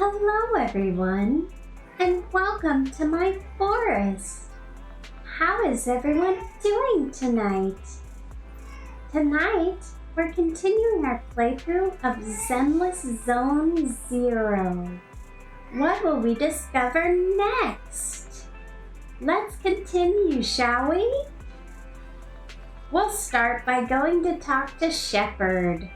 Hello everyone, and welcome to my forest. How is everyone doing tonight? Tonight, we're continuing our playthrough of Zenless Zone Zero. What will we discover next? Let's continue, shall we? We'll start by going to talk to Shepherd.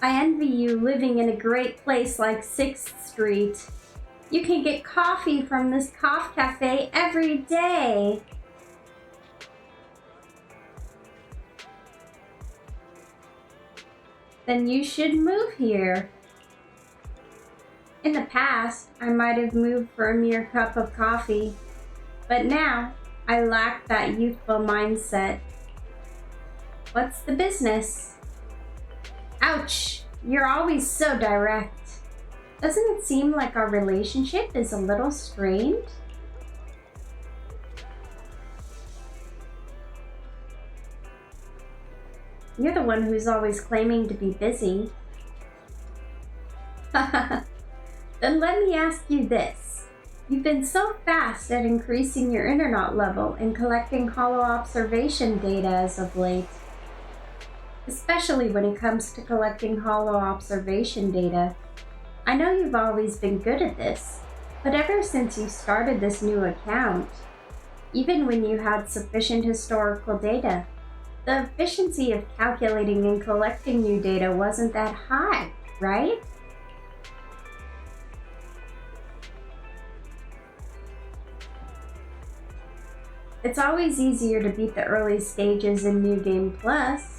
I envy you living in a great place like 6th Street. You can get coffee from this cough cafe every day. Then you should move here. In the past, I might have moved for a mere cup of coffee, but now I lack that youthful mindset. What's the business? Ouch! You're always so direct. Doesn't it seem like our relationship is a little strained? You're the one who's always claiming to be busy. Then let me ask you this. You've been so fast at increasing your internet level and collecting hollow observation data as of late. Especially when it comes to collecting hollow observation data. I know you've always been good at this, but ever since you started this new account, even when you had sufficient historical data, the efficiency of calculating and collecting new data wasn't that high, right? It's always easier to beat the early stages in New Game Plus.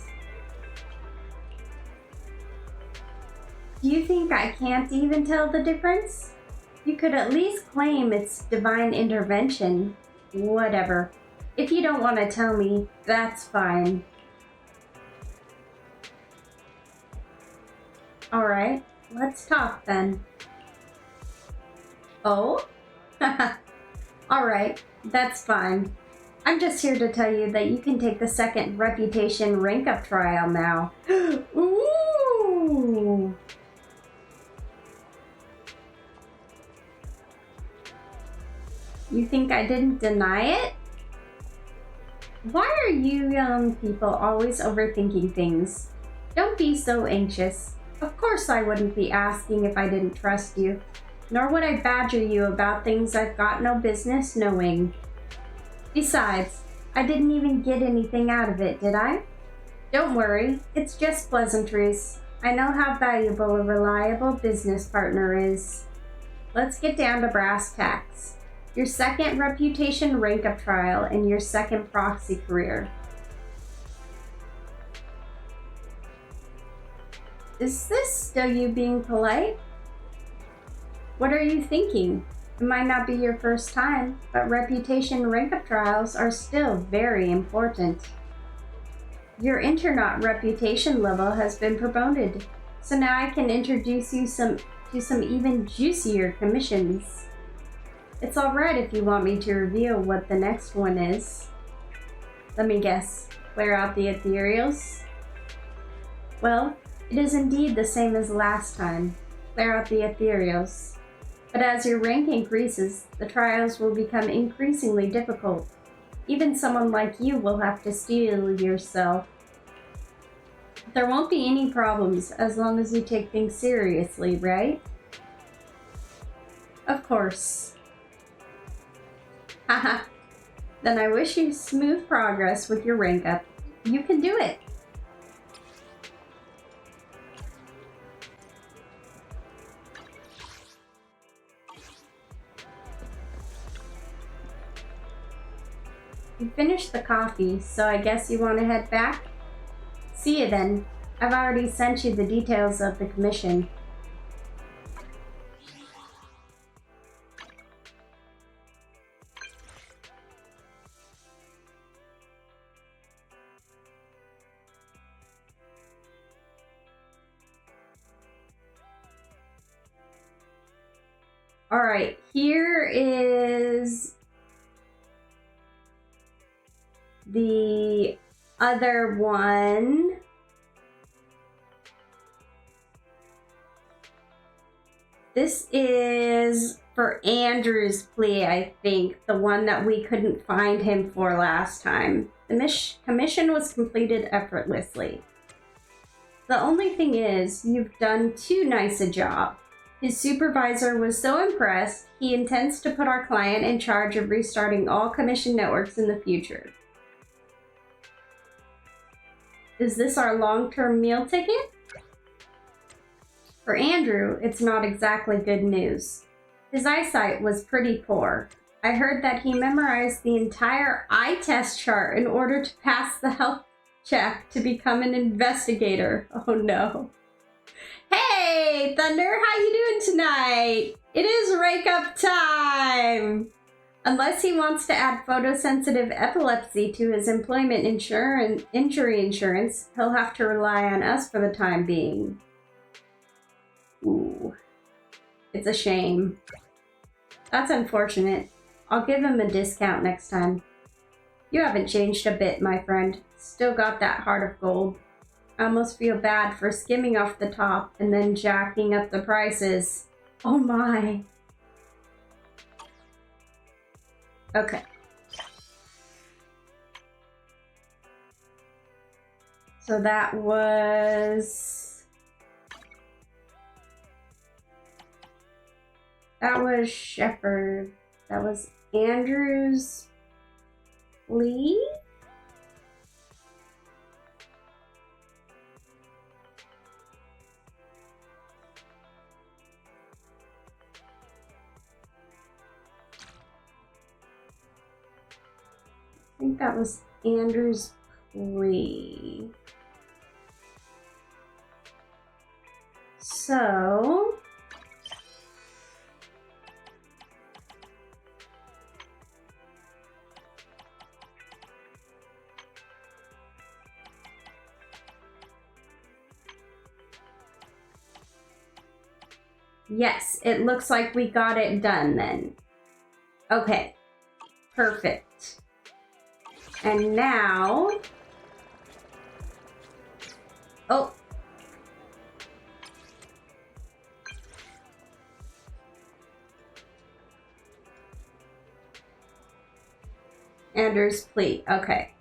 Do you think I can't even tell the difference? You could at least claim it's divine intervention. Whatever. If you don't want to tell me, that's fine. Alright, let's talk then. Oh? Alright, that's fine. I'm just here to tell you that you can take the second reputation rank up trial now. Ooh! You think I didn't deny it? Why are you young people always overthinking things? Don't be so anxious. Of course I wouldn't be asking if I didn't trust you, nor would I badger you about things I've got no business knowing. Besides, I didn't even get anything out of it, did I? Don't worry, it's just pleasantries. I know how valuable a reliable business partner is. Let's get down to brass tacks. Your second reputation rank-up trial and your second proxy career. Is this still you being polite? What are you thinking? It might not be your first time, but reputation rank-up trials are still very important. Your internet reputation level has been promoted, so now I can introduce you to some even juicier commissions. It's alright if you want me to reveal what the next one is. Let me guess, clear out the ethereals? Well, it is indeed the same as last time, clear out the ethereals. But as your rank increases, the trials will become increasingly difficult. Even someone like you will have to steel yourself. There won't be any problems as long as you take things seriously, right? Of course. Haha. Then I wish you smooth progress with your rank up. You can do it. You finished the coffee, so I guess you want to head back? See you then. I've already sent you the details of the commission. All right, here is the other one. This is for Andrew's plea, I think, the one that we couldn't find him for last time. The commission was completed effortlessly. The only thing is, you've done too nice a job. His supervisor was so impressed, he intends to put our client in charge of restarting all commission networks in the future. Is this our long-term meal ticket? For Andrew, it's not exactly good news. His eyesight was pretty poor. I heard that he memorized the entire eye test chart in order to pass the health check to become an investigator. Oh no. Hey, Thunder, how you doing tonight? It is rake up time! Unless he wants to add photosensitive epilepsy to his employment injury insurance, he'll have to rely on us for the time being. Ooh, it's a shame. That's unfortunate. I'll give him a discount next time. You haven't changed a bit, my friend. Still got that heart of gold. I almost feel bad for skimming off the top and then jacking up the prices. Oh my. Okay. So that was Shepherd. That was Andrew's plea? I think that was Andrew's plea. So yes, it looks like we got it done then. Okay, perfect. And now, oh, Andrew's plea. Okay,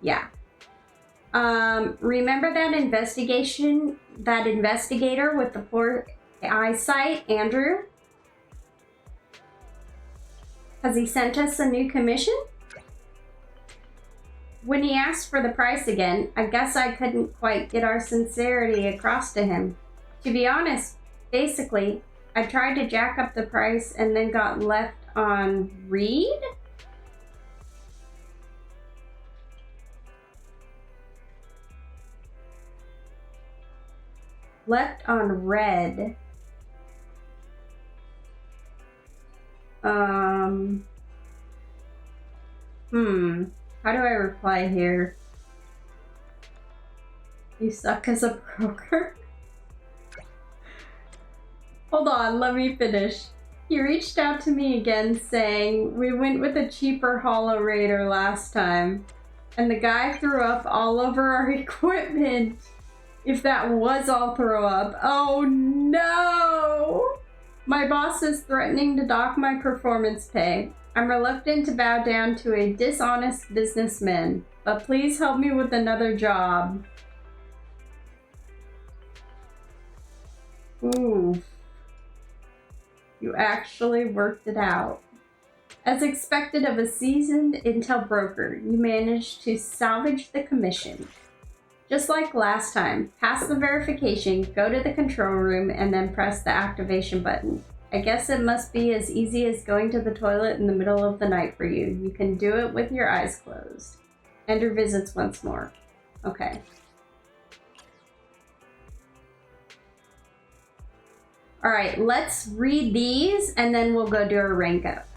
yeah. Remember that investigator with the poor eyesight, Andrew? Has he sent us a new commission? When he asked for the price again, I guess I couldn't quite get our sincerity across to him. To be honest, basically, I tried to jack up the price and then got left on read? Left on red. How do I reply here? You suck as a broker? Hold on, let me finish. He reached out to me again saying, we went with a cheaper holo raider last time, and the guy threw up all over our equipment. If that was all throw up. Oh no! My boss is threatening to dock my performance pay. I'm reluctant to bow down to a dishonest businessman, but please help me with another job. Ooh. You actually worked it out. As expected of a seasoned intel broker, you managed to salvage the commission. Just like last time, pass the verification, go to the control room, and then press the activation button. I guess it must be as easy as going to the toilet in the middle of the night for you. You can do it with your eyes closed. Enter visits once more. Okay. Alright, let's read these and then we'll go do a rank up.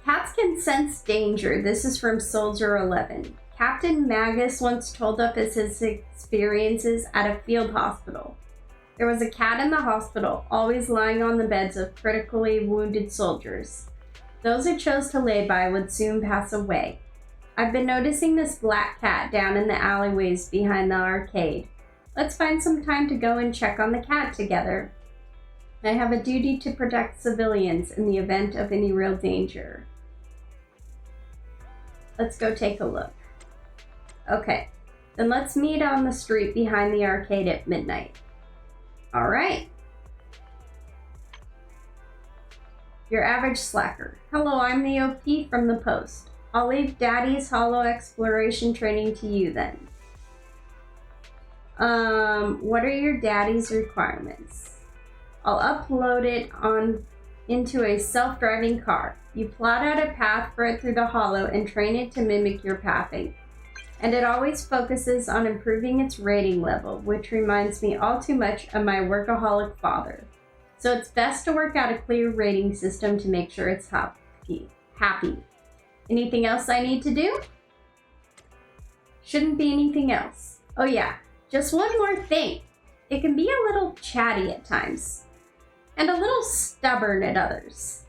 Cats can sense danger. This is from Soldier 11. Captain Magus once told of his experiences at a field hospital. There was a cat in the hospital, always lying on the beds of critically wounded soldiers. Those who chose to lay by would soon pass away. I've been noticing this black cat down in the alleyways behind the arcade. Let's find some time to go and check on the cat together. I have a duty to protect civilians in the event of any real danger. Let's go take a look. Okay, then let's meet on the street behind the arcade at midnight. All right. Your average slacker. Hello, I'm the OP from the Post. I'll leave Daddy's Hollow Exploration training to you then. What are your daddy's requirements? I'll upload it into a self-driving car. You plot out a path for it through the hollow and train it to mimic your pathing. And it always focuses on improving its rating level, which reminds me all too much of my workaholic father. So it's best to work out a clear rating system to make sure it's happy. Anything else I need to do? Shouldn't be anything else. Oh yeah, just one more thing. It can be a little chatty at times, and a little stubborn at others,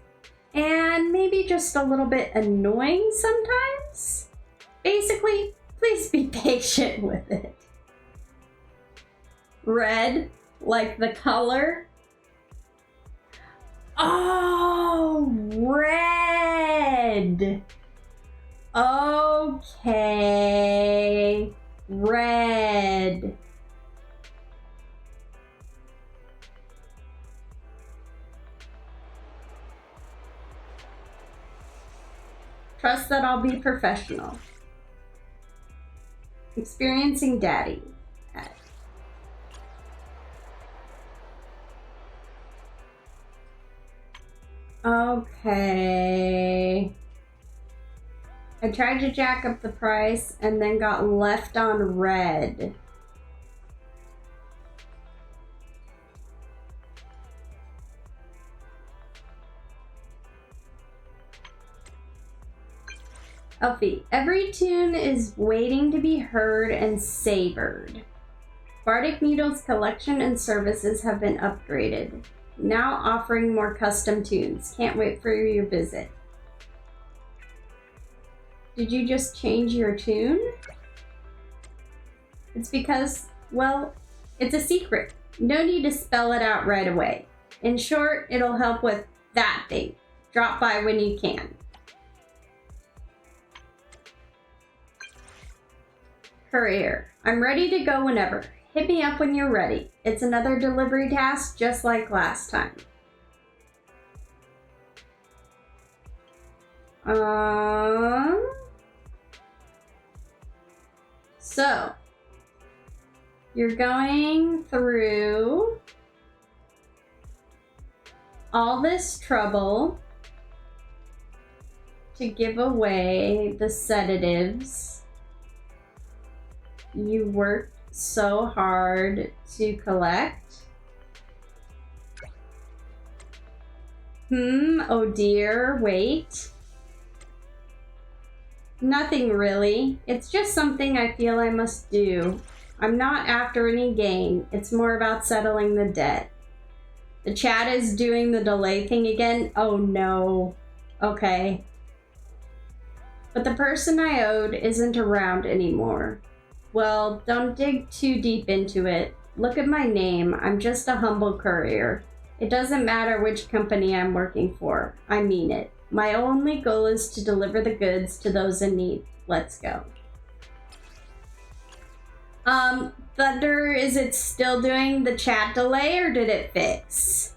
and maybe just a little bit annoying sometimes. Basically, please be patient with it. Red, like the color. Oh, red. Okay, red. Trust that I'll be professional. Experiencing Daddy. Okay. I tried to jack up the price and then got left on red. Elfie, every tune is waiting to be heard and savored. Bardic Needle's collection and services have been upgraded. Now offering more custom tunes. Can't wait for your visit. Did you just change your tune? It's because, well, it's a secret. No need to spell it out right away. In short, it'll help with that thing. Drop by when you can. Courier, I'm ready to go whenever. Hit me up when you're ready. It's another delivery task just like last time. So, you're going through all this trouble to give away the sedatives you worked so hard to collect. Oh dear, wait. Nothing really. It's just something I feel I must do. I'm not after any gain. It's more about settling the debt. The chat is doing the delay thing again. Oh no. Okay. But the person I owed isn't around anymore. Well, don't dig too deep into it. Look at my name. I'm just a humble courier. It doesn't matter which company I'm working for. I mean it. My only goal is to deliver the goods to those in need. Let's go. Thunder, is it still doing the chat delay or did it fix?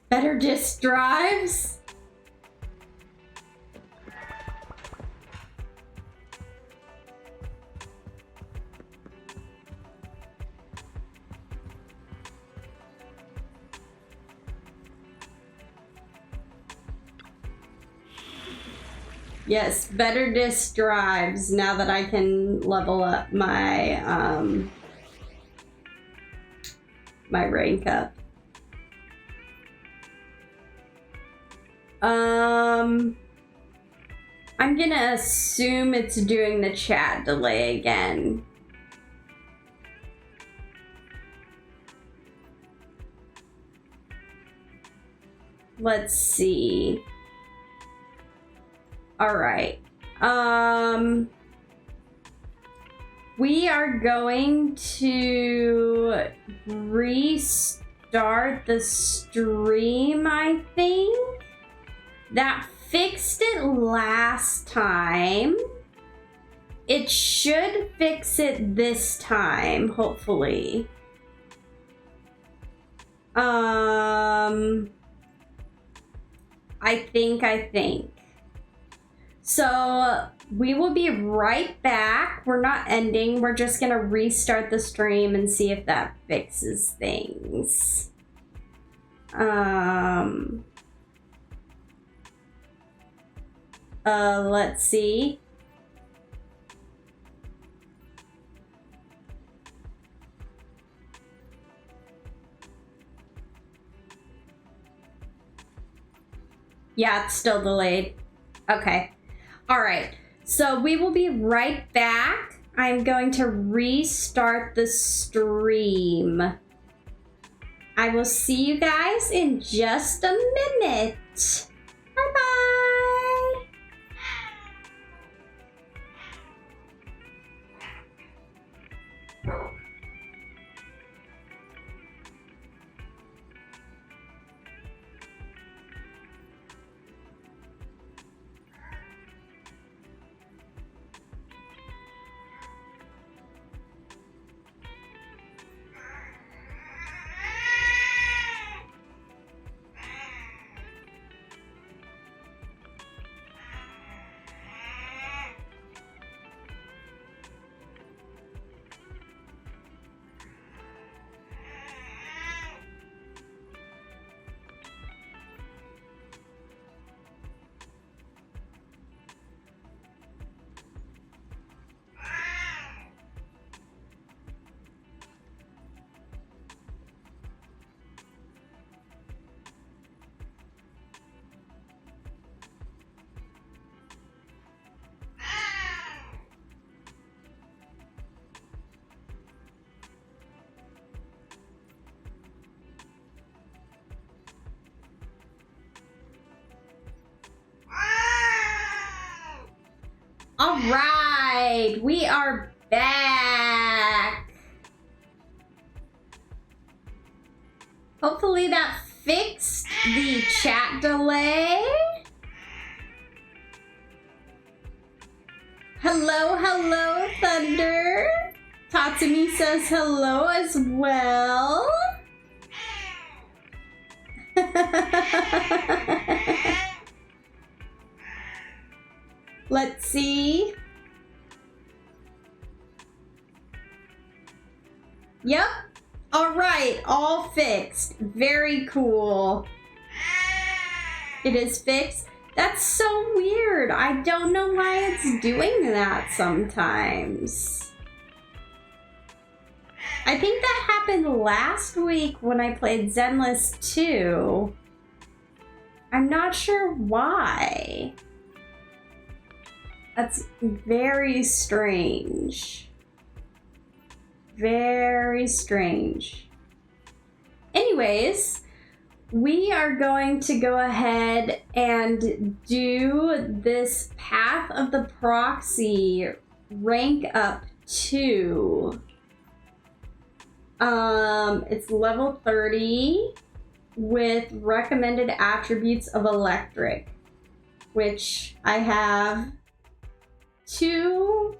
Better disk drives? Yes, better disk drives now that I can level up my my rank up. I'm gonna assume it's doing the chat delay again. Let's see. All right. We are going to restart the stream, I think. That fixed it last time. It should fix it this time, hopefully. I think. So we will be right back. We're not ending. We're just gonna restart the stream and see if that fixes things. Let's see. Yeah, it's still delayed. Okay. All right. So we will be right back. I'm going to restart the stream. I will see you guys in just a minute. Bye-bye. All right, we are back. Hopefully that fixed the chat delay. Hello, hello, Thunder. Tatsumi says hello as well. Let's see. Yep. All right, all fixed. Very cool. It is fixed. That's so weird. I don't know why it's doing that sometimes. I think that happened last week when I played Zenless 2. I'm not sure why. That's very strange. Very strange. Anyways, we are going to go ahead and do this Path of the Proxy rank up 2. It's level 30 with recommended attributes of electric, which I have 2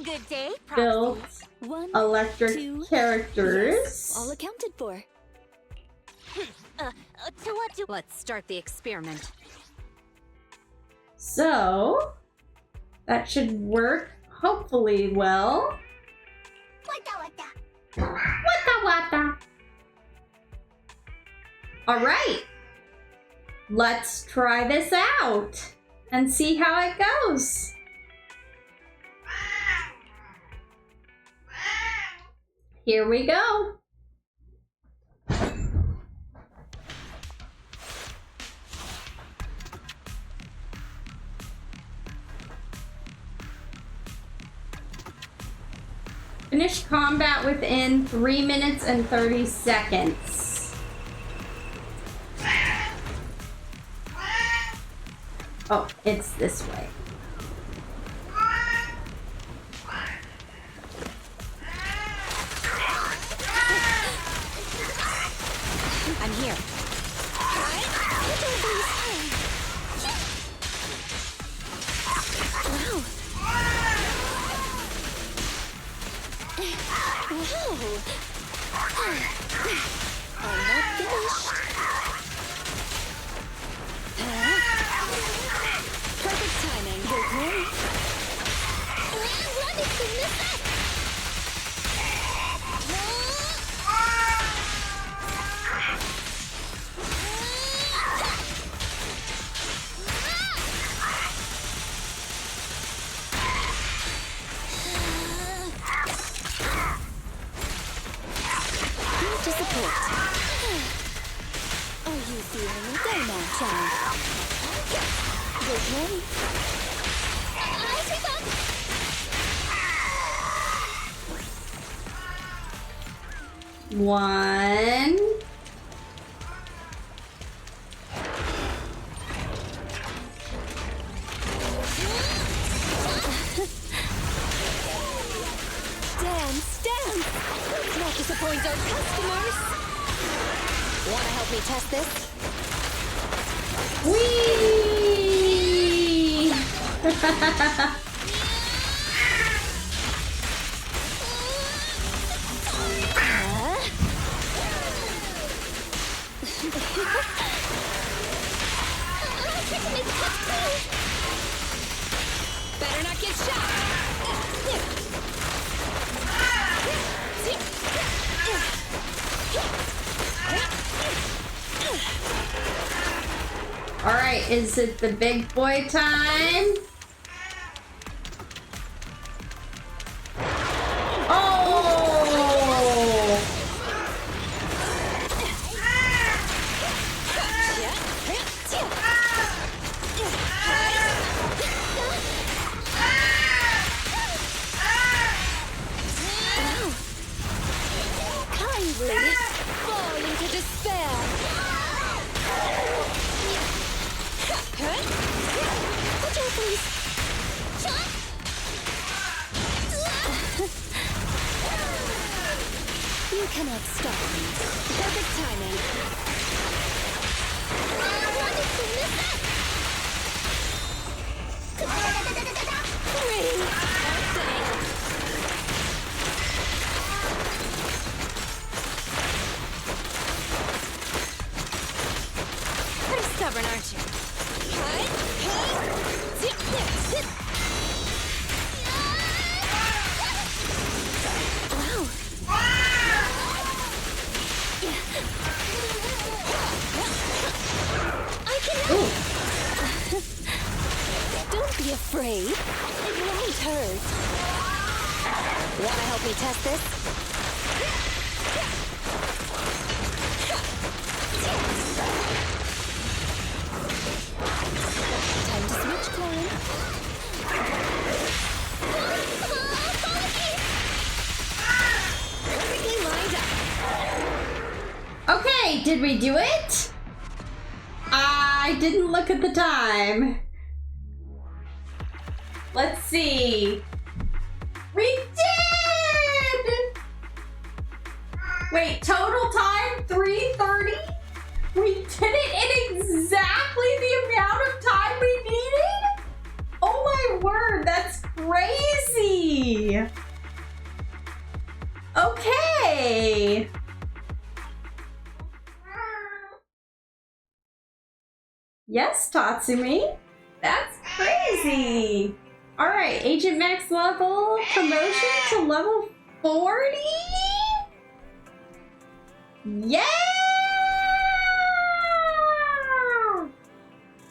Good day, built One, electric 2, characters. yes, all accounted for. To what do? Let's start the experiment. So that should work hopefully well. Wata. All right, let's try this out. and see how it goes. Here we go. Finish combat within 3 minutes and 30 seconds. Oh, it's this way. I'm here. Wow. I'm not finished. Perfect timing. Okay. To support. Are you feeling it? Go now, child. Good morning. One. Dance, dance. Let's not disappoint our customers. Wanna help me test this? Whee! Better not get shot. All right, is it the big boy time? Oh! Kindly fall into despair. Put your please. You cannot stop me. Perfect timing. Three. Pretty stubborn, aren't you? Wow. I can. Don't be afraid. It won't hurt. Wanna help me test this? Time to switch, Corin. Perfectly lined up. Okay, did we do it? I didn't look at the time. Let's see. We did! Wait, total time 3:30? We did it in exactly the amount of time we needed? Oh my word, that's crazy! Okay. Yes, Tatsumi. That's crazy. All right, Agent Max level promotion to level 40? Yeah!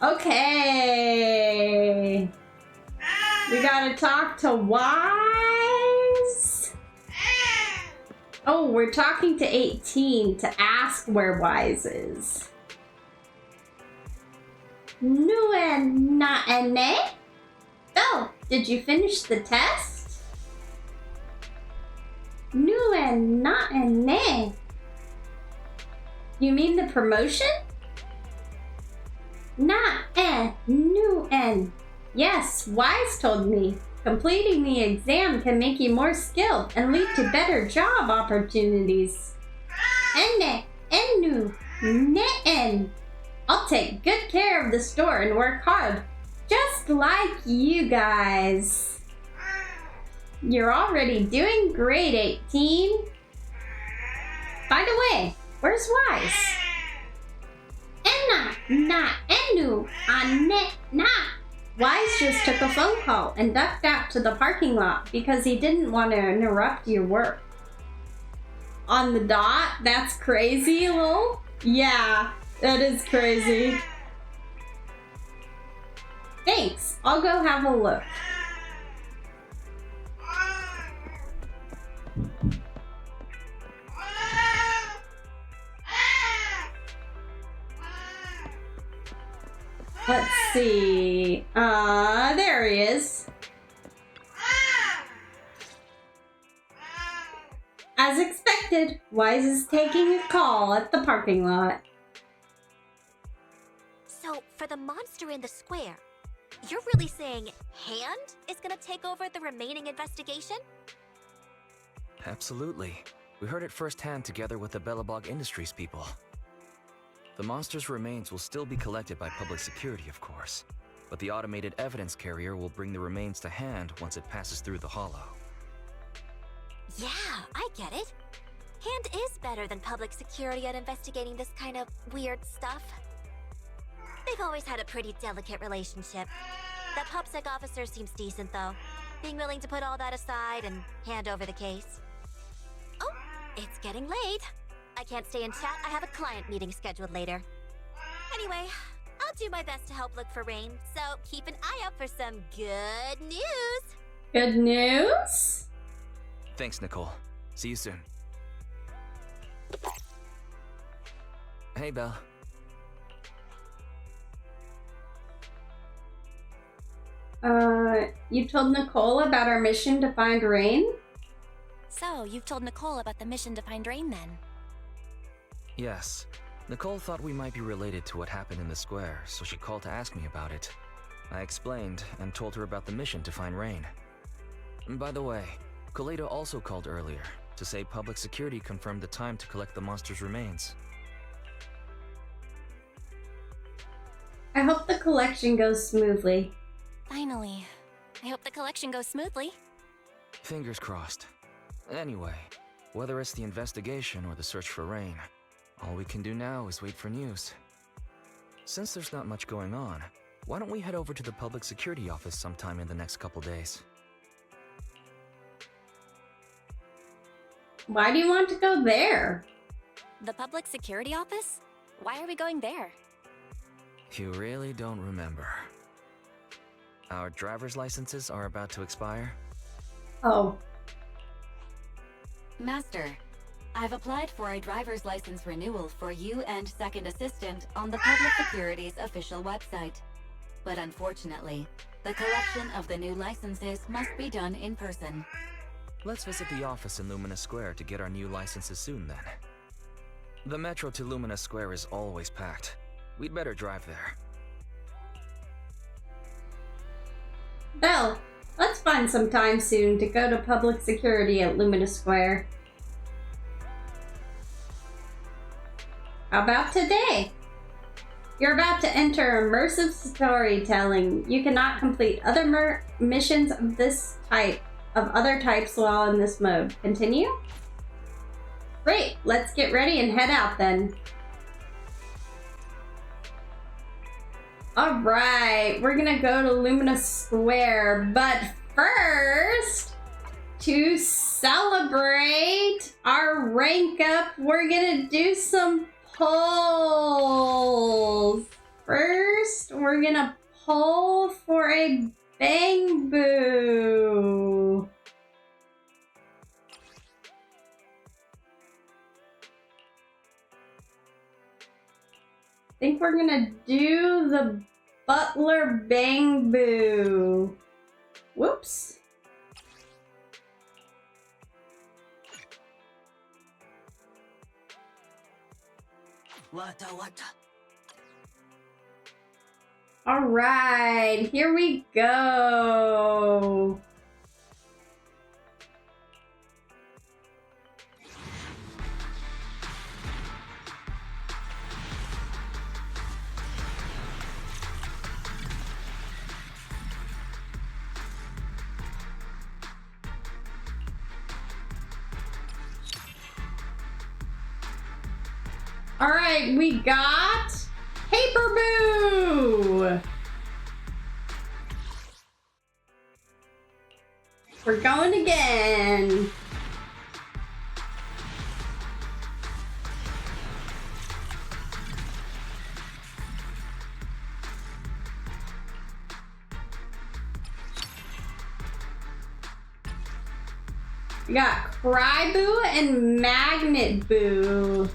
Okay. gotta talk to Wise. Oh, we're talking to 18 to ask where Wise is. Nu and na and ne? Oh, did you finish the test? Nu and na and ne. You mean the promotion? Na and nu and. Yes, Wise told me. Completing the exam can make you more skilled and lead to better job opportunities. Enne, ennu, ne en. I'll take good care of the store and work hard, just like you guys. You're already doing great, 18. By the way, where's Wise? Enna, na, ennu, anne, na. Wise just took a phone call and ducked out to the parking lot because he didn't want to interrupt your work. On the dot? That's crazy, lol. Yeah, that is crazy. Thanks, I'll go have a look. Let's see. There he is. As expected, Wise is taking a call at the parking lot. So, for the monster in the square, you're really saying Hand is gonna take over the remaining investigation? Absolutely. We heard it firsthand together with the Bellabog Industries people. The monster's remains will still be collected by public security, of course, but the automated evidence carrier will bring the remains to Hand once it passes through the hollow. Yeah, I get it. Hand is better than public security at investigating this kind of weird stuff. They've always had a pretty delicate relationship. That PubSec officer seems decent, though, being willing to put all that aside and hand over the case. Oh, it's getting late. I can't stay in chat. I have a client meeting scheduled later. Anyway, I'll do my best to help look for Rain, so keep an eye out for some good news. Good news? Thanks, Nicole. See you soon. Hey, Belle. You told Nicole about our mission to find Rain? So, you've told Nicole about the mission to find Rain, then? Yes. Nicole thought we might be related to what happened in the square, so she called to ask me about it. I explained and told her about the mission to find Rain. And by the way, Koledo also called earlier to say public security confirmed the time to collect the monster's remains. I hope the collection goes smoothly. Finally. I hope the collection goes smoothly. Fingers crossed. Anyway, whether it's the investigation or the search for Rain, all we can do now is wait for news. Since there's not much going on, why don't we head over to the public security office sometime in the next couple days? Why do you want to go there? The public security office? Why are we going there? You really don't remember. Our driver's licenses are about to expire. Oh. Master, I've applied for a driver's license renewal for you and Second Assistant on the Public Security's official website. But unfortunately, the collection of the new licenses must be done in person. Let's visit the office in Lumina Square to get our new licenses soon then. The metro to Lumina Square is always packed. We'd better drive there. Belle, let's find some time soon to go to public security at Lumina Square. How about today? You're about to enter immersive storytelling. You cannot complete other missions of other types while in this mode. Continue? Great, let's get ready and head out then. Alright, we're gonna go to Lumina Square, but first, to celebrate our rank up, we're gonna do some polls. First, we're gonna poll for a Bang Boo. I think we're gonna do the Butler Bang Boo. Whoops. What? All right, here we go. All right, we got Paper Boo. We're going again. We got Cry Boo and Magnet Boo.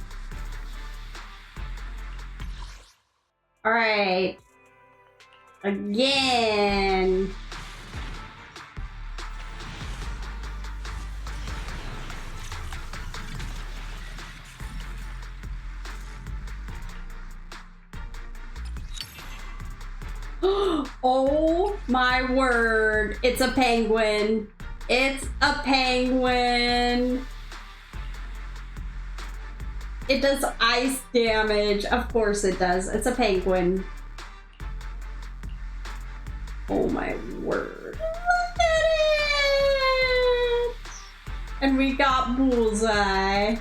All right. Again. Oh my word. It's a penguin. It's a penguin. It does ice damage. Of course it does. It's a penguin. Oh my word. Look at it! And we got Bullseye.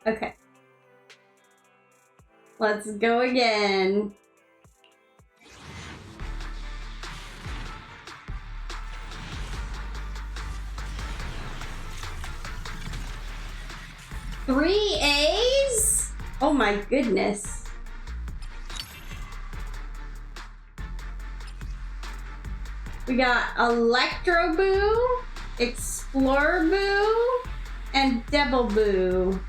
Okay. Let's go again. Three A's? Oh my goodness. We got Electro Boo, Explorer Boo, and Devil Boo.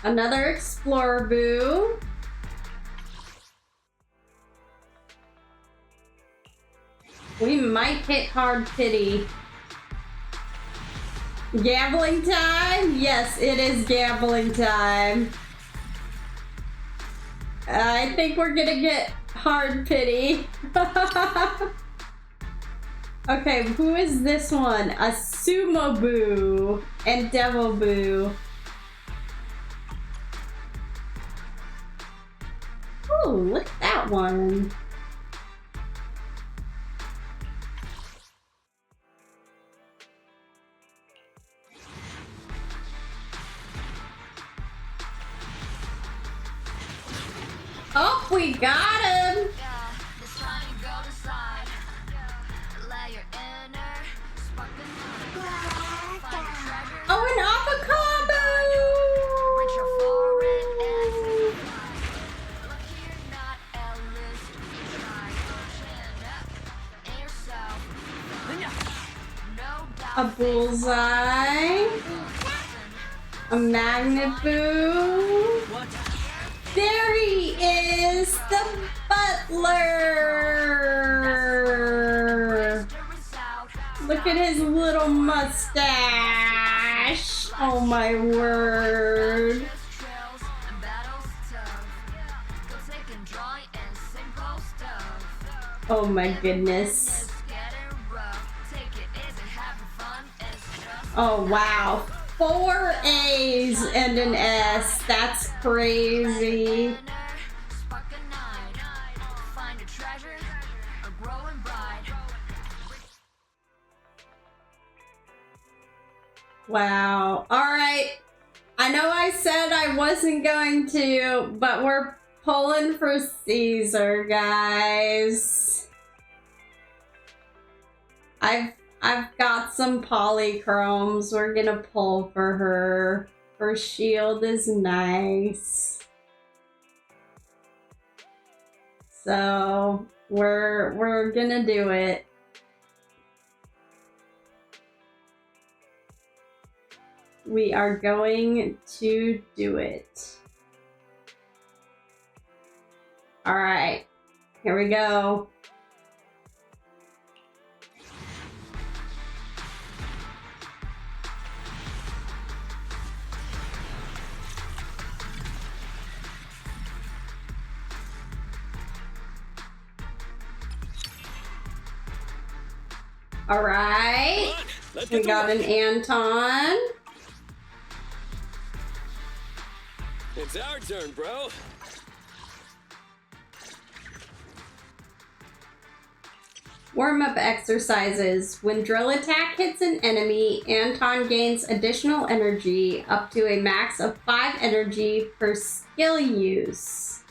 Another Explorer Boo. We might hit Hard Pity. Gambling time? Yes, it is gambling time. I think we're gonna get Hard Pity. Okay, who is this one? A Sumo Boo and Devil Boo. Oh, look at that one. Oh, we got him. Oh, an avocado. A Bullseye. A Magnet Boo. There he is, the Butler. Look at his little mustache. Oh my word. Oh my goodness. Oh wow. 4 A's and an S. That's crazy. Wow. All right. I know I said I wasn't going to, but we're pulling for Caesar, guys. I've got some polychromes. We're gonna pull for her. Her shield is nice. So we're gonna do it. We are going to do it. All right, here we go. All right, we got an Anton. It's our turn, bro. Warm-up exercises. When drill attack hits an enemy, Anton gains additional energy up to a max of 5 energy per skill use.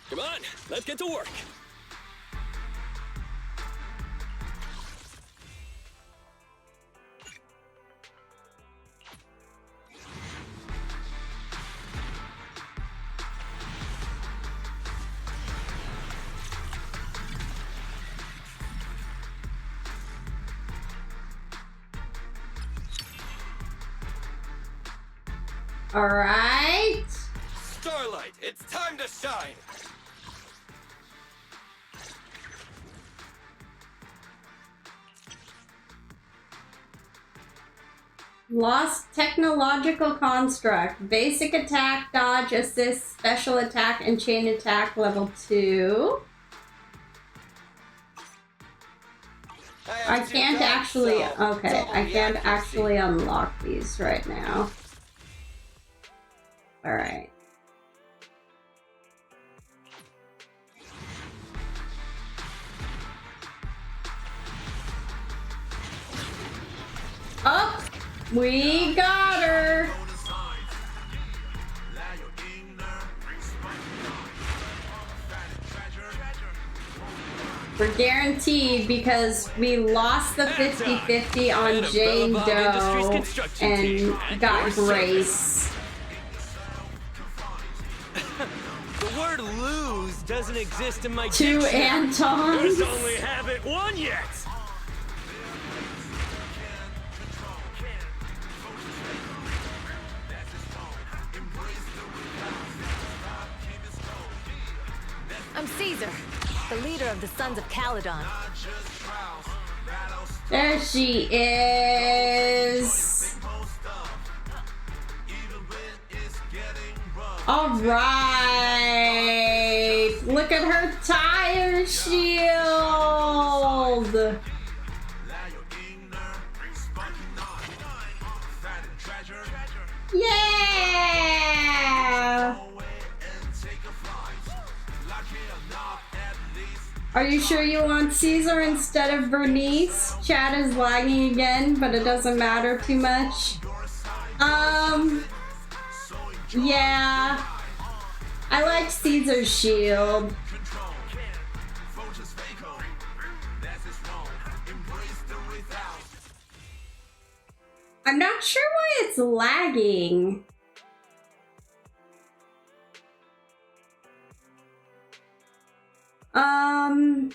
Come on, let's get to work. All right. Starlight, it's time to shine. Lost technological construct. Basic attack, dodge, assist, special attack, and chain attack level 2. I can't actually, okay, I can't actually unlock these right now. All right. Oh, we got her. We're guaranteed because we lost the 50-50 on Jane Doe and got Grace. The word lose doesn't exist in my 2 dictionary. Antons. There's only haven't won yet. I'm Caesar, the leader of the Sons of Caledon. There she is. All right. Look at her tire shield. Yeah. Are you sure you want Caesar instead of Bernice? Chat is lagging again, but it doesn't matter too much. Yeah. I like Caesar's shield. I'm not sure why it's lagging. I'm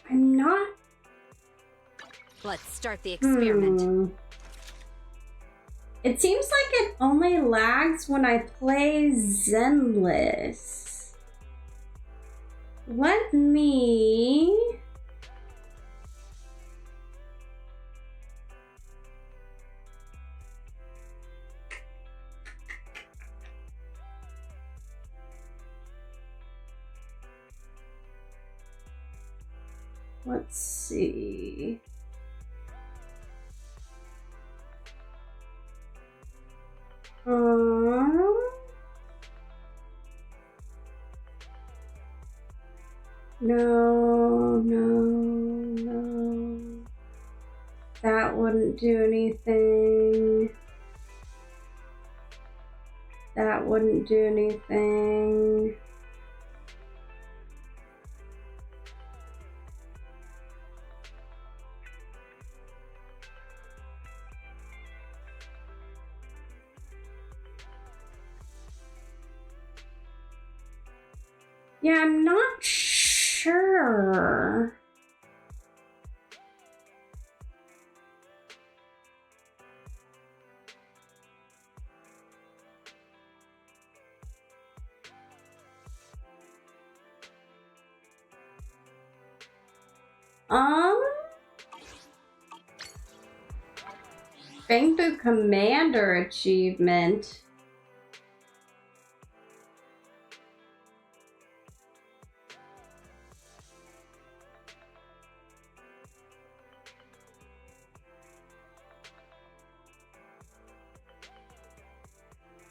not. Let's start the experiment. It seems like it only lags when I play Zenless. Let me... Let's see. No, no, no. That wouldn't do anything. That wouldn't do anything. Yeah, I'm not sure. Bangbu Commander achievement.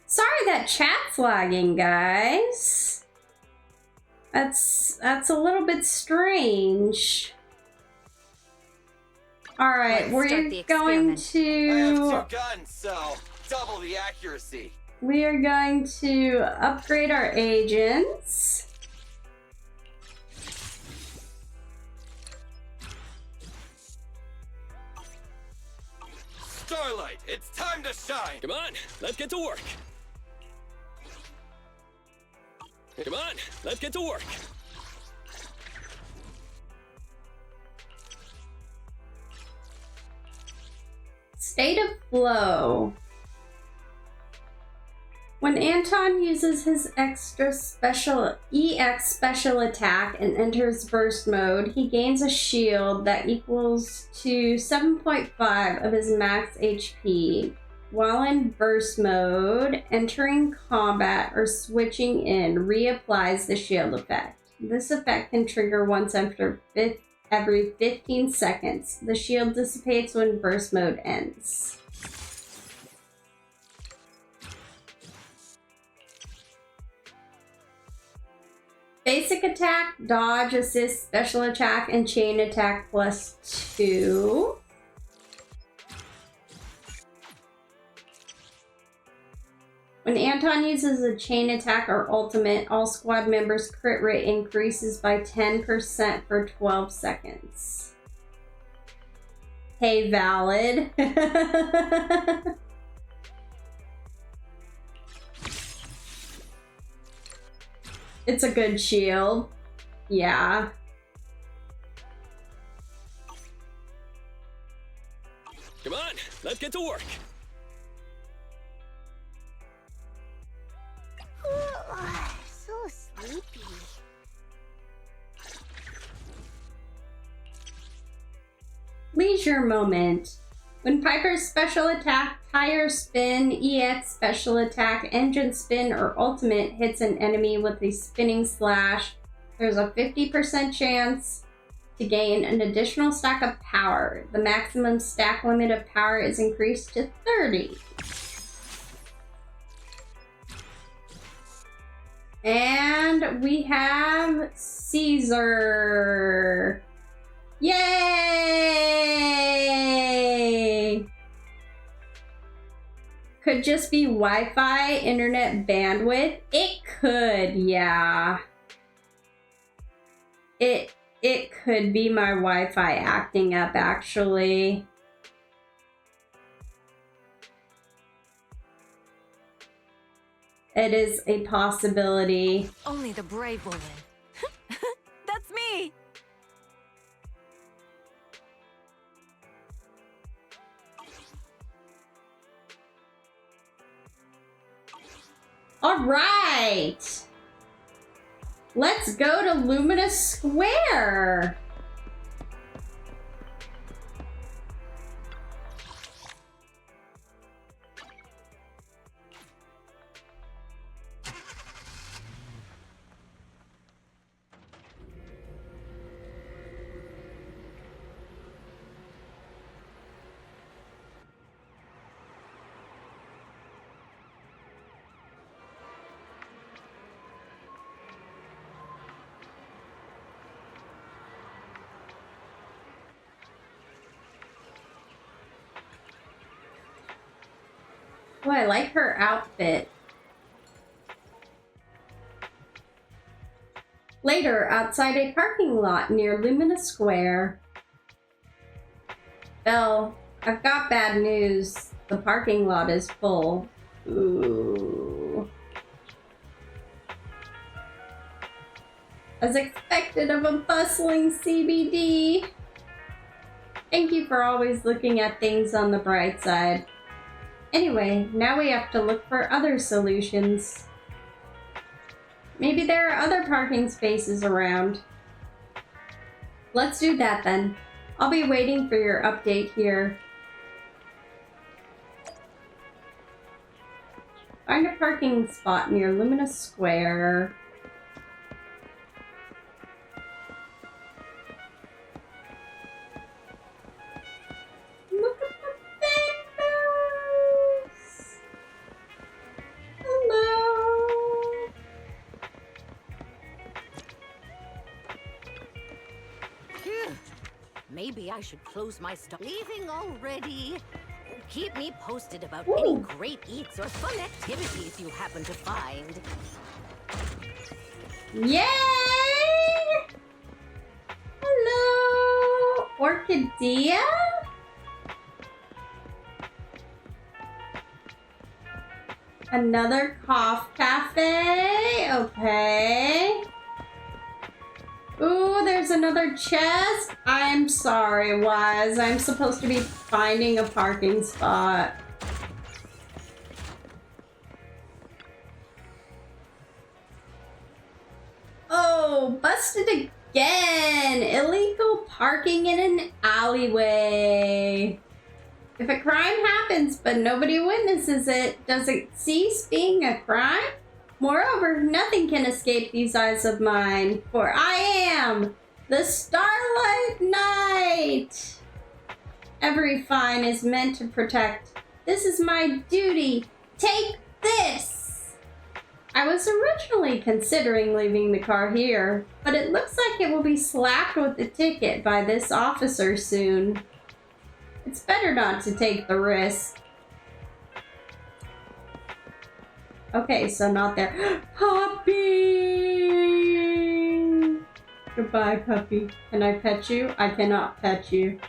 Sorry that chat's lagging, guys. That's a little bit strange. All right, we're going I to. have 2 guns, so double the accuracy. We are going to upgrade our agents. Starlight, it's time to shine. Come on, let's get to work. Come on, let's get to work. State of Flow. When Anton uses his extra special EX special attack and enters burst mode, he gains a shield that equals to 7.5 of his max HP. While in burst mode, entering combat or switching in reapplies the shield effect. This effect can trigger once every 15 seconds. The shield dissipates when burst mode ends. Basic attack, dodge, assist, special attack, and chain attack +2. When Anton uses a chain attack or ultimate, all squad members' crit rate increases by 10% for 12 seconds. Hey, valid. It's a good shield. Yeah. Come on, let's get to work. So sleepy. Leisure moment. When Piper's special attack, tire spin, EX special attack, engine spin, or ultimate hits an enemy with a spinning slash, there's a 50% chance to gain an additional stack of power. The maximum stack limit of power is increased to 30. And we have Caesar. Yay! Could just be Wi-Fi, internet bandwidth. It could, yeah. It could be my Wi-Fi acting up, actually. It is a possibility. Only the brave will win. That's me! All right. Let's go to Luminous Square. Oh, I like her outfit. Later, outside a parking lot near Lumina Square. Belle, I've got bad news. The parking lot is full. Ooh. As expected of a bustling CBD. Thank you for always looking at things on the bright side. Anyway, now we have to look for other solutions. Maybe there are other parking spaces around. Let's do that then. I'll be waiting for your update here. Find a parking spot near Lumina Square. Look at the bambos! Hello! Phew. Maybe I should close my store. Leaving already? Keep me posted about any great eats or fun activities you happen to find. Yay! Hello! Orchidea? Another cough cafe? Okay. Ooh, there's another chest. I'm sorry, Wise. I'm supposed to be finding a parking spot. Oh, busted again. Illegal parking in an alleyway. If a crime happens but nobody witnesses it, does it cease being a crime? Moreover, nothing can escape these eyes of mine, for I am the Starlight Knight. Every fine is meant to protect. This is my duty. Take this. I was originally considering leaving the car here, but it looks like it will be slapped with a ticket by this officer soon. It's better not to take the risk. Okay, so not there. Puppy! Goodbye, puppy. Can I pet you? I cannot pet you.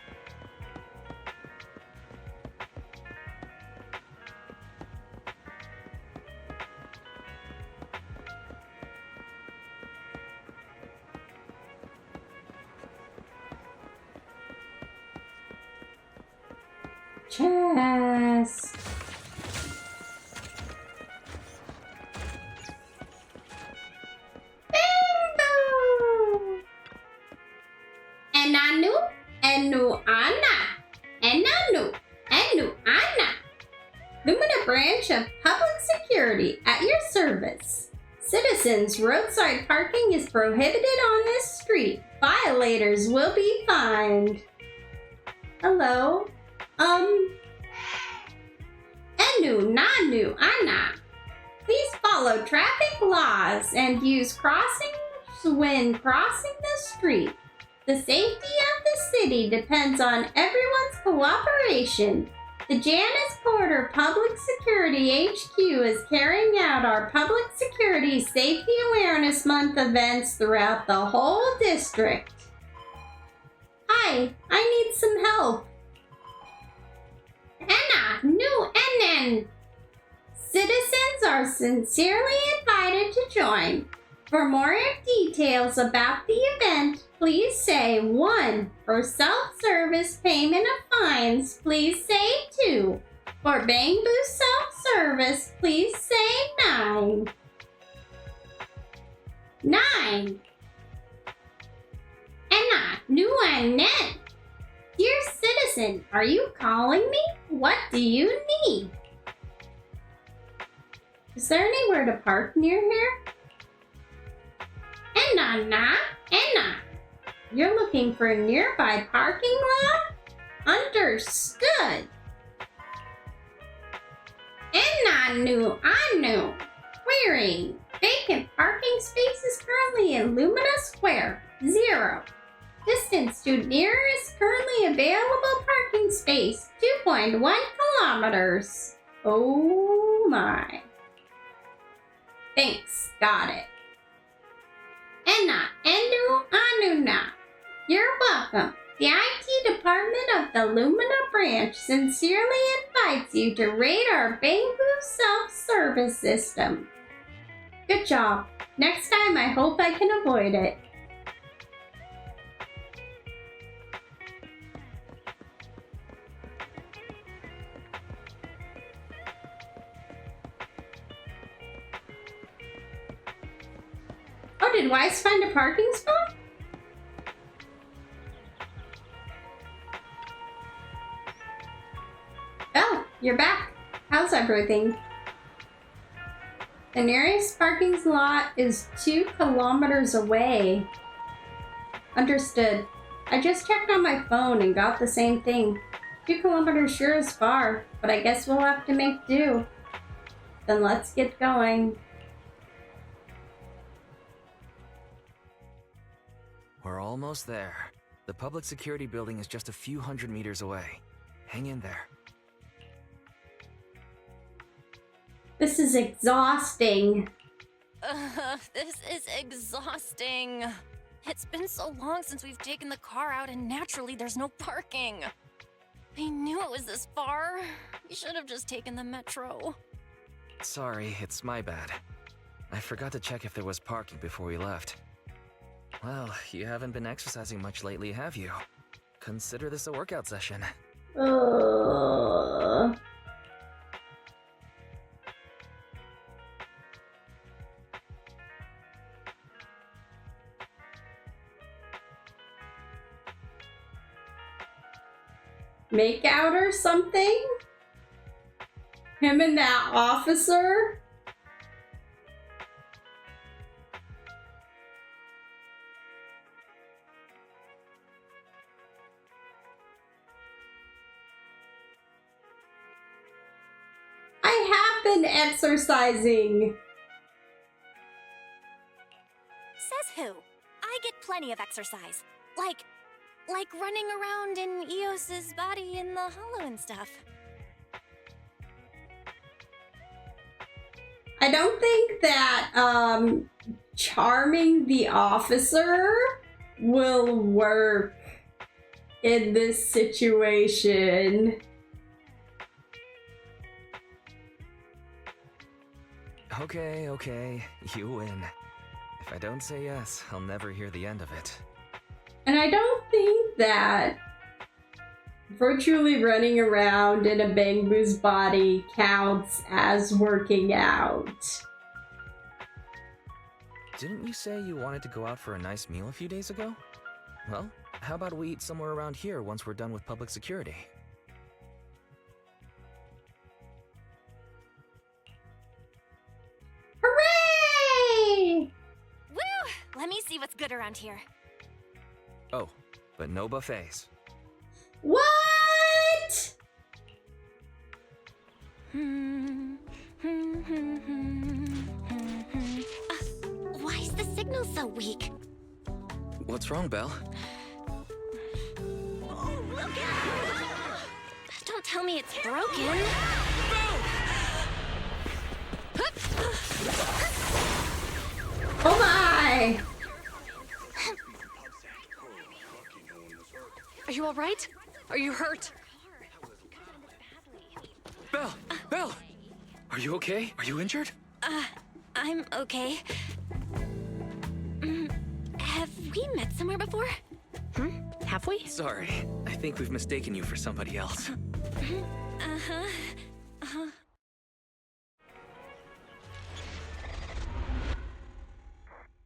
Chest. Lumina branch of public security at your service. Citizens, roadside parking is prohibited on this street. Violators will be fined. Hello? Enu, Nanu, Ana. Please follow traffic laws and use crossings when crossing the street. The safety of the city depends on everyone's cooperation. The Janice Porter Public Security HQ is carrying out our Public Security Safety Awareness Month events throughout the whole district. Hi, I need some help. Anna, new Enen. Citizens are sincerely invited to join. For more details about the event, please say 1. For self-service payment of fines, please say 2. For Bamboo self-service, please say 9. 9. Anna, new Annette. Dear citizen, are you calling me? What do you need? Is there anywhere to park near here? Anna. You're looking for a nearby parking lot? Understood. Anu. Querying. Vacant parking spaces currently in Lumina Square. 0. Distance to nearest currently available parking space. 2.1 kilometers. Oh my. Thanks, got it. Enna, Enu, Anuna. You're welcome. The IT department of the Lumina branch sincerely invites you to raid our Bangu self-service system. Good job. Next time I hope I can avoid it. Oh, did Wise find a parking spot? Oh, you're back. How's everything? The nearest parking lot is 2 kilometers away. Understood. I just checked on my phone and got the same thing. 2 kilometers sure is far, but I guess we'll have to make do. Then let's get going. We're almost there. The public security building is just a few hundred meters away. Hang in there. This is exhausting. This is exhausting. It's been so long since we've taken the car out, and naturally there's no parking. I knew it was this far. We should have just taken the metro. Sorry, it's my bad. I forgot to check if there was parking before we left. Well, you haven't been exercising much lately, have you? Consider this a workout session. Make out or something? Him and that officer? I have been exercising. Says who? I get plenty of exercise. Like running around in Eos's body in the hollow and stuff. I don't think that charming the officer will work in this situation. Okay, you win. If I don't say yes, I'll never hear the end of it. And I don't think that virtually running around in a Bangbu's body counts as working out. Didn't you say you wanted to go out for a nice meal a few days ago? Well, how about we eat somewhere around here once we're done with public security? Hooray! Woo! Let me see what's good around here. Oh, but no buffets. What? Why is the signal so weak? What's wrong, Belle? Oh, look out! Don't tell me it's broken. Oh my! Are you all right? Are you hurt? Belle! Are you okay? Are you injured? I'm okay. Have we met somewhere before? Have we? Sorry, I think we've mistaken you for somebody else.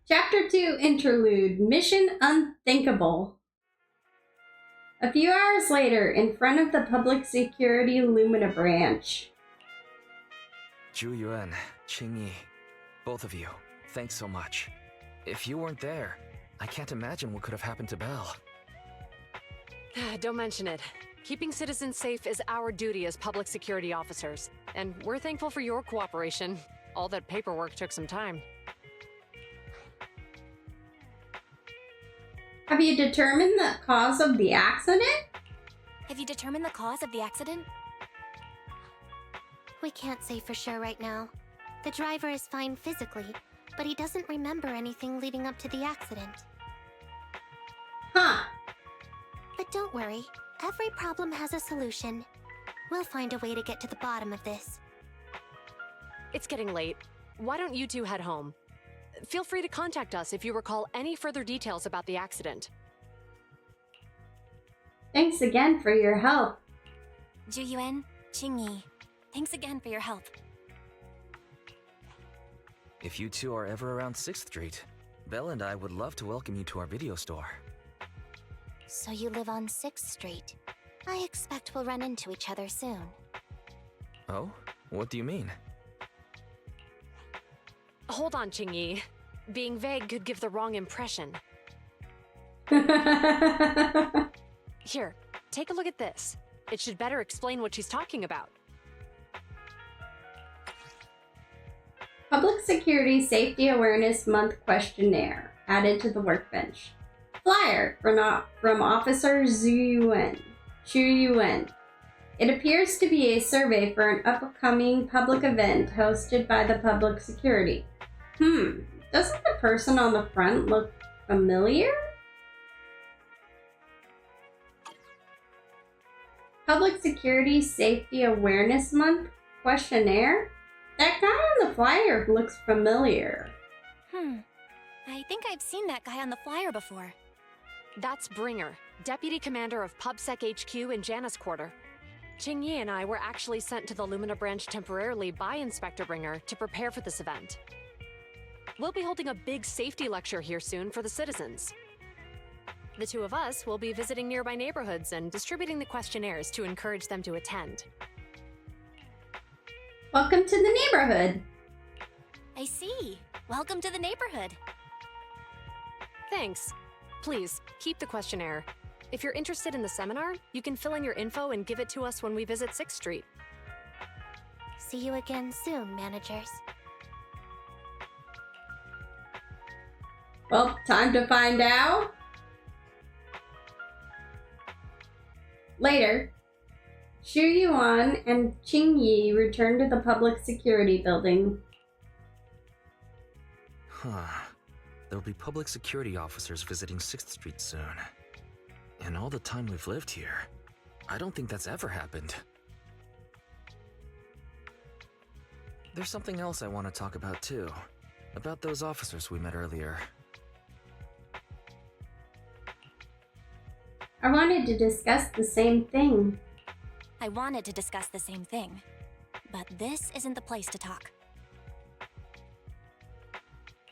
Chapter 2 Interlude Mission Unthinkable. A few hours later, in front of the Public Security Lumina branch. Zhu Yuan, Qing Yi, both of you, thanks so much. If you weren't there, I can't imagine what could have happened to Belle. Don't mention it. Keeping citizens safe is our duty as public security officers, and we're thankful for your cooperation. All that paperwork took some time. Have you determined the cause of the accident? Have you determined the cause of the accident? We can't say for sure right now. The driver is fine physically, but he doesn't remember anything leading up to the accident. Huh. But don't worry, every problem has a solution. We'll find a way to get to the bottom of this. It's getting late. Why don't you two head home? Feel free to contact us if you recall any further details about the accident. Thanks again for your help. Juyuan, Qingyi, thanks again for your help. If you two are ever around 6th Street, Belle and I would love to welcome you to our video store. So you live on 6th Street. I expect we'll run into each other soon. Oh? What do you mean? Hold on, Qingyi. Being vague could give the wrong impression. Here, take a look at this. It should better explain what she's talking about. Public Security Safety Awareness Month questionnaire added to the workbench. Flyer from Officer Zhu Yuan. It appears to be a survey for an upcoming public event hosted by the Public Security. Doesn't the person on the front look familiar? Public Security Safety Awareness Month questionnaire? That guy on the flyer looks familiar. I think I've seen that guy on the flyer before. That's Bringer, Deputy Commander of PubSec HQ in Janus Quarter. Qingyi and I were actually sent to the Lumina branch temporarily by Inspector Bringer to prepare for this event. We'll be holding a big safety lecture here soon for the citizens. The two of us will be visiting nearby neighborhoods and distributing the questionnaires to encourage them to attend. Welcome to the neighborhood. I see. Welcome to the neighborhood. Thanks. Please, keep the questionnaire. If you're interested in the seminar, you can fill in your info and give it to us when we visit 6th Street. See you again soon, managers. Well, time to find out. Later, Xu Yuan and Qingyi return to the public security building. There'll be public security officers visiting 6th Street soon. In all the time we've lived here, I don't think that's ever happened. There's something else I want to talk about too. About those officers we met earlier. I wanted to discuss the same thing. I wanted to discuss the same thing, but this isn't the place to talk.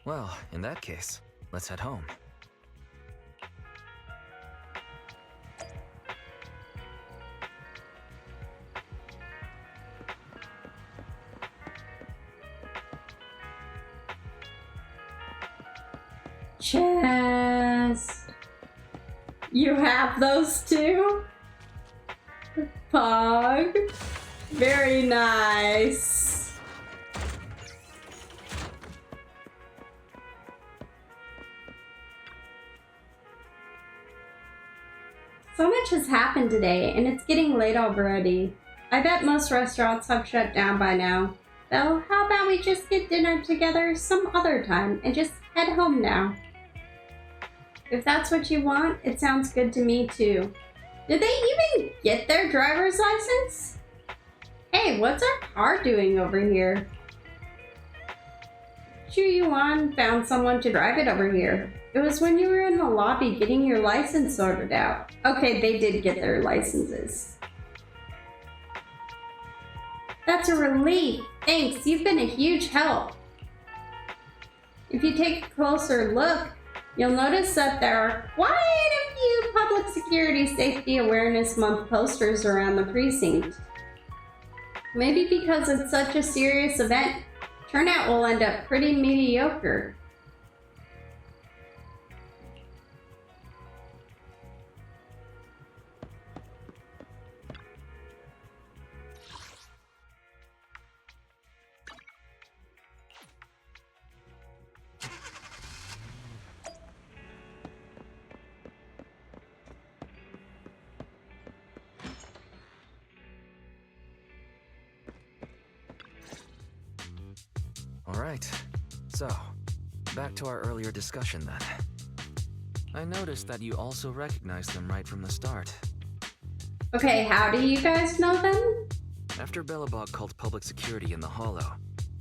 Well, in that case, let's head home. Chest. You have those too? Pog. Very nice. So much has happened today, and it's getting late already. I bet most restaurants have shut down by now. Well, how about we just get dinner together some other time and just head home now? If that's what you want, it sounds good to me too. Did they even get their driver's license? Hey, what's our car doing over here? Xu Yuan found someone to drive it over here. It was when you were in the lobby getting your license sorted out. Okay, they did get their licenses. That's a relief. Thanks, you've been a huge help. If you take a closer look, you'll notice that there are quite a few Public Security Safety Awareness Month posters around the precinct. Maybe because it's such a serious event, turnout will end up pretty mediocre. Alright, so, back to our earlier discussion then. I noticed that you also recognized them right from the start. Okay, how do you guys know them? After Bellabog called public security in the Hollow,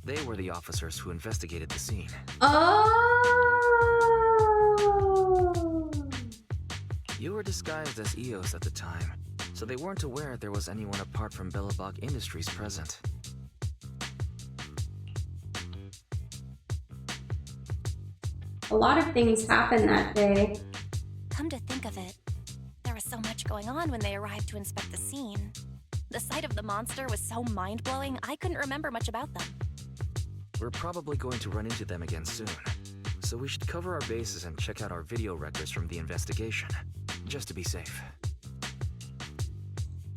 they were the officers who investigated the scene. Oh! You were disguised as EOS at the time, so they weren't aware there was anyone apart from Bellabog Industries present. A lot of things happened that day. Come to think of it, there was so much going on when they arrived to inspect the scene. The sight of the monster was so mind-blowing, I couldn't remember much about them. We're probably going to run into them again soon, so we should cover our bases and check out our video records from the investigation, just to be safe.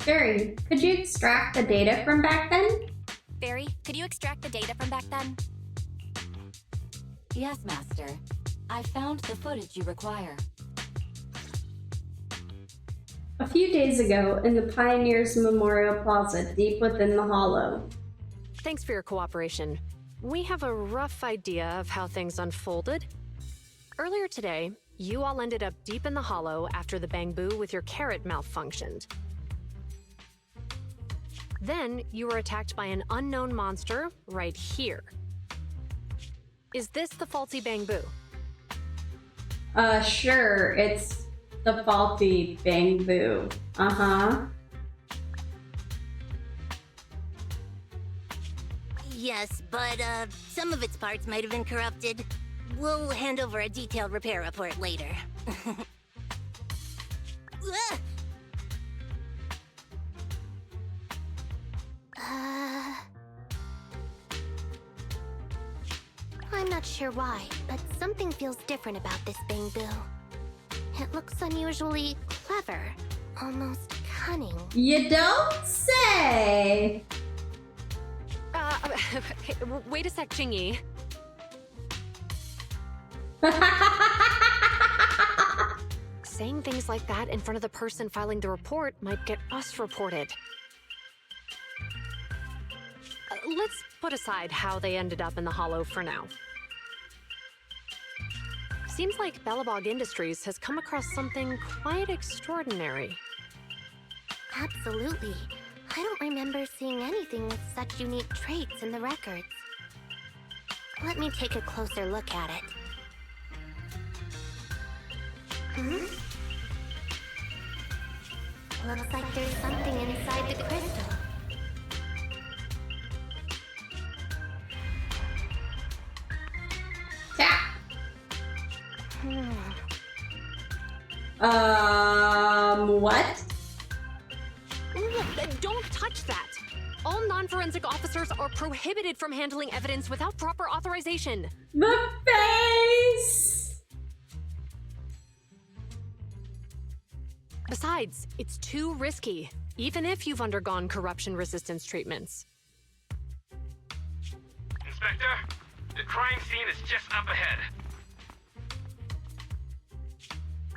Barry, could you extract the data from back then? Barry, could you extract the data from back then? Yes, Master. I found the footage you require. A few days ago, in the Pioneers Memorial Plaza, deep within the Hollow. Thanks for your cooperation. We have a rough idea of how things unfolded. Earlier today, you all ended up deep in the Hollow after the bamboo with your carrot malfunctioned. Then, you were attacked by an unknown monster right here. Is this the faulty bamboo? Sure, it's the faulty bamboo. Uh-huh. Yes, but some of its parts might have been corrupted. We'll hand over a detailed repair report later. I'm not sure why, but something feels different about this bamboo. It looks unusually clever, almost cunning. You don't say! Wait a sec, Jingyi. Saying things like that in front of the person filing the report might get us reported. Let's put aside how they ended up in the Hollow for now. Seems like Bellabog Industries has come across something quite extraordinary. Absolutely. I don't remember seeing anything with such unique traits in the records. Let me take a closer look at it. Looks like there's something inside the crystal. What? Don't touch that! All non-forensic officers are prohibited from handling evidence without proper authorization. The face! Besides, it's too risky, even if you've undergone corruption resistance treatments. Inspector, the crime scene is just up ahead.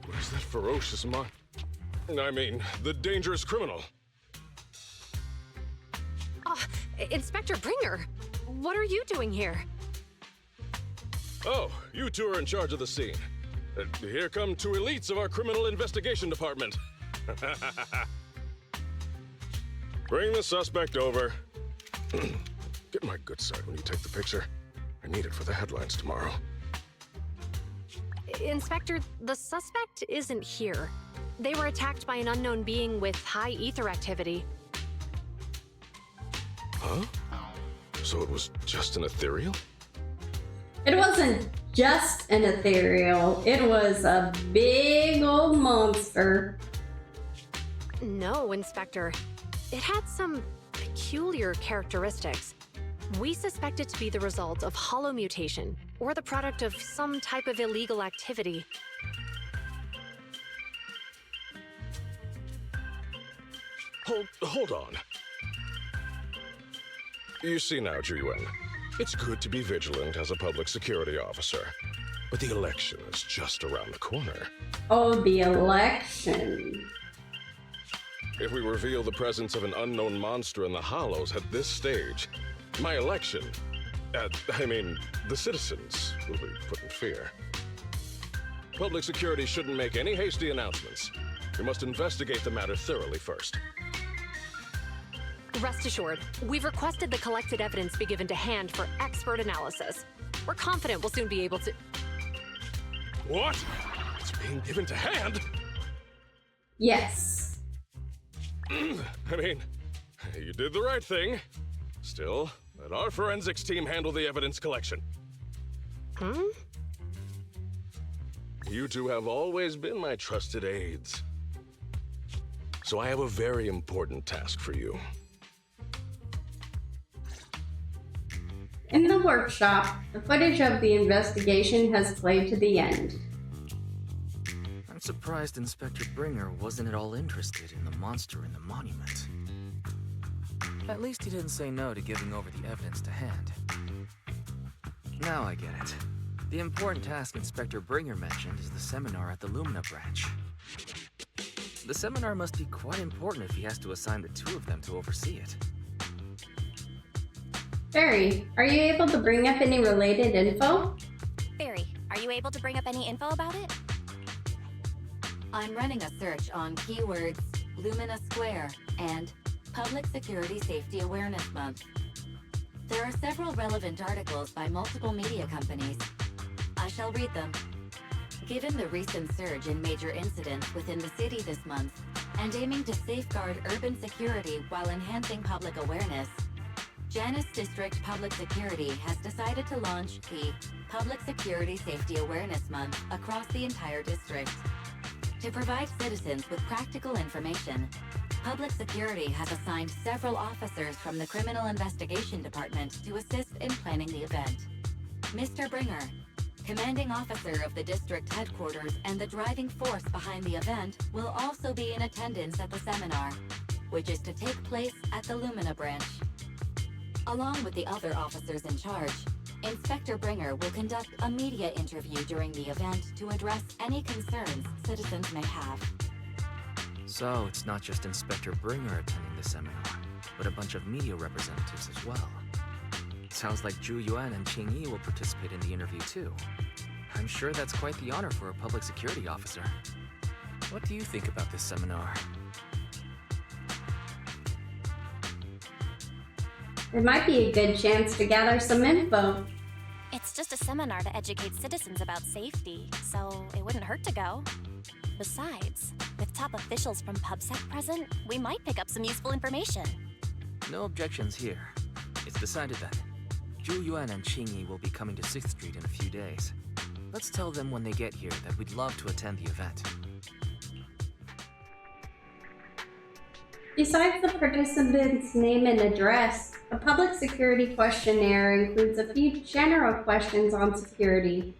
What is that ferocious I mean, the dangerous criminal. Inspector Bringer, what are you doing here? Oh, you two are in charge of the scene. Here come two elites of our criminal investigation department. Bring the suspect over. Get my good side when you take the picture. I need it for the headlines tomorrow. Inspector, the suspect isn't here. They were attacked by an unknown being with high ether activity. Huh? So it was just an ethereal? It wasn't just an ethereal. It was a big old monster. No, Inspector. It had some peculiar characteristics. We suspect it to be the result of hollow mutation, or the product of some type of illegal activity. Hold on. You see now, Ji-Wen, it's good to be vigilant as a public security officer, but the election is just around the corner. Oh, the election. If we reveal the presence of an unknown monster in the Hollows at this stage, my election I mean, the citizens will be put in fear. Public security shouldn't make any hasty announcements. We must investigate the matter thoroughly first. Rest assured, we've requested the collected evidence be given to hand for expert analysis. We're confident we'll soon be able to... What? It's being given to hand? Yes. I mean, you did the right thing. Still, let our forensics team handle the evidence collection. You two have always been my trusted aides. So I have a very important task for you. In the workshop, the footage of the investigation has played to the end. I'm surprised Inspector Bringer wasn't at all interested in the monster in the monument. At least he didn't say no to giving over the evidence to hand. Now I get it. The important task Inspector Bringer mentioned is the seminar at the Lumina branch. The seminar must be quite important if he has to assign the two of them to oversee it. Barry, are you able to bring up any related info? Barry, are you able to bring up any info about it? I'm running a search on keywords Lumina Square and Public Security Safety Awareness Month. There are several relevant articles by multiple media companies. I shall read them. Given the recent surge in major incidents within the city this month, and aiming to safeguard urban security while enhancing public awareness, Janus District Public Security has decided to launch the Public Security Safety Awareness Month across the entire district. To provide citizens with practical information, Public Security has assigned several officers from the Criminal Investigation Department to assist in planning the event. Mr. Bringer, commanding officer of the district headquarters and the driving force behind the event, will also be in attendance at the seminar, which is to take place at the Lumina branch. Along with the other officers in charge, Inspector Bringer will conduct a media interview during the event to address any concerns citizens may have. So it's not just Inspector Bringer attending the seminar, but a bunch of media representatives as well. Sounds like Zhu Yuan and Qing Yi will participate in the interview too. I'm sure that's quite the honor for a public security officer. What do you think about this seminar? It might be a good chance to gather some info. It's just a seminar to educate citizens about safety, so it wouldn't hurt to go. Besides, with top officials from PubSec present, we might pick up some useful information. No objections here. It's decided then. Zhu Yuan and Qing Yi will be coming to 6th Street in a few days. Let's tell them when they get here that we'd love to attend the event. Besides the participant's name and address, a public security questionnaire includes a few general questions on security.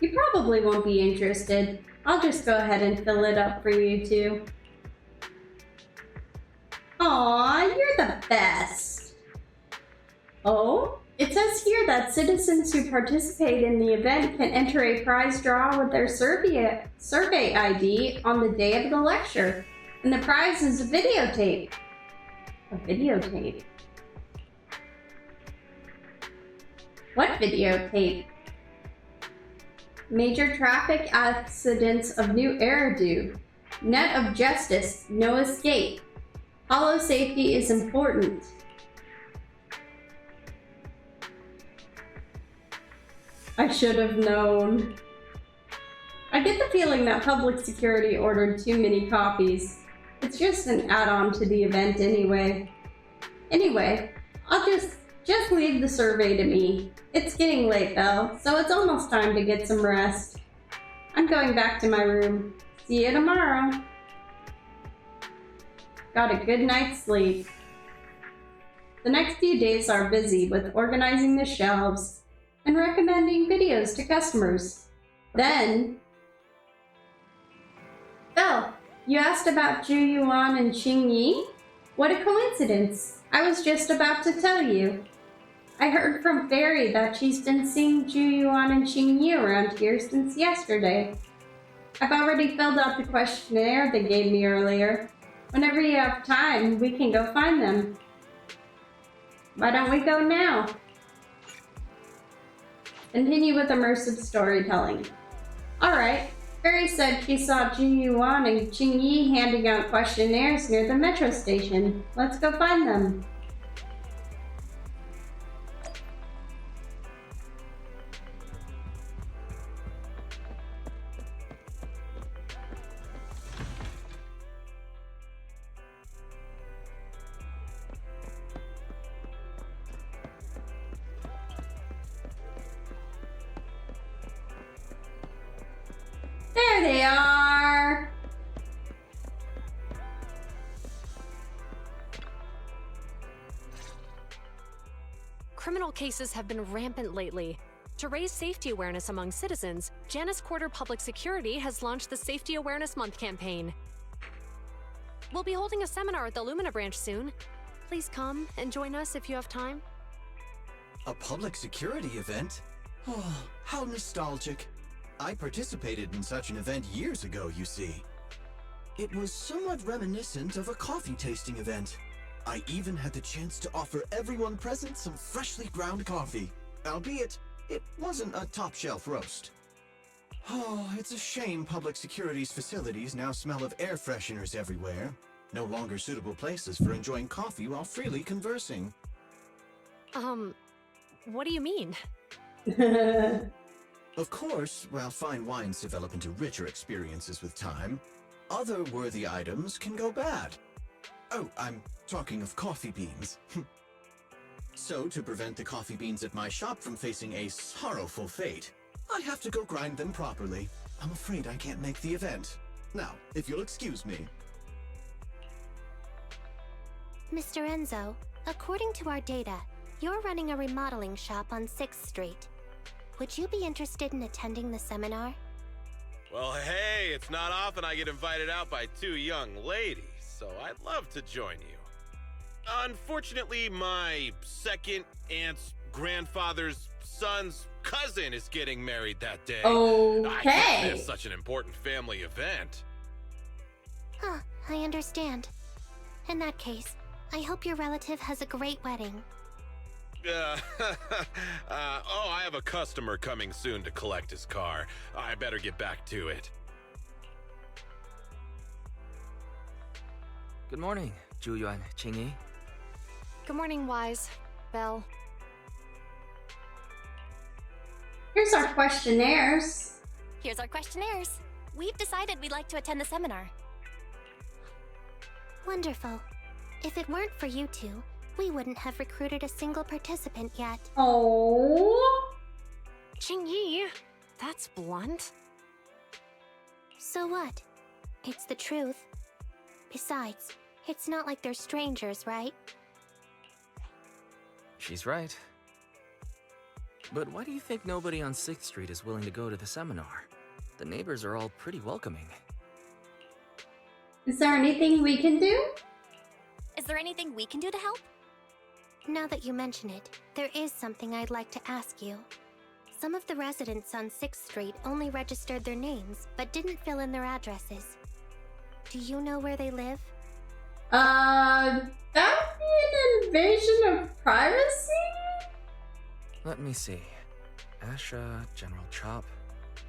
You probably won't be interested. I'll just go ahead and fill it up for you two. Aw, you're the best. Oh, it says here that citizens who participate in the event can enter a prize draw with their survey ID on the day of the lecture. And the prize is a videotape. A videotape? What videotape? Major traffic accidents of new era due. Net of justice, no escape. Hollow safety is important. I should have known. I get the feeling that public security ordered too many copies. It's just an add-on to the event anyway. Anyway, I'll just leave the survey to me. It's getting late though, so it's almost time to get some rest. I'm going back to my room. See you tomorrow. Got a good night's sleep. The next few days are busy with organizing the shelves and recommending videos to customers. Then, Phil, you asked about Zhu Yuan and Qing Yi? What a coincidence. I was just about to tell you. I heard from Fairy that she's been seeing Zhu Yuan and Qing Yi around here since yesterday. I've already filled out the questionnaire they gave me earlier. Whenever you have time, we can go find them. Why don't we go now? Continue with immersive storytelling. Alright. Fairy said she saw Jin Yuan and Qing Yi handing out questionnaires near the metro station. Let's go find them. There they are! Criminal cases have been rampant lately. To raise safety awareness among citizens, Janus Quarter Public Security has launched the Safety Awareness Month campaign. We'll be holding a seminar at the Lumina branch soon. Please come and join us if you have time. A public security event? Oh, how nostalgic. I participated in such an event years ago, you see. It was somewhat reminiscent of a coffee tasting event. I even had the chance to offer everyone present some freshly ground coffee, albeit it wasn't a top-shelf roast. Oh, it's a shame public security's facilities now smell of air fresheners everywhere. No longer suitable places for enjoying coffee while freely conversing. What do you mean? Of course, while fine wines develop into richer experiences with time, other worthy items can go bad. Oh, I'm talking of coffee beans. So, to prevent the coffee beans at my shop from facing a sorrowful fate, I have to go grind them properly. I'm afraid I can't make the event. Now, if you'll excuse me. Mr. Enzo, according to our data, you're running a remodeling shop on 6th Street. Would you be interested in attending the seminar? Well, hey, it's not often I get invited out by two young ladies, so I'd love to join you. Unfortunately, my second aunt's grandfather's son's cousin is getting married that day. Okay. I can't miss such an important family event. Huh, I understand. In that case, I hope your relative has a great wedding. Oh, I have a customer coming soon to collect his car. I better get back to it. Good morning, Zhuyuan, Qingyi. Good morning, Wise. Belle. Here's our questionnaires. Here's our questionnaires. We've decided we'd like to attend the seminar. Wonderful. If it weren't for you two, we wouldn't have recruited a single participant yet. Oh. Qingyi, that's blunt. So what? It's the truth. Besides, it's not like they're strangers, right? She's right. But why do you think nobody on 6th Street is willing to go to the seminar? The neighbors are all pretty welcoming. Is there anything we can do? Is there anything we can do to help? Now that you mention it, there is something I'd like to ask you. Some of the residents on 6th Street only registered their names, but didn't fill in their addresses. Do you know where they live? That would be an invasion of privacy? Let me see. Asha, General Chop.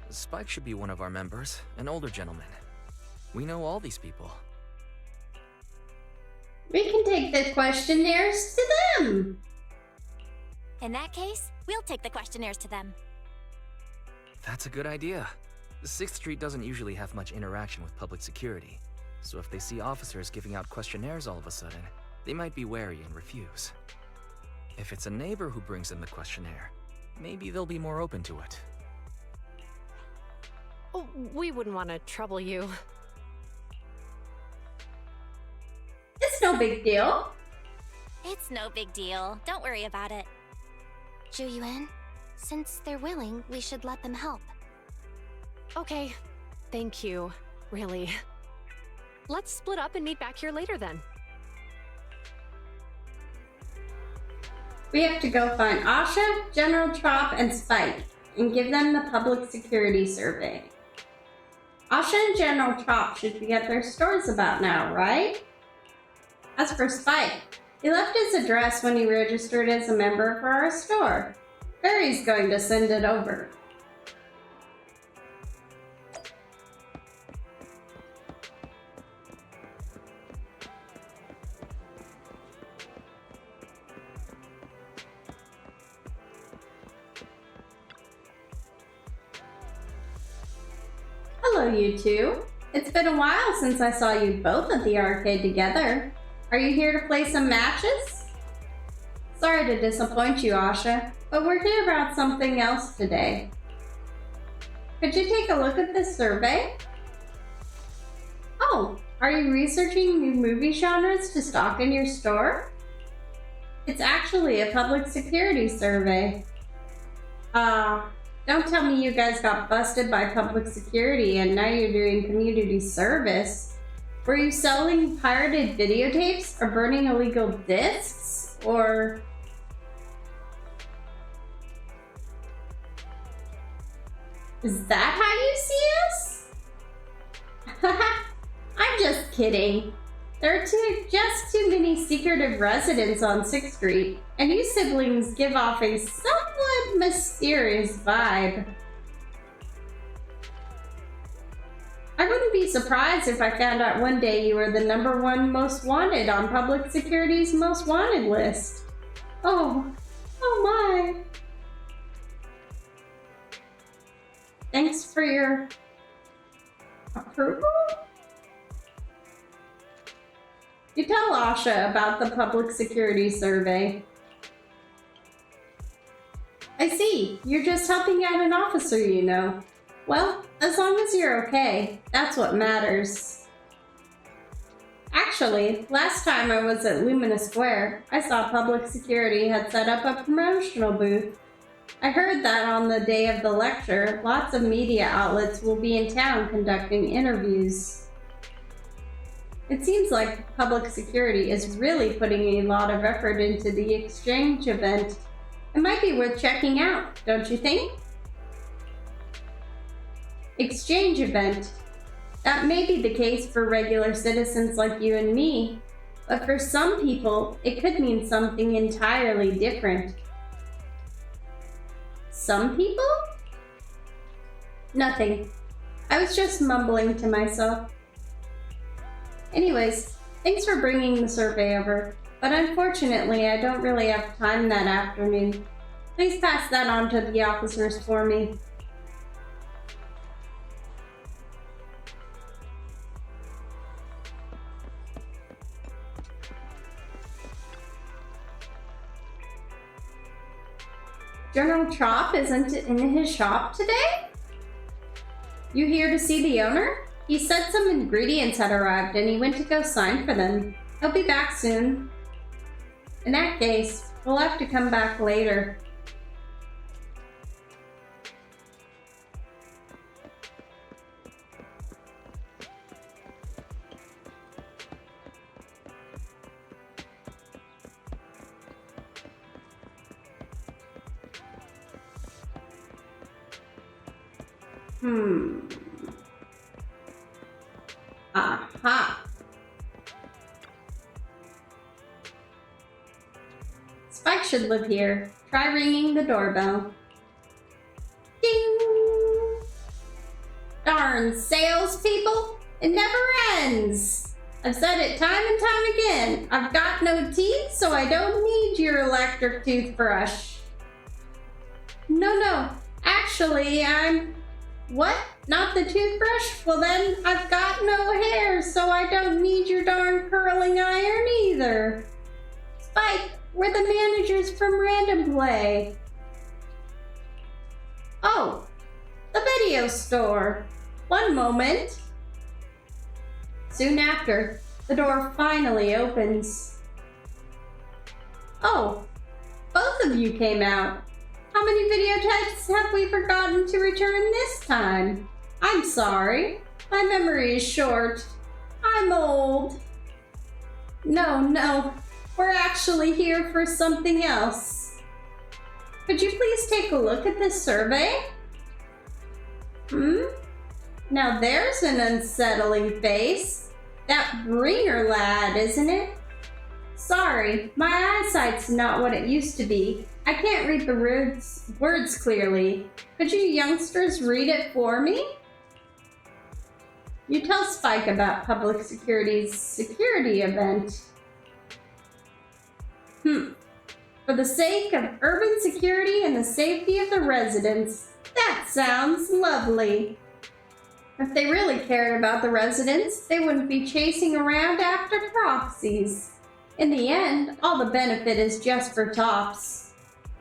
Spike should be one of our members, an older gentleman. We know all these people. We can take the questionnaires to them. In that case, we'll take the questionnaires to them. That's a good idea. 6th Street doesn't usually have much interaction with public security, so if they see officers giving out questionnaires all of a sudden, they might be wary and refuse. If it's a neighbor who brings in the questionnaire, maybe they'll be more open to it. Oh, we wouldn't want to trouble you. It's no big deal. It's no big deal. Don't worry about it. Zhuyuan, since they're willing, we should let them help. Okay, thank you, really. Let's split up and meet back here later then. We have to go find Asha, General Chop, and Spike, and give them the public security survey. Asha and General Chop should be at their stores about now, right? As for Spike, he left his address when he registered as a member for our store. Barry's going to send it over. Hello, you two. It's been a while since I saw you both at the arcade together. Are you here to play some matches? Sorry to disappoint you, Asha, but we're here about something else today. Could you take a look at this survey? Oh, are you researching new movie genres to stock in your store? It's actually a public security survey. Don't tell me you guys got busted by public security and now you're doing community service. Were you selling pirated videotapes or burning illegal discs? Or... Is that how you see us? I'm just kidding. There are just too many secretive residents on 6th Street, and you siblings give off a somewhat mysterious vibe. I wouldn't be surprised if I found out one day you were the #1 most wanted on Public Security's most wanted list. Oh my. Thanks for your approval? You tell Asha about the public security survey. I see, you're just helping out an officer you know. Well, as long as you're okay, that's what matters. Actually, last time I was at Lumina Square, I saw public security had set up a promotional booth. I heard that on the day of the lecture, lots of media outlets will be in town conducting interviews. It seems like public security is really putting a lot of effort into the exchange event. It might be worth checking out, don't you think? Exchange event. That may be the case for regular citizens like you and me, but for some people, it could mean something entirely different. Some people? Nothing. I was just mumbling to myself. Anyways, thanks for bringing the survey over, but unfortunately I don't really have time that afternoon. Please pass that on to the officers for me. General Chop isn't in his shop today? You here to see the owner? He said some ingredients had arrived and he went to go sign for them. He'll be back soon. In that case, we'll have to come back later. Aha! Spike should live here. Try ringing the doorbell. Ding! Darn salespeople! It never ends! I've said it time and time again. I've got no teeth, so I don't need your electric toothbrush. No. Actually, What? Not the toothbrush? Well then, I've got no hair, so I don't need your darn curling iron either. Spike, we're the managers from Random Play. Oh, the video store. One moment. Soon after, the door finally opens. Oh, both of you came out. How many videotapes have we forgotten to return this time? I'm sorry. My memory is short. I'm old. No. We're actually here for something else. Could you please take a look at this survey? Now there's an unsettling face. That Bringer lad, isn't it? Sorry, my eyesight's not what it used to be. I can't read the words clearly. Could you youngsters read it for me? You tell Spike about Public Security's security event. For the sake of urban security and the safety of the residents. That sounds lovely. If they really cared about the residents, they wouldn't be chasing around after proxies. In the end, all the benefit is just for tops.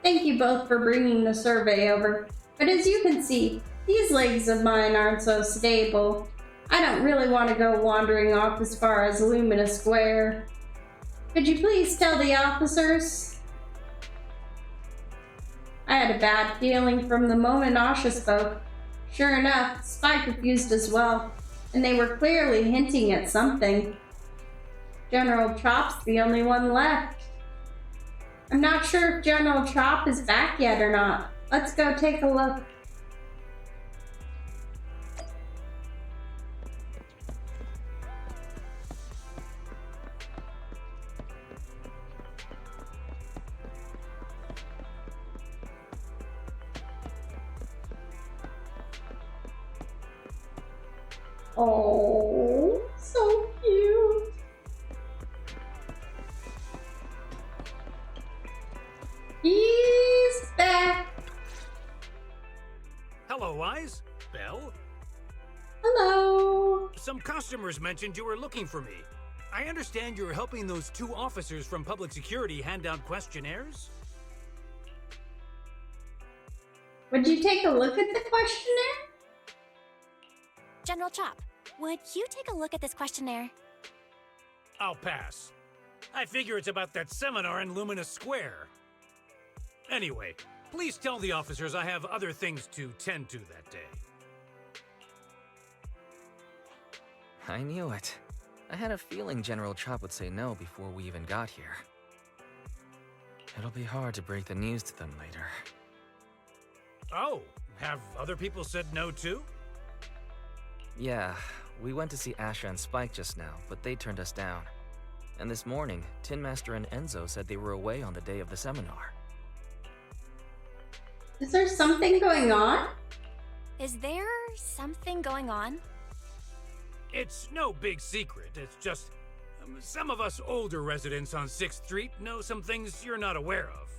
Thank you both for bringing the survey over, but as you can see, these legs of mine aren't so stable. I don't really want to go wandering off as far as Lumina Square. Could you please tell the officers? I had a bad feeling from the moment Asha spoke. Sure enough, Spike refused as well, and they were clearly hinting at something. General Chop's the only one left. I'm not sure if General Chop is back yet or not. Let's go take a look. Oh, so cute. He's back. Hello, Eyes. Belle? Hello. Some customers mentioned you were looking for me. I understand you're helping those two officers from Public Security hand out questionnaires? Would you take a look at the questionnaire? General Chop, would you take a look at this questionnaire? I'll pass. I figure it's about that seminar in Lumina Square. Anyway, please tell the officers I have other things to tend to that day. I knew it. I had a feeling General Chop would say no before we even got here. It'll be hard to break the news to them later. Oh, have other people said no too? Yeah, we went to see Asha and Spike just now, but they turned us down. And this morning, Tin Master and Enzo said they were away on the day of the seminar. Is there something going on? Is there something going on? It's no big secret. It's just some of us older residents on 6th Street know some things you're not aware of.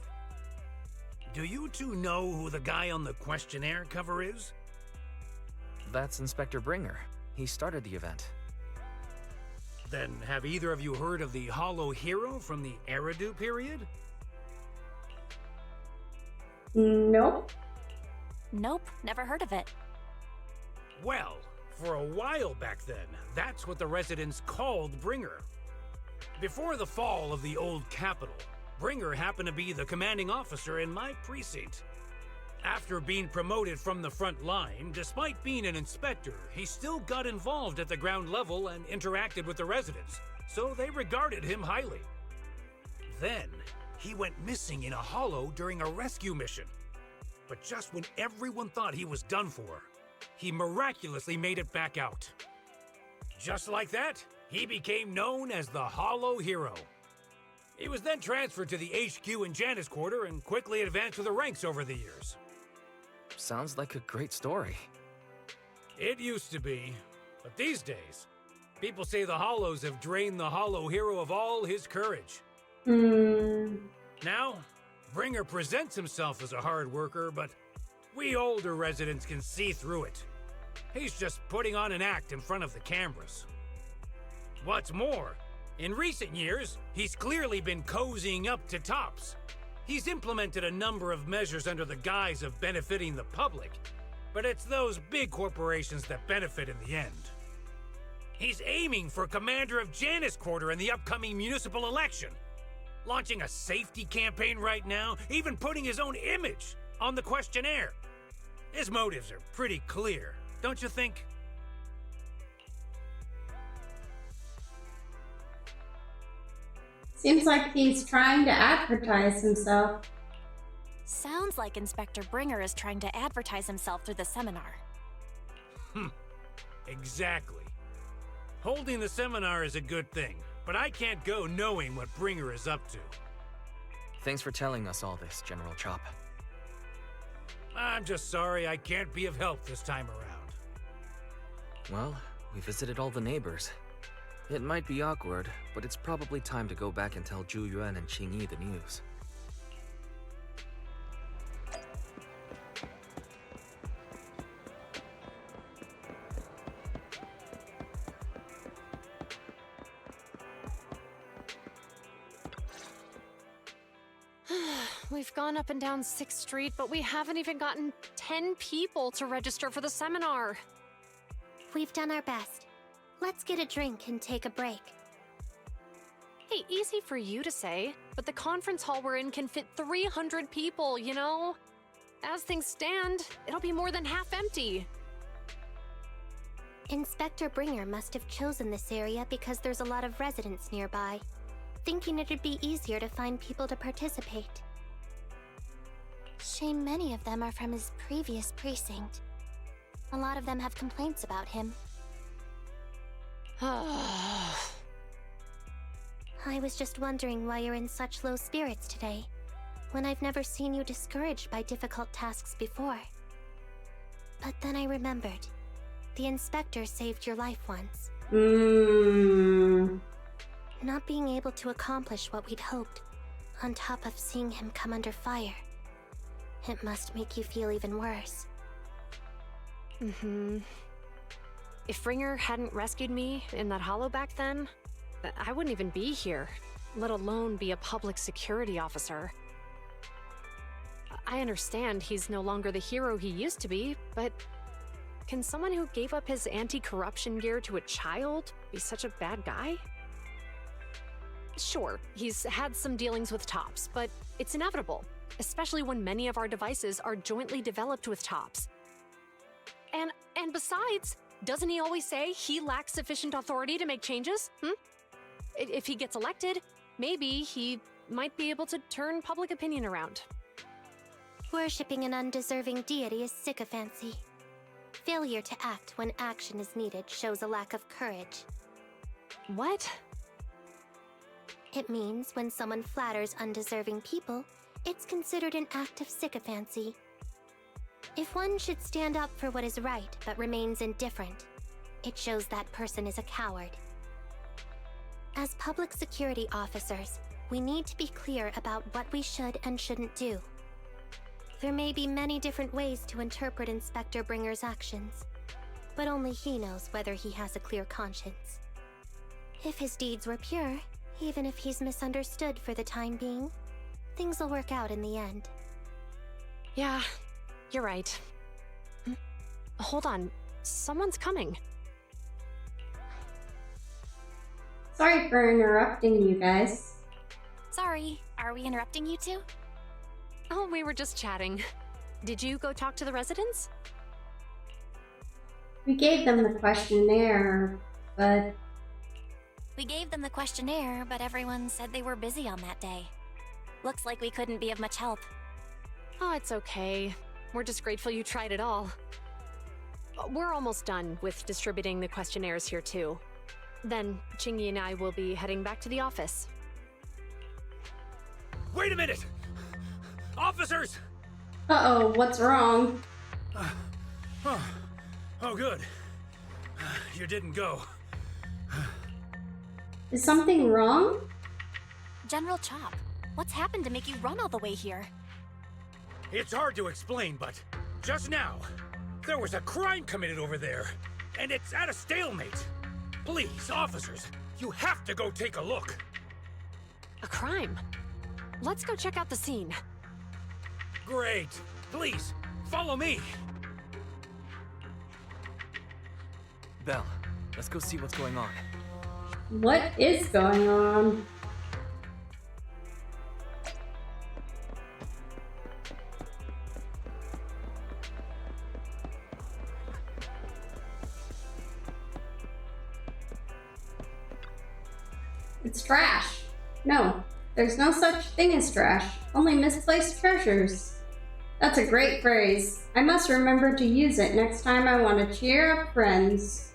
Do you two know who the guy on the questionnaire cover is? That's Inspector Bringer. He started the event. Then have either of you heard of the Hollow Hero from the Eridu period? Nope. Nope, never heard of it. Well, for a while back then, that's what the residents called Bringer. Before the fall of the old capital, Bringer happened to be the commanding officer in my precinct. After being promoted from the front line, despite being an inspector, he still got involved at the ground level and interacted with the residents, so they regarded him highly. Then, he went missing in a hollow during a rescue mission. But just when everyone thought he was done for, he miraculously made it back out. Just like that, he became known as the Hollow Hero. He was then transferred to the HQ in Janus Quarter and quickly advanced through the ranks over the years. Sounds like a great story. It used to be, but these days, people say the Hollows have drained the Hollow Hero of all his courage. Now, Bringer presents himself as a hard worker, but we older residents can see through it. He's just putting on an act in front of the cameras. What's more, in recent years, he's clearly been cozying up to tops. He's implemented a number of measures under the guise of benefiting the public, but it's those big corporations that benefit in the end. He's aiming for commander of Janus Quarter in the upcoming municipal election, launching a safety campaign right now, even putting his own image on the questionnaire. His motives are pretty clear, don't you think? Seems like he's trying to advertise himself. Sounds like Inspector Bringer is trying to advertise himself through the seminar. Exactly. Holding the seminar is a good thing, but I can't go knowing what Bringer is up to. Thanks for telling us all this, General Chop. I'm just sorry I can't be of help this time around. Well, we visited all the neighbors. It might be awkward, but it's probably time to go back and tell Zhu Yuan and Qing Yi the news. We've gone up and down 6th Street, but we haven't even gotten 10 people to register for the seminar. We've done our best. Let's get a drink and take a break. Hey, easy for you to say, but the conference hall we're in can fit 300 people, you know? As things stand, it'll be more than half empty. Inspector Bringer must have chosen this area because there's a lot of residents nearby, thinking it'd be easier to find people to participate. Shame many of them are from his previous precinct. A lot of them have complaints about him. I was just wondering why you're in such low spirits today, when I've never seen you discouraged by difficult tasks before. But then I remembered. The inspector saved your life once. Not being able to accomplish what we'd hoped, on top of seeing him come under fire. It must make you feel even worse. If Bringer hadn't rescued me in that hollow back then, I wouldn't even be here, let alone be a public security officer. I understand he's no longer the hero he used to be, but can someone who gave up his anti-corruption gear to a child be such a bad guy? Sure, he's had some dealings with Tops, but it's inevitable, especially when many of our devices are jointly developed with Tops. And besides, doesn't he always say he lacks sufficient authority to make changes? If he gets elected, maybe he might be able to turn public opinion around. Worshipping an undeserving deity is sycophancy. Failure to act when action is needed shows a lack of courage. What? It means when someone flatters undeserving people, it's considered an act of sycophancy. If one should stand up for what is right but remains indifferent, it shows that person is a coward. As public security officers, we need to be clear about what we should and shouldn't do. There may be many different ways to interpret Inspector Bringer's actions, but only he knows whether he has a clear conscience. If his deeds were pure, even if he's misunderstood for the time being, things will work out in the end. Yeah, you're right. Hold on, someone's coming. Sorry for interrupting you guys. Sorry, are we interrupting you two? Oh, we were just chatting. Did you go talk to the residents? We gave them the questionnaire, but... We gave them the questionnaire, but everyone said they were busy on that day. Looks like we couldn't be of much help. Oh, it's okay. We're just grateful you tried it all. We're almost done with distributing the questionnaires here too. Then, Qingyi and I will be heading back to the office. Wait a minute! Officers! Uh-oh, what's wrong? Oh, good. You didn't go. Is something wrong? General Chop, what's happened to make you run all the way here? It's hard to explain, but just now, there was a crime committed over there, and it's at a stalemate. Please, officers, you have to go take a look. A crime? Let's go check out the scene. Great. Please, follow me. Belle, let's go see what's going on. What is going on? It's trash. No, there's no such thing as trash, only misplaced treasures. That's a great phrase. I must remember to use it next time I want to cheer up friends.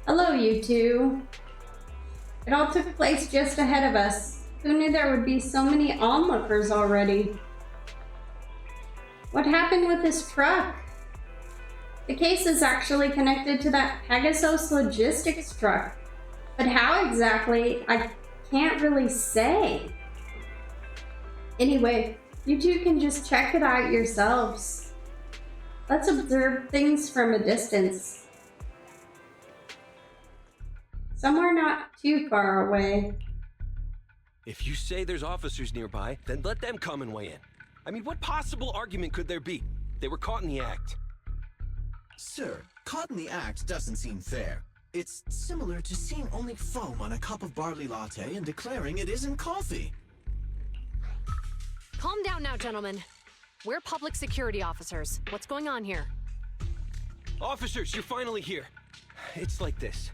Hello, you two. It all took place just ahead of us. Who knew there would be so many onlookers already? What happened with this truck? The case is actually connected to that Pegasus logistics truck. But how exactly, I can't really say. Anyway, you two can just check it out yourselves. Let's observe things from a distance. Somewhere not too far away. If you say there's officers nearby, then let them come and weigh in. I mean, what possible argument could there be? They were caught in the act. Sir, caught in the act doesn't seem fair. It's similar to seeing only foam on a cup of barley latte and declaring it isn't coffee. Calm down now, gentlemen. We're public security officers. What's going on here? Officers, you're finally here. It's like this.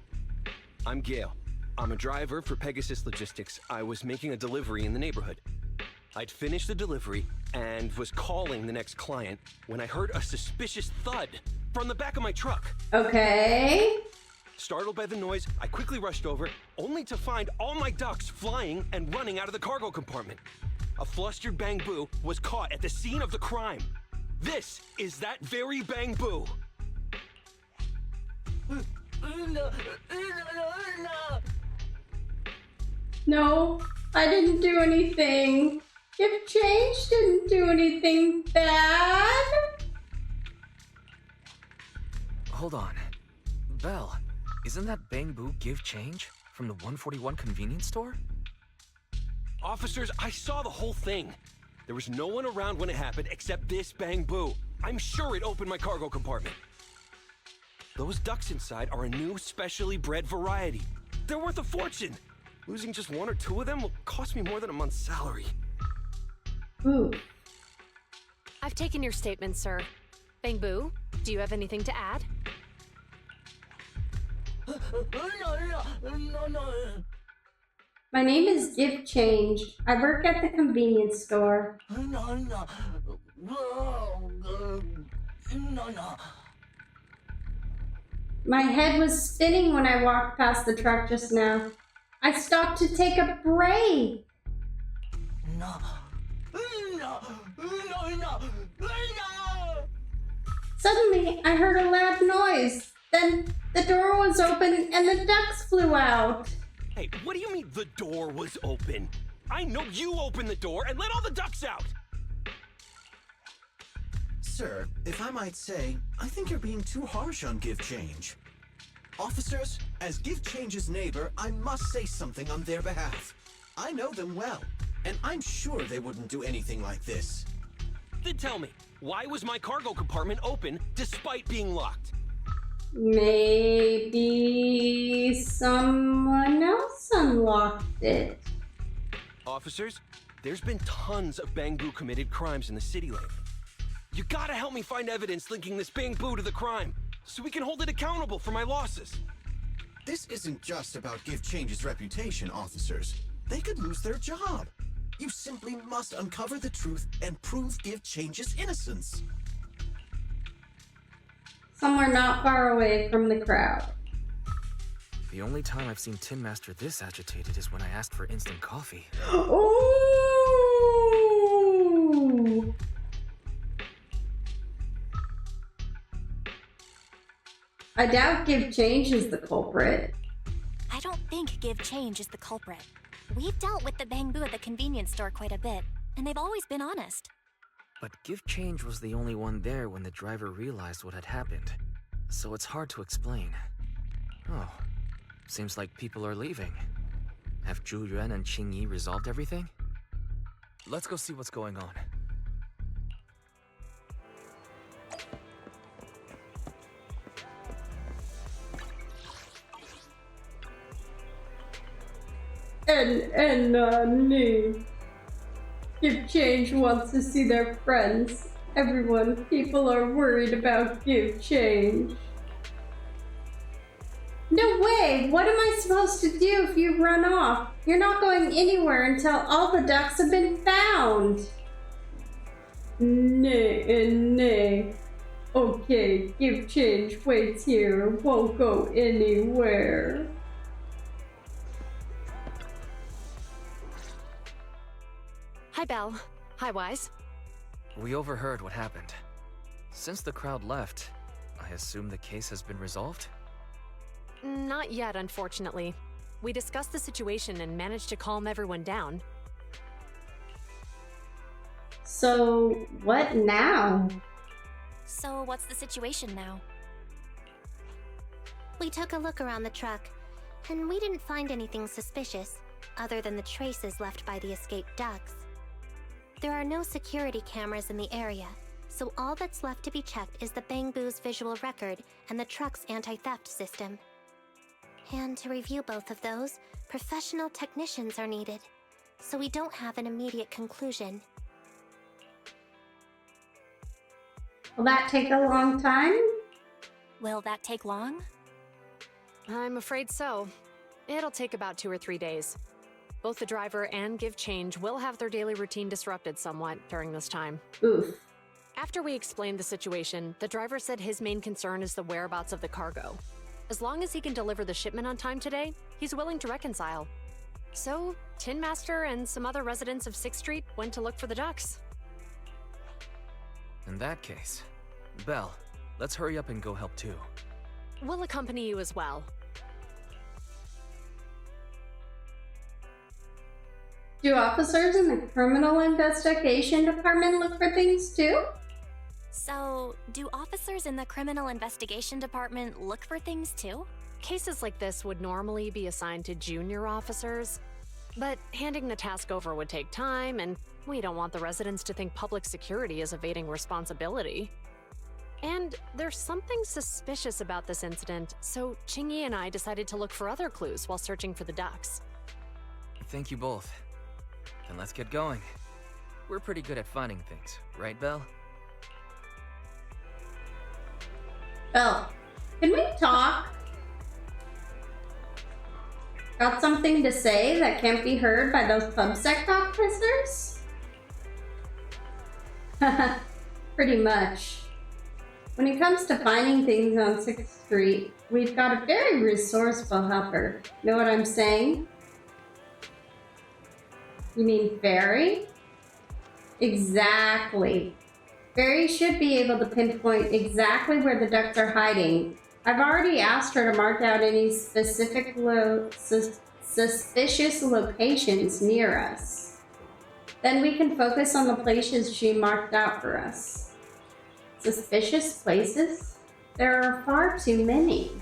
I'm Gale. I'm a driver for Pegasus Logistics. I was making a delivery in the neighborhood. I'd finished the delivery and was calling the next client when I heard a suspicious thud from the back of my truck. Okay. Startled by the noise, I quickly rushed over, only to find all my ducks flying and running out of the cargo compartment. A flustered Bang Boo was caught at the scene of the crime. This is that very Bang Boo. No, I didn't do anything. Give Change didn't do anything bad. Hold on. Belle, isn't that Bang Boo Give Change from the 141 convenience store? Officers, I saw the whole thing. There was no one around when it happened except this Bang Boo. I'm sure it opened my cargo compartment. Those ducks inside are a new, specially bred variety. They're worth a fortune. Losing just one or two of them will cost me more than a month's salary. Ooh. I've taken your statement, sir. Bang Boo, do you have anything to add? My name is Give Change. I work at the convenience store. My head was spinning when I walked past the truck just now. I stopped to take a break. Suddenly, I heard a loud noise. Then the door was open and the ducks flew out. Hey, what do you mean the door was open? I know you opened the door and let all the ducks out! Sir, if I might say, I think you're being too harsh on Give Change. Officers, as Give Change's neighbor, I must say something on their behalf. I know them well, and I'm sure they wouldn't do anything like this. Then tell me, why was my cargo compartment open despite being locked? Maybe someone else unlocked it. Officers, there's been tons of Bang Boo committed crimes in the city lately. You gotta help me find evidence linking this Bang Boo to the crime, so we can hold it accountable for my losses. This isn't just about Give Change's reputation, officers. They could lose their job. You simply must uncover the truth and prove Give Change's innocence. Somewhere not far away from the crowd. The only time I've seen Tin Master this agitated is when I asked for instant coffee. Ooh! I doubt Give Change is the culprit. I don't think Give Change is the culprit. We've dealt with the Bang Boo at the convenience store quite a bit, and they've always been honest. But Give Change was the only one there when the driver realized what had happened. So it's hard to explain. Oh, seems like people are leaving. Have Zhu Yuan and Qing Yi resolved everything? Let's go see what's going on. No. Give Change wants to see their friends. People are worried about Give Change. No way! What am I supposed to do if you run off? You're not going anywhere until all the ducks have been found. Nay. Okay, give change, waits here, won't go anywhere. Hi, Belle. Hi, Wise. We overheard what happened. Since the crowd left, I assume the case has been resolved? Not yet, unfortunately. We discussed the situation and managed to calm everyone down. So, what now? So, what's the situation now? We took a look around the truck, and we didn't find anything suspicious, other than the traces left by the escaped ducks. There are no security cameras in the area, so all that's left to be checked is the Bangbu's visual record and the truck's anti-theft system. And to review both of those, professional technicians are needed, so we don't have an immediate conclusion. Will that take a long time? Will that take long? I'm afraid so. It'll take about 2 or 3 days. Both the driver and Give Change will have their daily routine disrupted somewhat during this time. Oof. After we explained the situation, the driver said his main concern is the whereabouts of the cargo. As long as he can deliver the shipment on time today, he's willing to reconcile. So, Tin Master and some other residents of 6th Street went to look for the ducks. In that case, Belle, let's hurry up and go help too. We'll accompany you as well. Do officers in the criminal investigation department look for things too? So, do officers in the criminal investigation department look for things too? Cases like this would normally be assigned to junior officers, but handing the task over would take time, and we don't want the residents to think public security is evading responsibility. And there's something suspicious about this incident, so Qingyi and I decided to look for other clues while searching for the ducks. Thank you both. Then let's get going. We're pretty good at finding things, right, Belle? Belle, can we talk? Got something to say that can't be heard by those PubSec officers? Pretty much. When it comes to finding things on 6th Street, we've got a very resourceful helper. Know what I'm saying? You mean Fairy? Exactly. Fairy should be able to pinpoint exactly where the ducks are hiding. I've already asked her to mark out any specific suspicious locations near us. Then we can focus on the places she marked out for us. Suspicious places? There are far too many.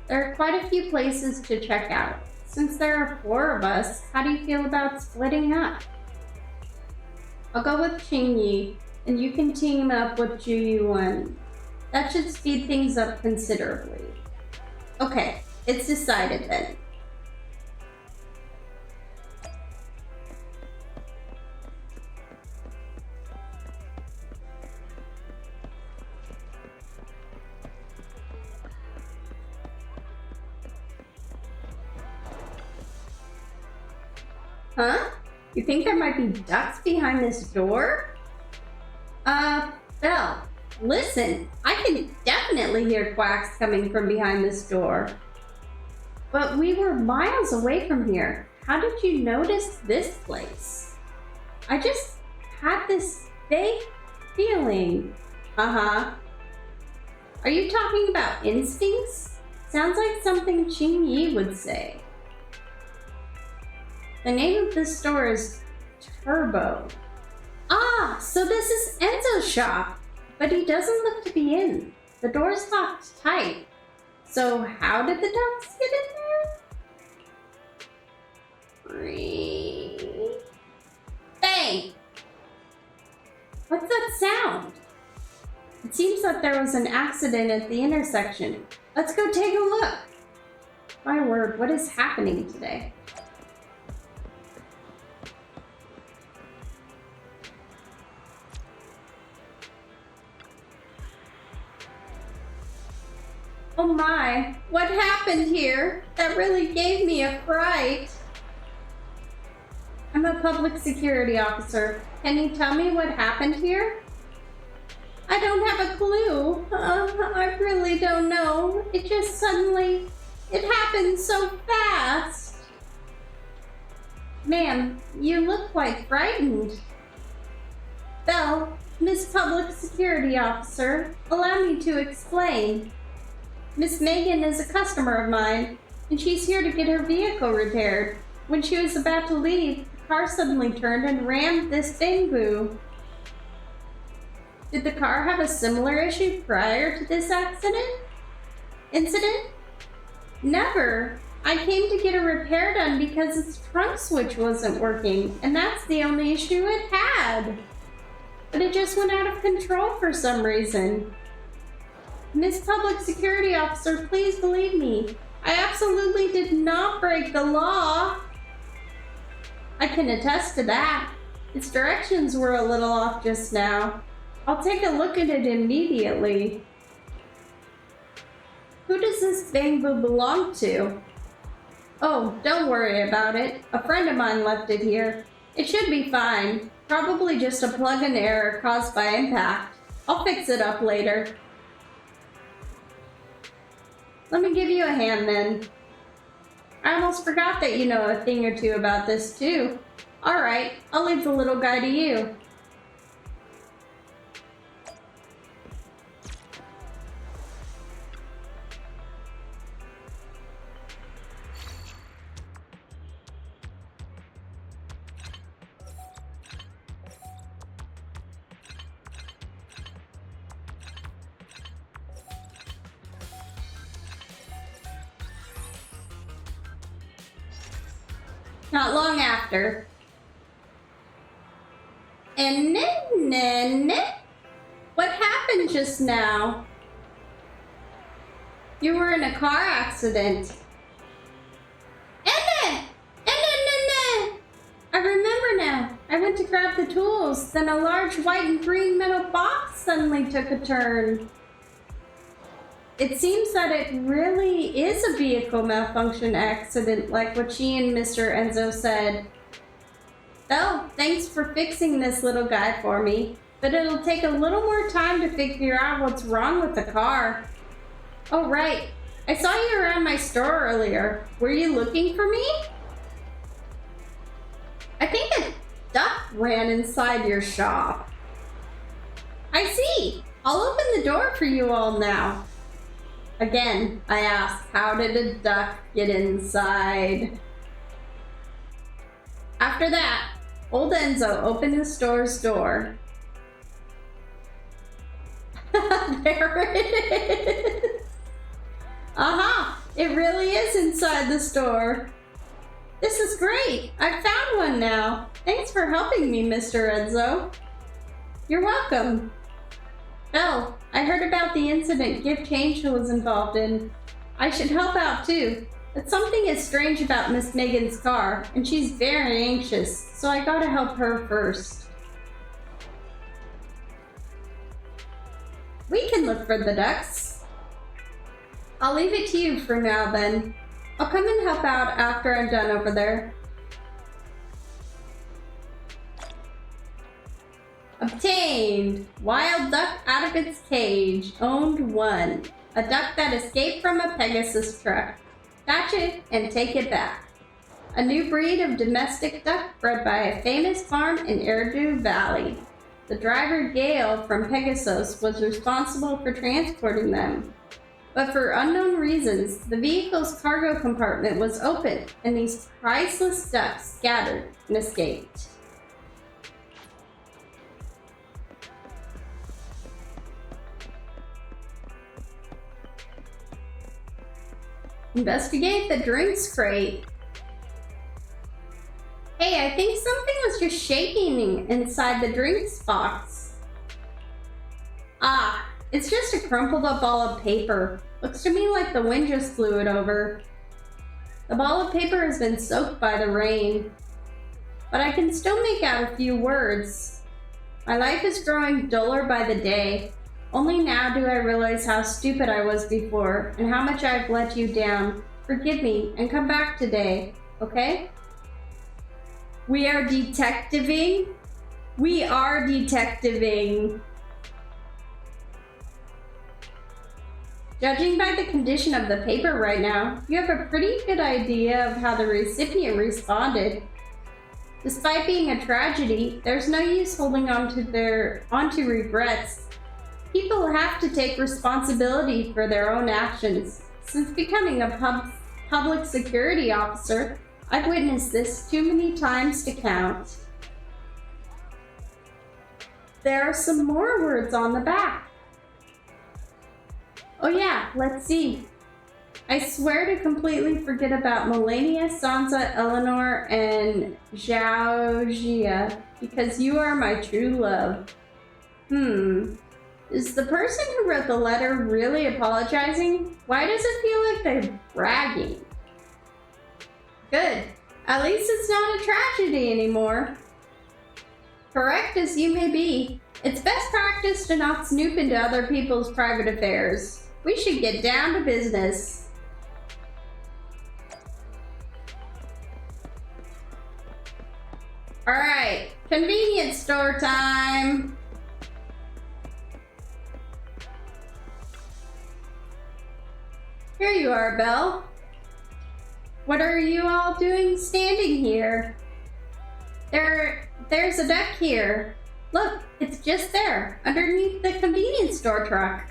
There are quite a few places to check out. Since there are 4 of us, how do you feel about splitting up? I'll go with Qingyi, and you can team up with Juyuan. That should speed things up considerably. Okay, it's decided then. Huh? You think there might be ducks behind this door? Belle, listen, I can definitely hear quacks coming from behind this door. But we were miles away from here. How did you notice this place? I just had this vague feeling. Uh-huh. Are you talking about instincts? Sounds like something Qingyi would say. The name of this store is Turbo. Ah, so this is Enzo's shop, but he doesn't look to be in. The door's locked tight. So how did the ducks get in there? Bang! What's that sound? It seems that there was an accident at the intersection. Let's go take a look. My word, what is happening today? Oh my, what happened here? That really gave me a fright. I'm a public security officer. Can you tell me what happened here? I don't have a clue. I really don't know. It just suddenly, it happened so fast. Ma'am, you look quite frightened. Belle, Miss Public Security Officer, allow me to explain. Miss Megan is a customer of mine, and she's here to get her vehicle repaired. When she was about to leave, the car suddenly turned and rammed this bamboo. Did the car have a similar issue prior to this incident? Never. I came to get a repair done because its trunk switch wasn't working, and that's the only issue it had. But it just went out of control for some reason. Miss Public Security Officer, please believe me. I absolutely did not break the law. I can attest to that. Its directions were a little off just now. I'll take a look at it immediately. Who does this bamboo belong to? Oh, don't worry about it. A friend of mine left it here. It should be fine. Probably just a plug-in error caused by impact. I'll fix it up later. Let me give you a hand then. I almost forgot that you know a thing or two about this too. Alright, I'll leave the little guy to you. Not long after. And then, what happened just now? You were in a car accident. I remember now. I went to grab the tools, then a large white and green metal box suddenly took a turn. It seems that it really is a vehicle malfunction accident, like what she and Mr. Enzo said. Oh, thanks for fixing this little guy for me, but it'll take a little more time to figure out what's wrong with the car. Oh, right. I saw you around my store earlier. Were you looking for me? I think a duck ran inside your shop. I see. I'll open the door for you all now. Again, I ask, how did a duck get inside? After that, old Enzo opened the store's door. There it is. Aha! It really is inside the store. This is great. I found one now. Thanks for helping me, Mr. Enzo. You're welcome. Belle, I heard about the incident Gift Change was involved in. I should help out too. But something is strange about Miss Megan's car, and she's very anxious, so I gotta help her first. We can look for the ducks. I'll leave it to you for now then. I'll come and help out after I'm done over there. Obtained! Wild duck out of its cage. Owned 1. A duck that escaped from a Pegasus truck. Catch it and take it back. A new breed of domestic duck bred by a famous farm in Eridu Valley. The driver, Gale, from Pegasus, was responsible for transporting them. But for unknown reasons, the vehicle's cargo compartment was open, and these priceless ducks scattered and escaped. Investigate the drinks crate. Hey, I think something was just shaking inside the drinks box. Ah, it's just a crumpled up ball of paper. Looks to me like the wind just blew it over. The ball of paper has been soaked by the rain, but I can still make out a few words. My life is growing duller by the day. Only now do I realize how stupid I was before and how much I've let you down. Forgive me and come back today, okay? We are detectiving. We are detectiving. Judging by the condition of the paper right now, you have a pretty good idea of how the recipient responded. Despite being a tragedy, there's no use holding onto regrets. People have to take responsibility for their own actions. Since becoming a public security officer, I've witnessed this too many times to count. There are some more words on the back. Oh yeah, let's see. I swear to completely forget about Melania, Sansa, Eleanor, and Zhao Jia, because you are my true love. Is the person who wrote the letter really apologizing? Why does it feel like they're bragging? Good. At least it's not a tragedy anymore. Correct as you may be, it's best practice to not snoop into other people's private affairs. We should get down to business. Alright, convenience store time. Here you are, Belle. What are you all doing standing here? There's a duck here. Look, it's just there, underneath the convenience store truck.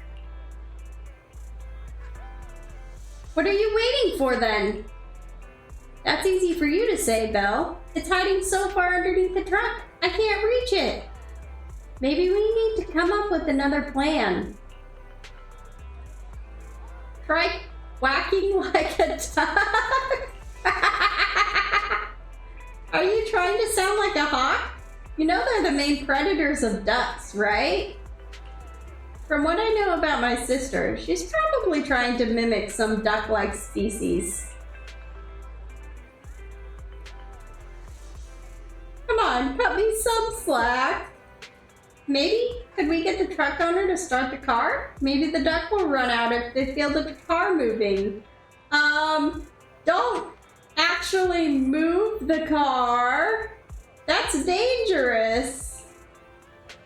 What are you waiting for then? That's easy for you to say, Belle. It's hiding so far underneath the truck, I can't reach it. Maybe we need to come up with another plan. Try quacking like a duck? Are you trying to sound like a hawk? You know they're the main predators of ducks, right? From what I know about my sister, she's probably trying to mimic some duck-like species. Come on, cut me some slack. Maybe, could we get the truck owner to start the car? Maybe the duck will run out if they feel the car moving. Don't actually move the car. That's dangerous.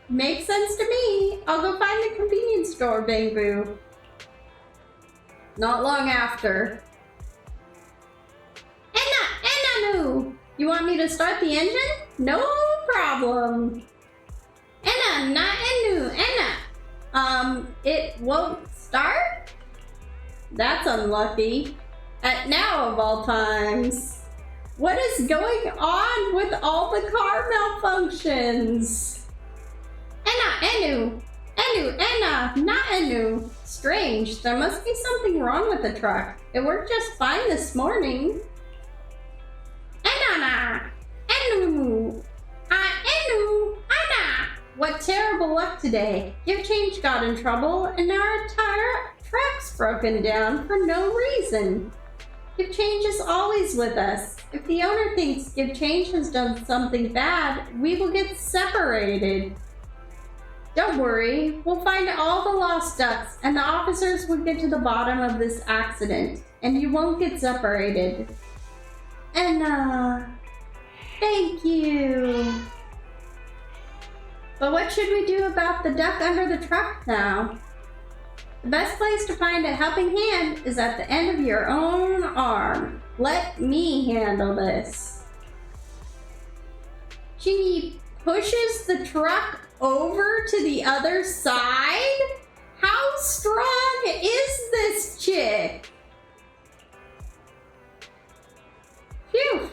Makes sense to me. I'll go find the convenience store, Bang Boo. Not long after. Enna, you want me to start the engine? No problem. Enna, it won't start? That's unlucky. At now of all times. What is going on with all the car malfunctions? Enna. Strange, there must be something wrong with the truck. It worked just fine this morning. Enna. What terrible luck today. Give Change got in trouble and now our entire truck's broken down for no reason. Give Change is always with us. If the owner thinks Give Change has done something bad, we will get separated. Don't worry, we'll find all the lost ducks and the officers will get to the bottom of this accident and you won't get separated. Enna, thank you. But what should we do about the duck under the truck now? The best place to find a helping hand is at the end of your own arm. Let me handle this. She pushes the truck over to the other side? How strong is this chick? Phew,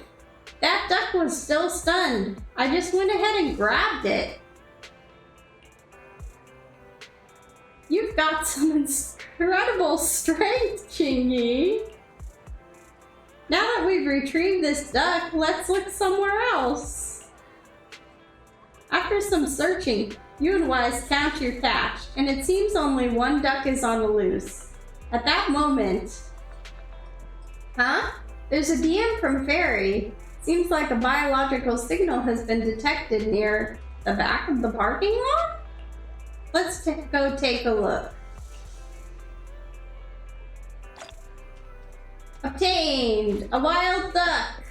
that duck was still stunned. I just went ahead and grabbed it. You've got some incredible strength, Chingy. Now that we've retrieved this duck, let's look somewhere else. After some searching, you and Wise count your catch, and it seems only one duck is on the loose. At that moment... Huh? There's a DM from Fairy. Seems like a biological signal has been detected near the back of the parking lot? Let's go take a look. Obtained! A wild duck!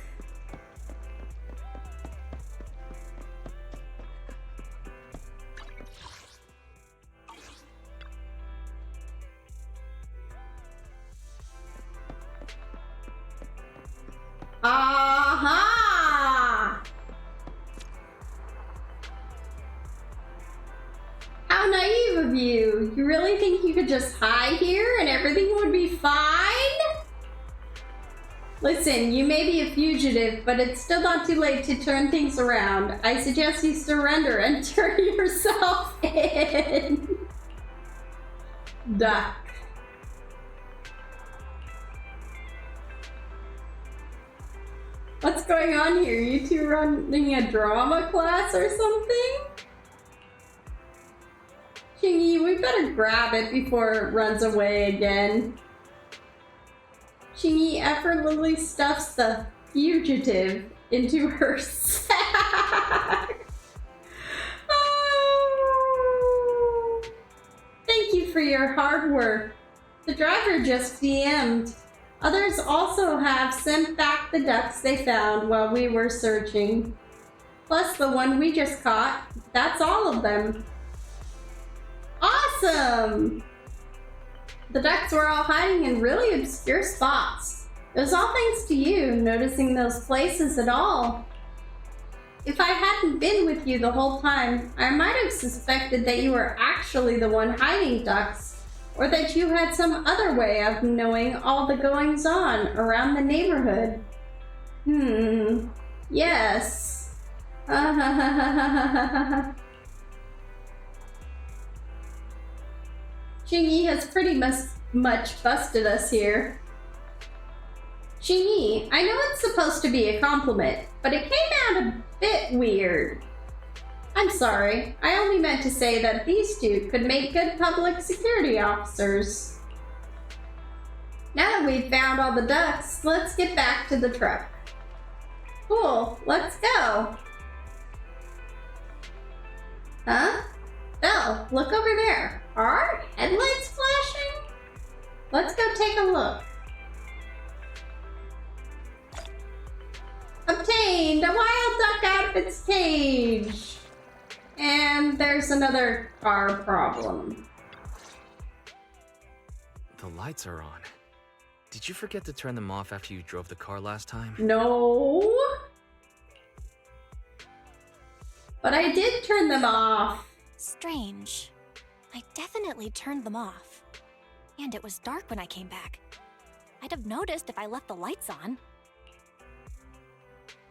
could just hide here and everything would be fine? Listen, you may be a fugitive, but it's still not too late to turn things around. I suggest you surrender and turn yourself in. Duck. What's going on here? You two running a drama class or something? Chingy, we better grab it before it runs away again. Chingy effortlessly stuffs the fugitive into her sack. Oh. Thank you for your hard work. The driver just DM'd. Others also have sent back the ducks they found while we were searching. Plus the one we just caught. That's all of them. Awesome! The ducks were all hiding in really obscure spots. It was all thanks to you noticing those places at all. If I hadn't been with you the whole time, I might have suspected that you were actually the one hiding ducks. Or that you had some other way of knowing all the goings-on around the neighborhood. Yes. Chingy has pretty much busted us here. Chingy, I know it's supposed to be a compliment, but it came out a bit weird. I'm sorry, I only meant to say that these two could make good public security officers. Now that we've found all the ducks, let's get back to the truck. Cool, let's go. Huh? Belle, look over there. Are our headlights flashing? Let's go take a look. Obtained! A wild duck out of its cage! And there's another car problem. The lights are on. Did you forget to turn them off after you drove the car last time? No. But I did turn them off. Strange. I definitely turned them off. And it was dark when I came back. I'd have noticed if I left the lights on.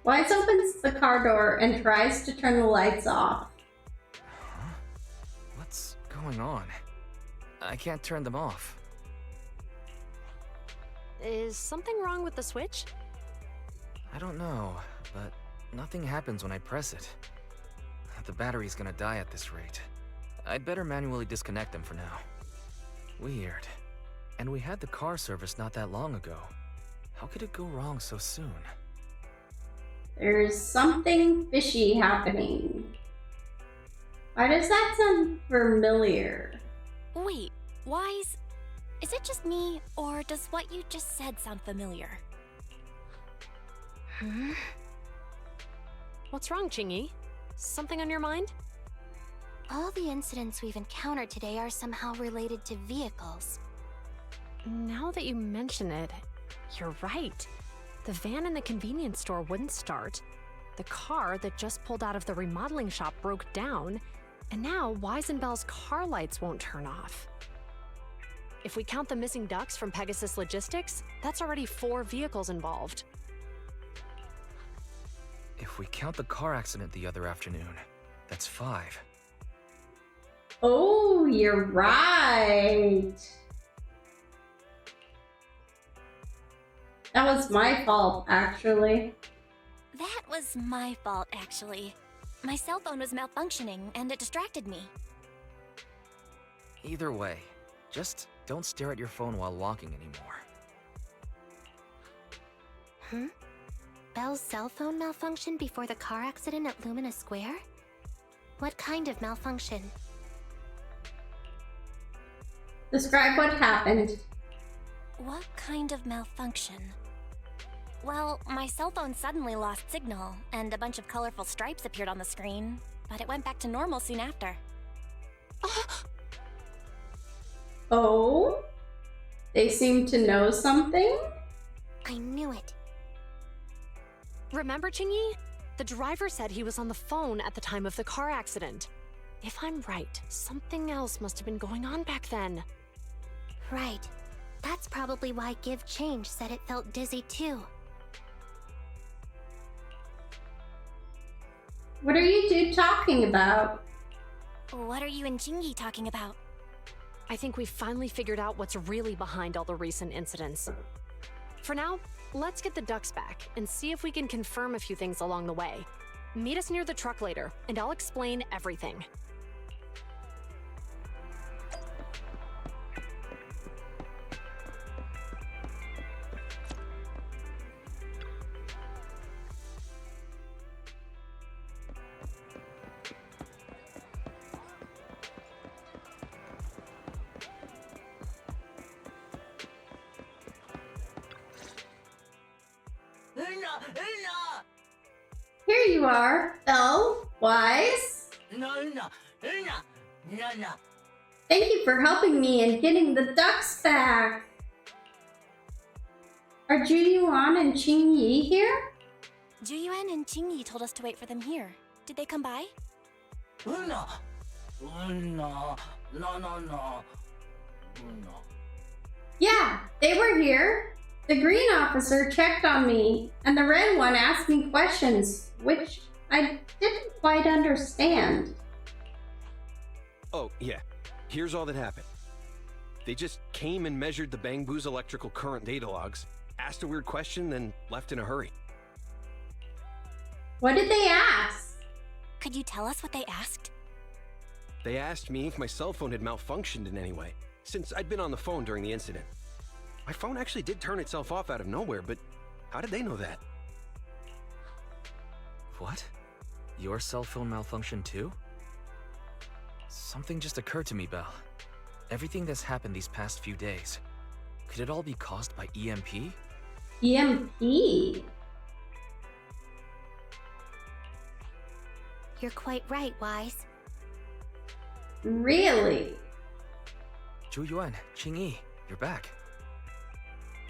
Wise opens the car door and tries to turn the lights off. Huh? What's going on? I can't turn them off. Is something wrong with the switch? I don't know, but nothing happens when I press it. The battery's gonna die at this rate. I'd better manually disconnect them for now. Weird. And we had the car service not that long ago. How could it go wrong so soon? There's something fishy happening. Why does that sound familiar? Wait, Wise, is it just me, or does what you just said sound familiar? What's wrong, Chingy? Something on your mind? All the incidents we've encountered today are somehow related to vehicles. Now that you mention it, you're right. The van in the convenience store wouldn't start. The car that just pulled out of the remodeling shop broke down. And now Wise and Belle's car lights won't turn off. If we count the missing ducks from Pegasus Logistics, that's already 4 vehicles involved. If we count the car accident the other afternoon, that's 5. Oh, you're right. That was my fault, actually. That was my fault, actually. My cell phone was malfunctioning, and it distracted me. Either way, just don't stare at your phone while walking anymore. Belle's cell phone malfunctioned before the car accident at Lumina Square? What kind of malfunction? Describe what happened. What kind of malfunction? Well, my cell phone suddenly lost signal, and a bunch of colorful stripes appeared on the screen, but it went back to normal soon after. Oh? They seem to know something? I knew it. Remember, Chingy? The driver said he was on the phone at the time of the car accident. If I'm right, something else must have been going on back then. Right. That's probably why Give Change said it felt dizzy too. What are you two talking about? What are you and Jingy talking about? I think we've finally figured out what's really behind all the recent incidents. For now, let's get the ducks back and see if we can confirm a few things along the way. Meet us near the truck later, and I'll explain everything. Here you are, Belle, Wise. Thank you for helping me in getting the ducks back. Are Juyuan and Qingyi here? Juyuan and Qingyi told us to wait for them here. Did they come by? No. Yeah, they were here. The green officer checked on me, and the red one asked me questions, which I didn't quite understand. Oh, yeah. Here's all that happened. They just came and measured the Bangbu's electrical current data logs, asked a weird question, then left in a hurry. What did they ask? Could you tell us what they asked? They asked me if my cell phone had malfunctioned in any way, since I'd been on the phone during the incident. My phone actually did turn itself off out of nowhere, but how did they know that? What? Your cell phone malfunctioned too? Something just occurred to me, Belle. Everything that's happened these past few days, could it all be caused by EMP? EMP? You're quite right, Wise. Really? Juyuan, Qingyi, you're back.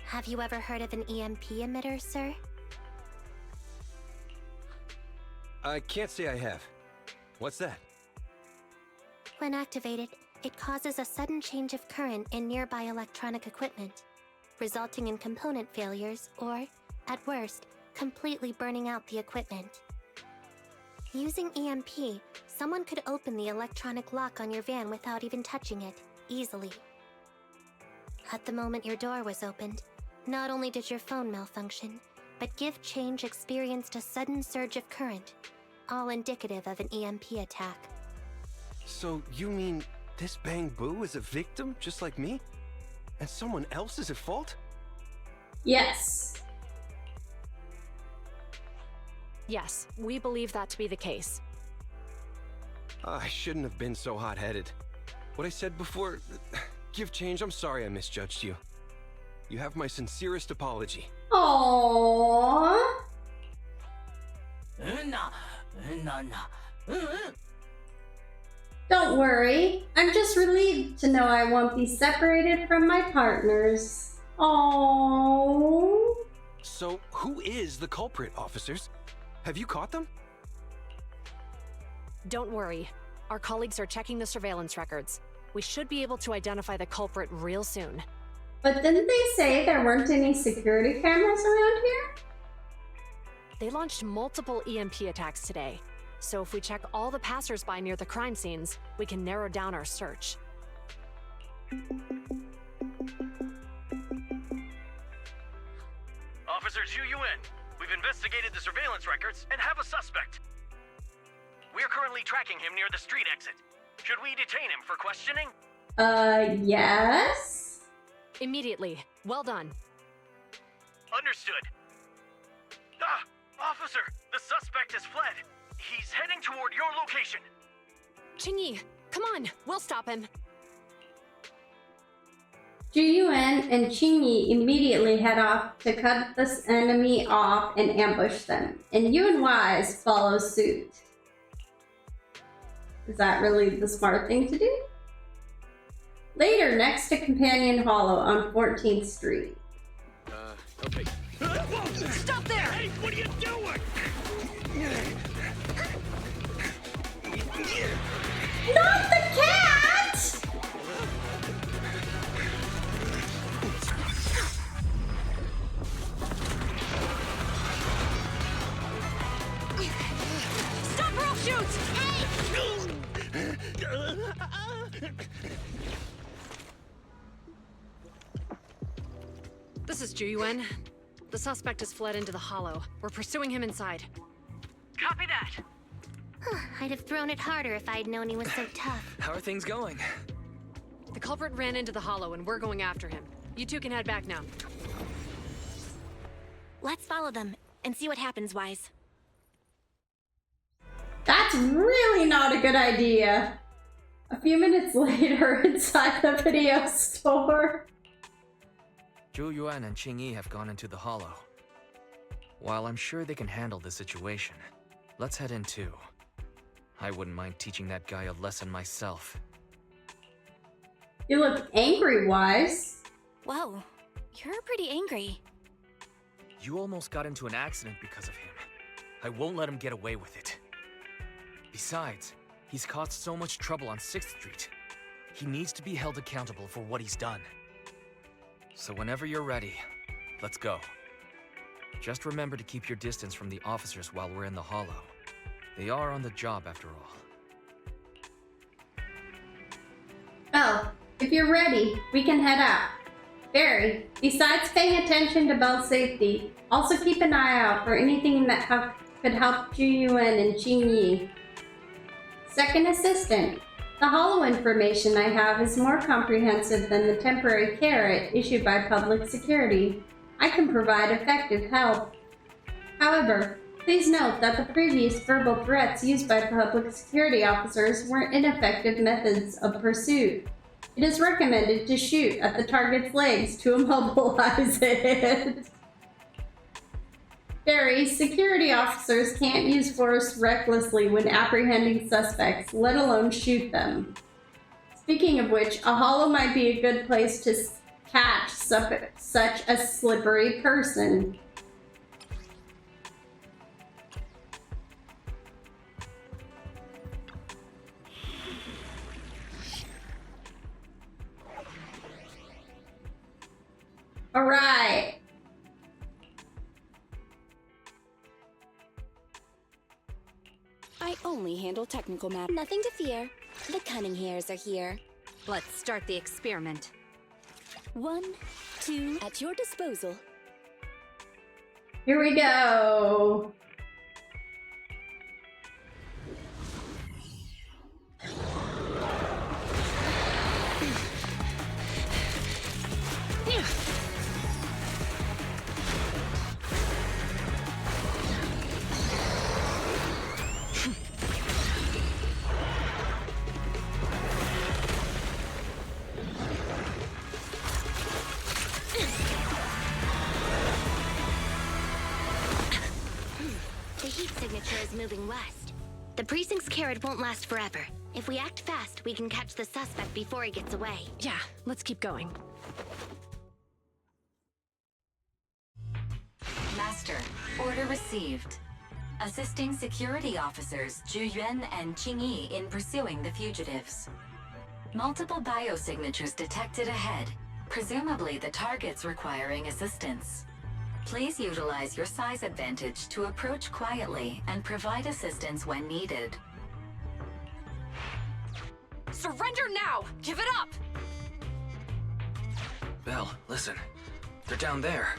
Have you ever heard of an EMP emitter, sir? I can't say I have. What's that? When activated, it causes a sudden change of current in nearby electronic equipment, resulting in component failures or, at worst, completely burning out the equipment. Using EMP, someone could open the electronic lock on your van without even touching it, easily. At the moment your door was opened, not only did your phone malfunction, but Give Change experienced a sudden surge of current, all indicative of an EMP attack. So you mean this Bangbu is a victim just like me? And someone else is at fault? Yes. Yes, we believe that to be the case. I shouldn't have been so hot-headed. What I said before... Give Change, I'm sorry I misjudged you. You have my sincerest apology. Aww. Don't worry. I'm just relieved to know I won't be separated from my partners. Aww. So, who is the culprit, officers? Have you caught them? Don't worry. Our colleagues are checking the surveillance records. We should be able to identify the culprit real soon. But didn't they say there weren't any security cameras around here? They launched multiple EMP attacks today, so if we check all the passers-by near the crime scenes, we can narrow down our search. Officer Juyuan, we've investigated the surveillance records and have a suspect. We're currently tracking him near the street exit. Should we detain him for questioning? Yes? Immediately. Well done. Understood. Ah, officer, the suspect has fled. He's heading toward your location. Qingyi, come on, we'll stop him. Juyuan and Qingyi immediately head off to cut this enemy off and ambush them, and you and Wise follow suit. Is that really the smart thing to do? Later, next to Companion Hollow on 14th Street. Okay. Stop there! Hey, what are you doing? Not the cat! This is Ju Yuan. The suspect has fled into the hollow. We're pursuing him inside. Copy that. I'd have thrown it harder if I'd known he was so tough. How are things going? The culprit ran into the hollow and we're going after him. You two can head back now. Let's follow them and see what happens, Wise. That's really not a good idea. A few minutes later, inside the video store. Ju Yuan and Qing Yi have gone into the hollow. While I'm sure they can handle the situation, let's head in too. I wouldn't mind teaching that guy a lesson myself. You look angry, Wise. Whoa, you're pretty angry. You almost got into an accident because of him. I won't let him get away with it. Besides, he's caused so much trouble on 6th Street. He needs to be held accountable for what he's done. So whenever you're ready, let's go. Just remember to keep your distance from the officers while we're in the hollow. They are on the job after all. Well, if you're ready, we can head out. Barry, besides paying attention to bell safety, also keep an eye out for anything that could help Ju Yuan and Qing Yi. Second assistant, the hollow information I have is more comprehensive than the temporary carrot issued by public security. I can provide effective help. However, please note that the previous verbal threats used by public security officers were ineffective methods of pursuit. It is recommended to shoot at the target's legs to immobilize it. Barry, security officers can't use force recklessly when apprehending suspects, let alone shoot them. Speaking of which, a hollow might be a good place to catch such a slippery person. All right. I only handle technical matters. Nothing to fear. The cunning hairs are here. Let's start the experiment. 1, 2, at your disposal. Here we go. Is moving west. The precinct's carrot won't last forever. If we act fast, we can catch the suspect before he gets away. Yeah, let's keep going. Master, order received. Assisting security officers Ju Yuan and Qing Yi in pursuing the fugitives. Multiple biosignatures detected ahead, presumably the targets requiring assistance. Please utilize your size advantage to approach quietly and provide assistance when needed. Surrender now! Give it up! Belle, listen. They're down there.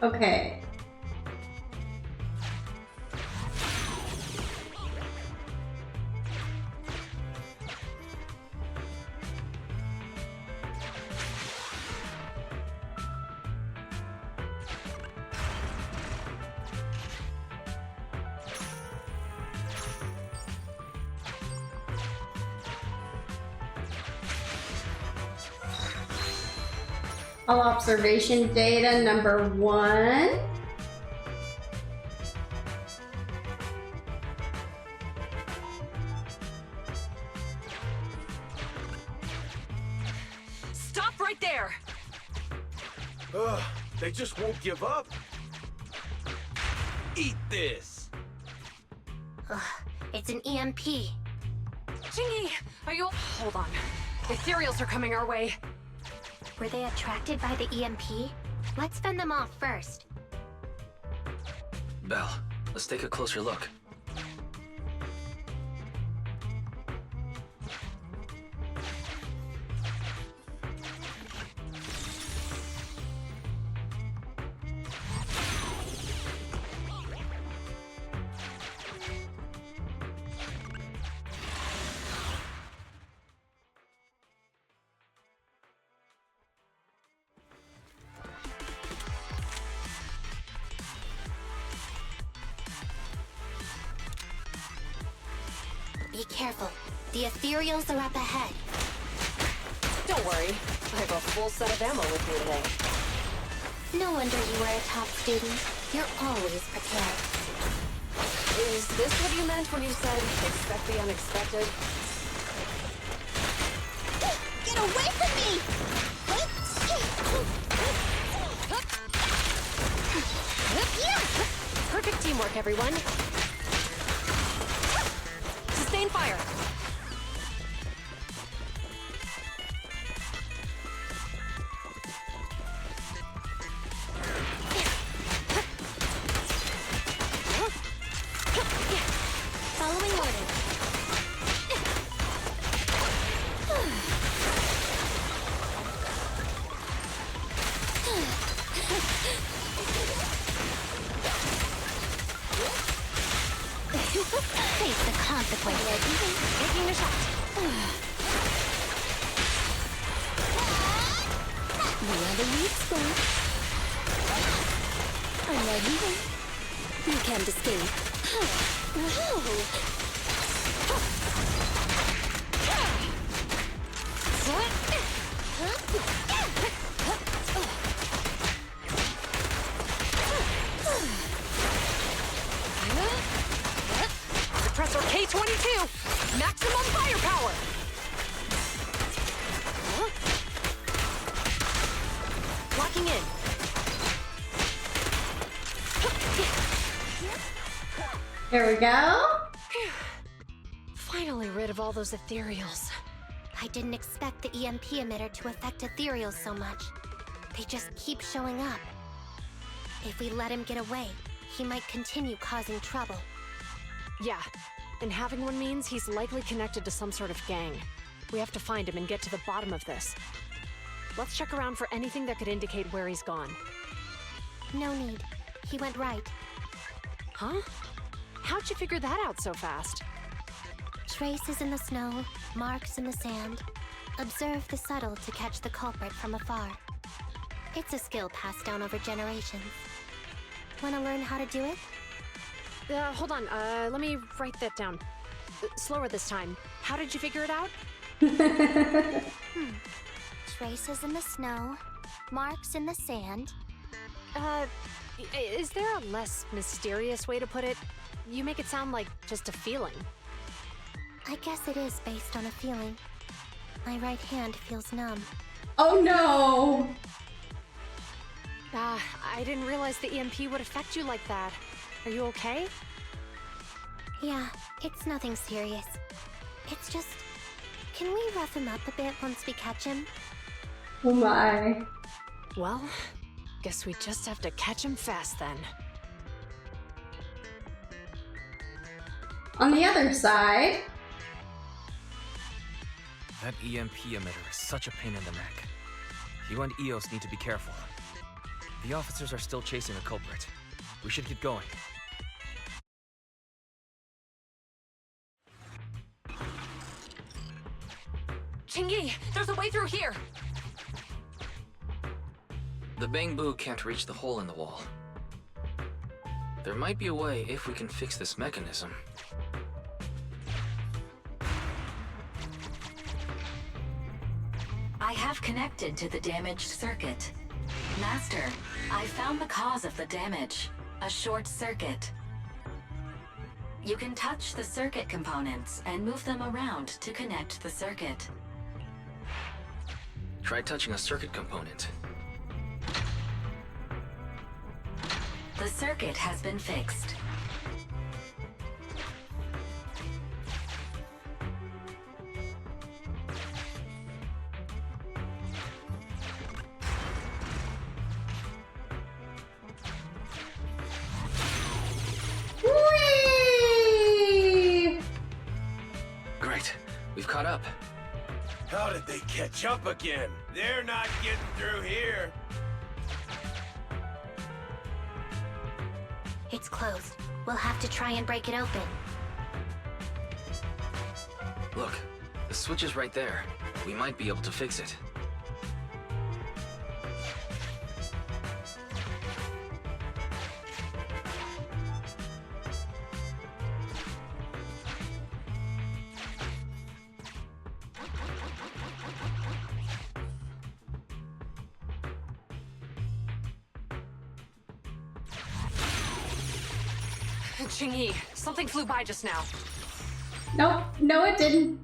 Okay. All observation data number 1. Stop right there! Ugh, they just won't give up. Eat this! Ugh, it's an EMP. Chingy, are you... Hold on. Ethereals are coming our way. Were they attracted by the EMP? Let's fend them off first. Belle, let's take a closer look. Be careful. The ethereals are up ahead. Don't worry. I have a full set of ammo with me today. No wonder you were a top student. You're always prepared. Is this what you meant when you said, expect the unexpected? Get away from me! Perfect teamwork, everyone. Sustain fire. Following orders. Face the consequences. Taking a shot. We are the weak spot. I'm not leaving. You can't escape. Suppressor K-22! Maximum firepower! Locking in. There we go. Finally rid of all those ethereals. I didn't expect the EMP emitter to affect ethereals so much. They just keep showing up. If we let him get away, he might continue causing trouble. Yeah, and having one means he's likely connected to some sort of gang. We have to find him and get to the bottom of this. Let's check around for anything that could indicate where he's gone. No need. He went right. Huh? How'd you figure that out so fast? Traces in the snow, marks in the sand. Observe the subtle to catch the culprit from afar. It's a skill passed down over generations. Want to learn how to do it? Hold on, let me write that down. Slower this time. How did you figure it out? Traces in the snow, marks in the sand. Is there a less mysterious way to put it? You make it sound like just a feeling. I guess it is based on a feeling. My right hand feels numb. Oh no! I didn't realize the EMP would affect you like that. Are you okay? Yeah, it's nothing serious. It's just... Can we rough him up a bit once we catch him? Oh my. Well, guess we just have to catch him fast then. On the other side... That EMP emitter is such a pain in the neck. You and EOS need to be careful. The officers are still chasing the culprit. We should get going. Chingy, there's a way through here! The bamboo can't reach the hole in the wall. There might be a way if we can fix this mechanism. I have connected to the damaged circuit. Master, I found the cause of the damage. A short circuit. You can touch the circuit components and move them around to connect the circuit. Try touching a circuit component. The circuit has been fixed. they catch up again? They're not getting through here. It's closed. We'll have to try and break it open. Look, the switch is right there. We might be able to fix it. Qingyi, something flew by just now. Nope, no it didn't.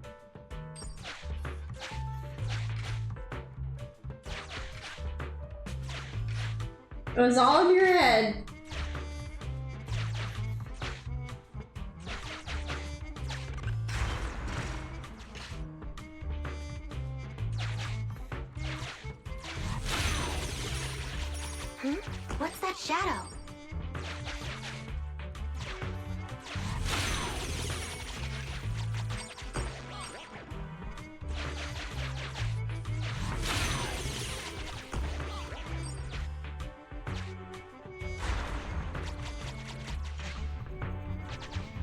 It was all in your head. What's that shadow?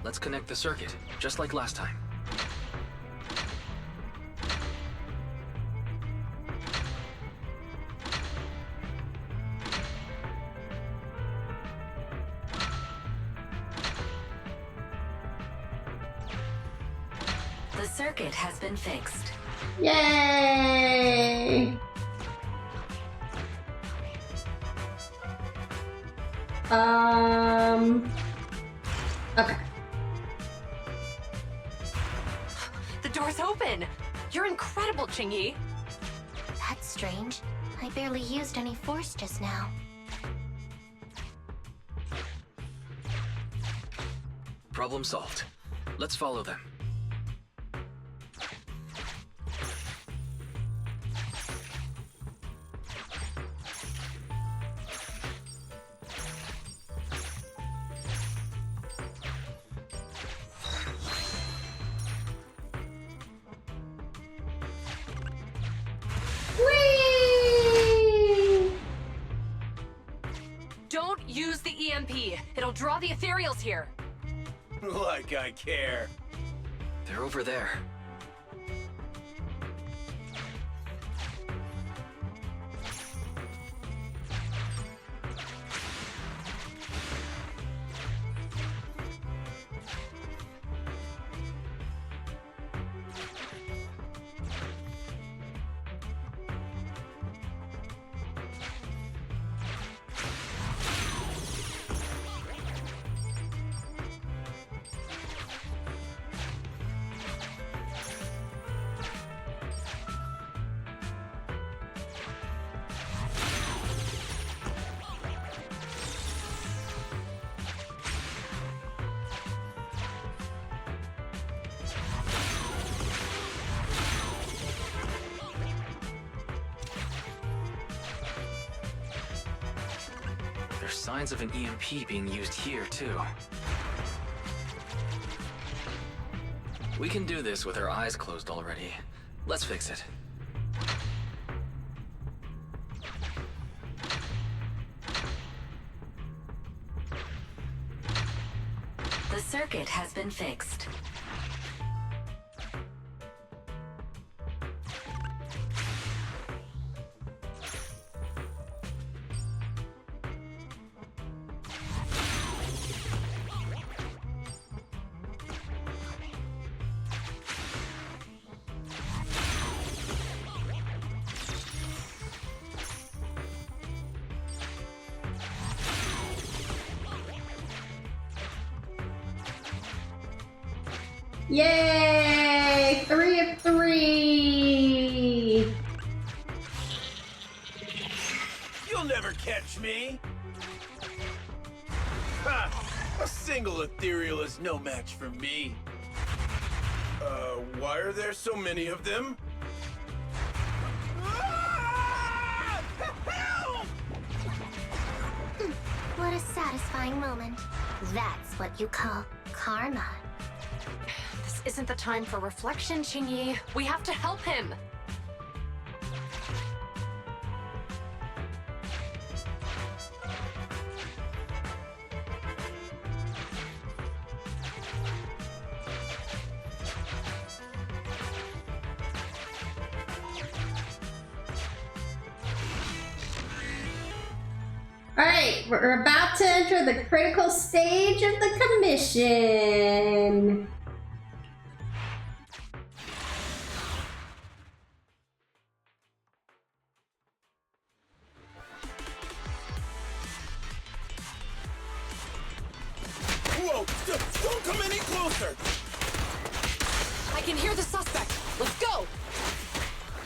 Let's connect the circuit, just like last time. The circuit has been fixed. Yay! Okay. The door's open! You're incredible, Qingyi! That's strange. I barely used any force just now. Problem solved. Let's follow them. Whee! Don't use the EMP. It'll draw the ethereals here. Like I care. They're over there. There's signs of an EMP being used here, too. We can do this with our eyes closed already. Let's fix it. The circuit has been fixed. Yay! 3 of 3! You'll never catch me! Ha! A single ethereal is no match for me. Why are there so many of them? Help! What a satisfying moment. That's what you call karma. This isn't the time for reflection, Qingyi. We have to help him. Alright, we're about to enter the critical stage of the commission. Whoa! Don't come any closer! I can hear the suspect. Let's go!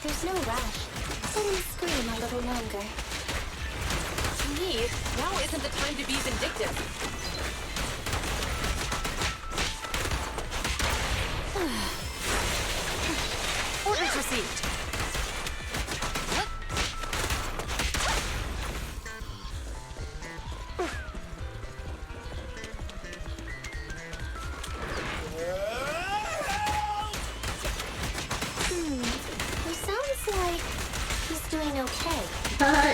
There's no rush. Let him scream a little longer. To me, now isn't the time to be vindictive. Orders received. He sounds like he's doing okay.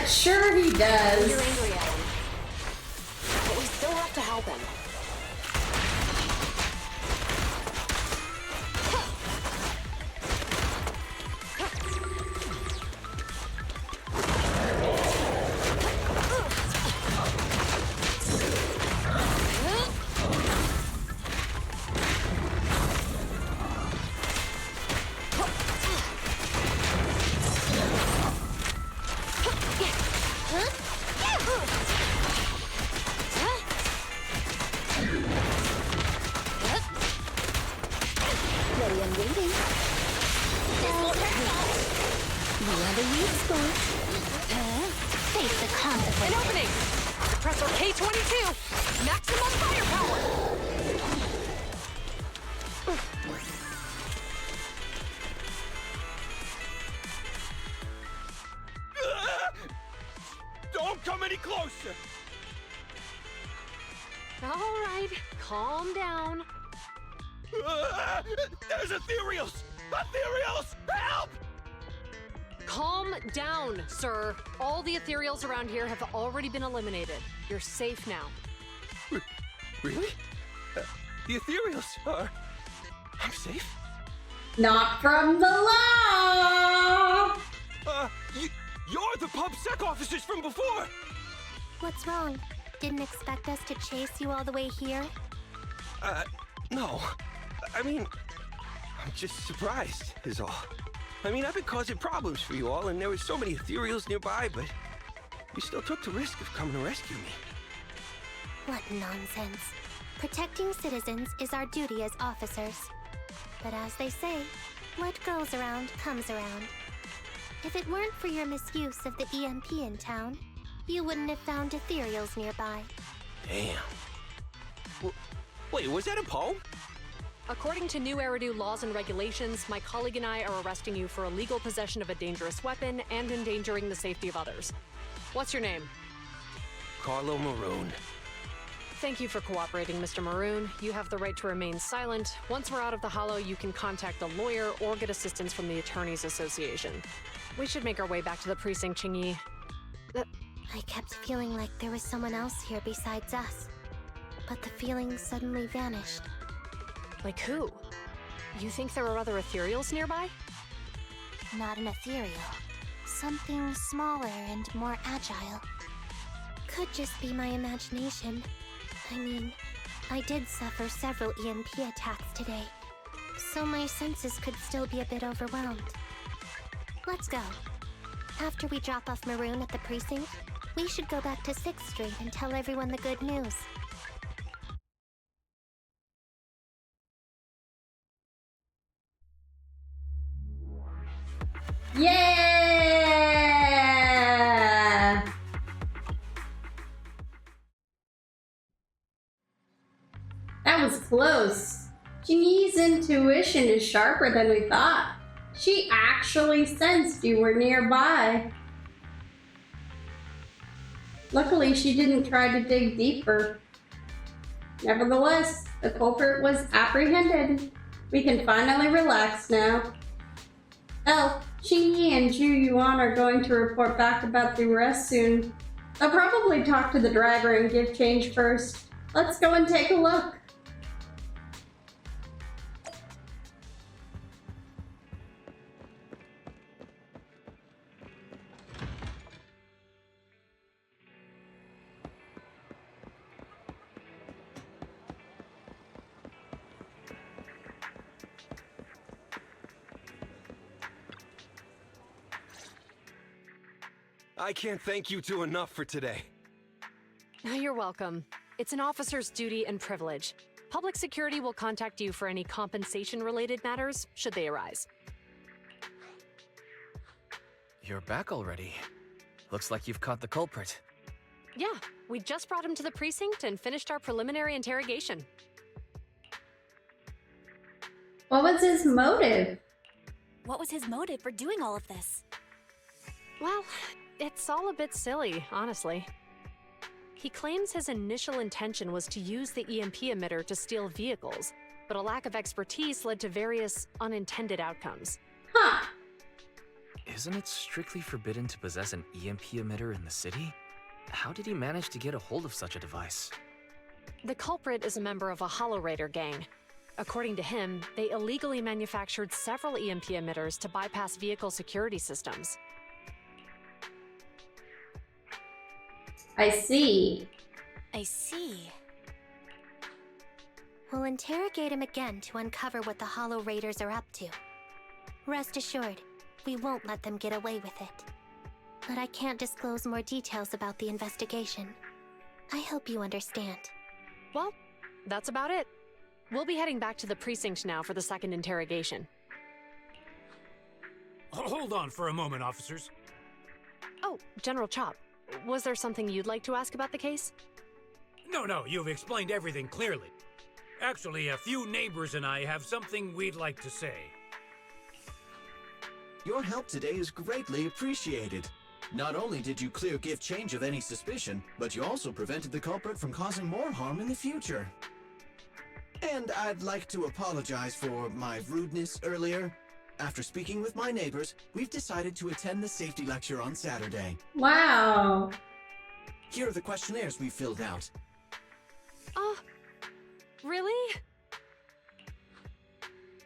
Sure he does. You're angry at him. But we still have to help him. Ready and waiting. You are the weak spot. Face the consequences. An opening! Compressor K-22! Maximum firepower! Don't come any closer! All right, calm down. There's ethereals! Ethereals! Help! Calm down, sir. All the ethereals around here have already been eliminated. You're safe now. Really? The ethereals are... I'm safe? Not from the law! You're the PubSec officers from before! What's wrong? Didn't expect us to chase you all the way here? No. I mean, I'm just surprised, is all. I mean, I've been causing problems for you all, and there were so many ethereals nearby, but you still took the risk of coming to rescue me. What nonsense. Protecting citizens is our duty as officers. But as they say, what goes around comes around. If it weren't for your misuse of the EMP in town, you wouldn't have found ethereals nearby. Damn. Wait, was that a poem? According to new Eridu laws and regulations, my colleague and I are arresting you for illegal possession of a dangerous weapon and endangering the safety of others. What's your name? Carlo Maroon. Thank you for cooperating, Mr. Maroon. You have the right to remain silent. Once we're out of the hollow, you can contact a lawyer or get assistance from the Attorneys Association. We should make our way back to the precinct, Qingyi. I kept feeling like there was someone else here besides us. But the feeling suddenly vanished. Like who? You think there are other ethereals nearby? Not an ethereal. Something smaller and more agile. Could just be my imagination. I mean, I did suffer several EMP attacks today, so my senses could still be a bit overwhelmed. Let's go. After we drop off Maroon at the precinct, we should go back to 6th Street and tell everyone the good news. Yeah! That was close. Qingyi's intuition is sharper than we thought. She actually sensed you were nearby. Luckily, she didn't try to dig deeper. Nevertheless, the culprit was apprehended. We can finally relax now. Oh, Qingyi and Zhu Yuan are going to report back about the arrest soon. They'll probably talk to the driver and give change first. Let's go and take a look. I can't thank you two enough for today. You're welcome. It's an officer's duty and privilege. Public security will contact you for any compensation-related matters, should they arise. You're back already. Looks like you've caught the culprit. Yeah, we just brought him to the precinct and finished our preliminary interrogation. What was his motive? What was his motive for doing all of this? Well, it's all a bit silly, honestly. He claims his initial intention was to use the EMP emitter to steal vehicles, but a lack of expertise led to various unintended outcomes. Huh. Isn't it strictly forbidden to possess an EMP emitter in the city? How did he manage to get a hold of such a device? The culprit is a member of a Hollow Raider gang. According to him, they illegally manufactured several EMP emitters to bypass vehicle security systems. I see. I see. We'll interrogate him again to uncover what the Hollow Raiders are up to. Rest assured, we won't let them get away with it. But I can't disclose more details about the investigation. I hope you understand. Well, that's about it. We'll be heading back to the precinct now for the second interrogation. Hold on for a moment, officers. Oh, General Chop, was there something you'd like to ask about the case? No, you've explained everything clearly. Actually, a few neighbors and I have something we'd like to say. Your help today is greatly appreciated. Not only did you clear Give Change of any suspicion, but you also prevented the culprit from causing more harm in the future. And I'd like to apologize for my rudeness earlier. After speaking with my neighbors, we've decided to attend the safety lecture on Saturday. Wow. Here are the questionnaires we filled out. Really?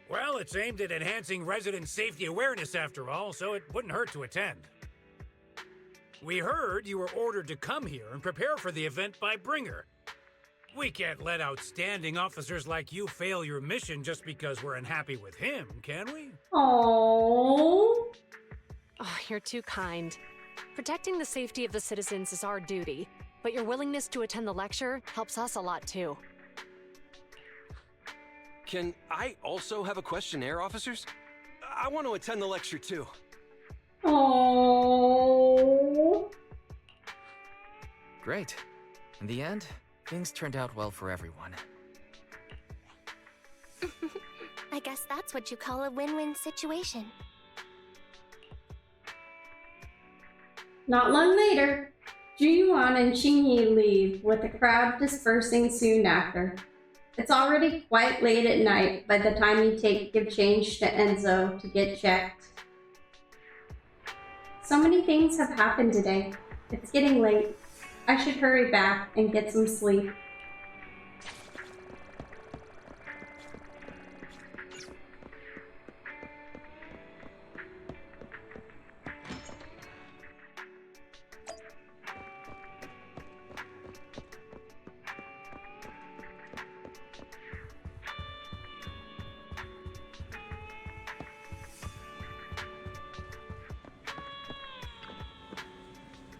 Well, it's aimed at enhancing resident safety awareness after all, so it wouldn't hurt to attend. We heard you were ordered to come here and prepare for the event by Bringer. We can't let outstanding officers like you fail your mission just because we're unhappy with him, can we? Oh, You're too kind. Protecting the safety of the citizens is our duty, but your willingness to attend the lecture helps us a lot too. Can I also have a questionnaire, officers? I want to attend the lecture too. oh. Great. In the end, things turned out well for everyone. I guess that's what you call a win-win situation. Not long later, Juyuan and Xingyi leave, with the crowd dispersing soon after. It's already quite late at night by the time you give change to Enzo to get checked. So many things have happened today. It's getting late. I should hurry back and get some sleep.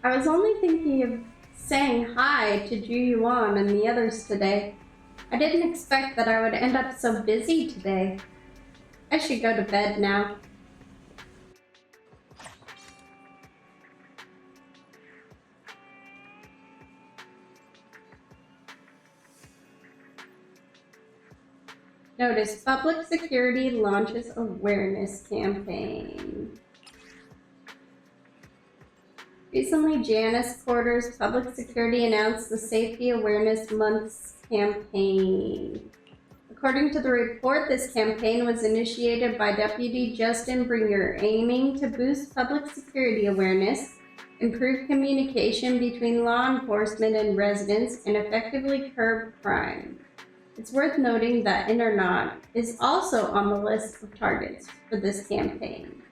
I was only thinking of saying hi to Juyuan and the others today. I didn't expect that I would end up so busy today. I should go to bed now. Notice public security launches awareness campaign. Recently, Janus Quarters Public Security announced the Safety Awareness Month's campaign. According to the report, this campaign was initiated by Deputy Justin Bringer, aiming to boost public security awareness, improve communication between law enforcement and residents, and effectively curb crime. It's worth noting that Internet is also on the list of targets for this campaign.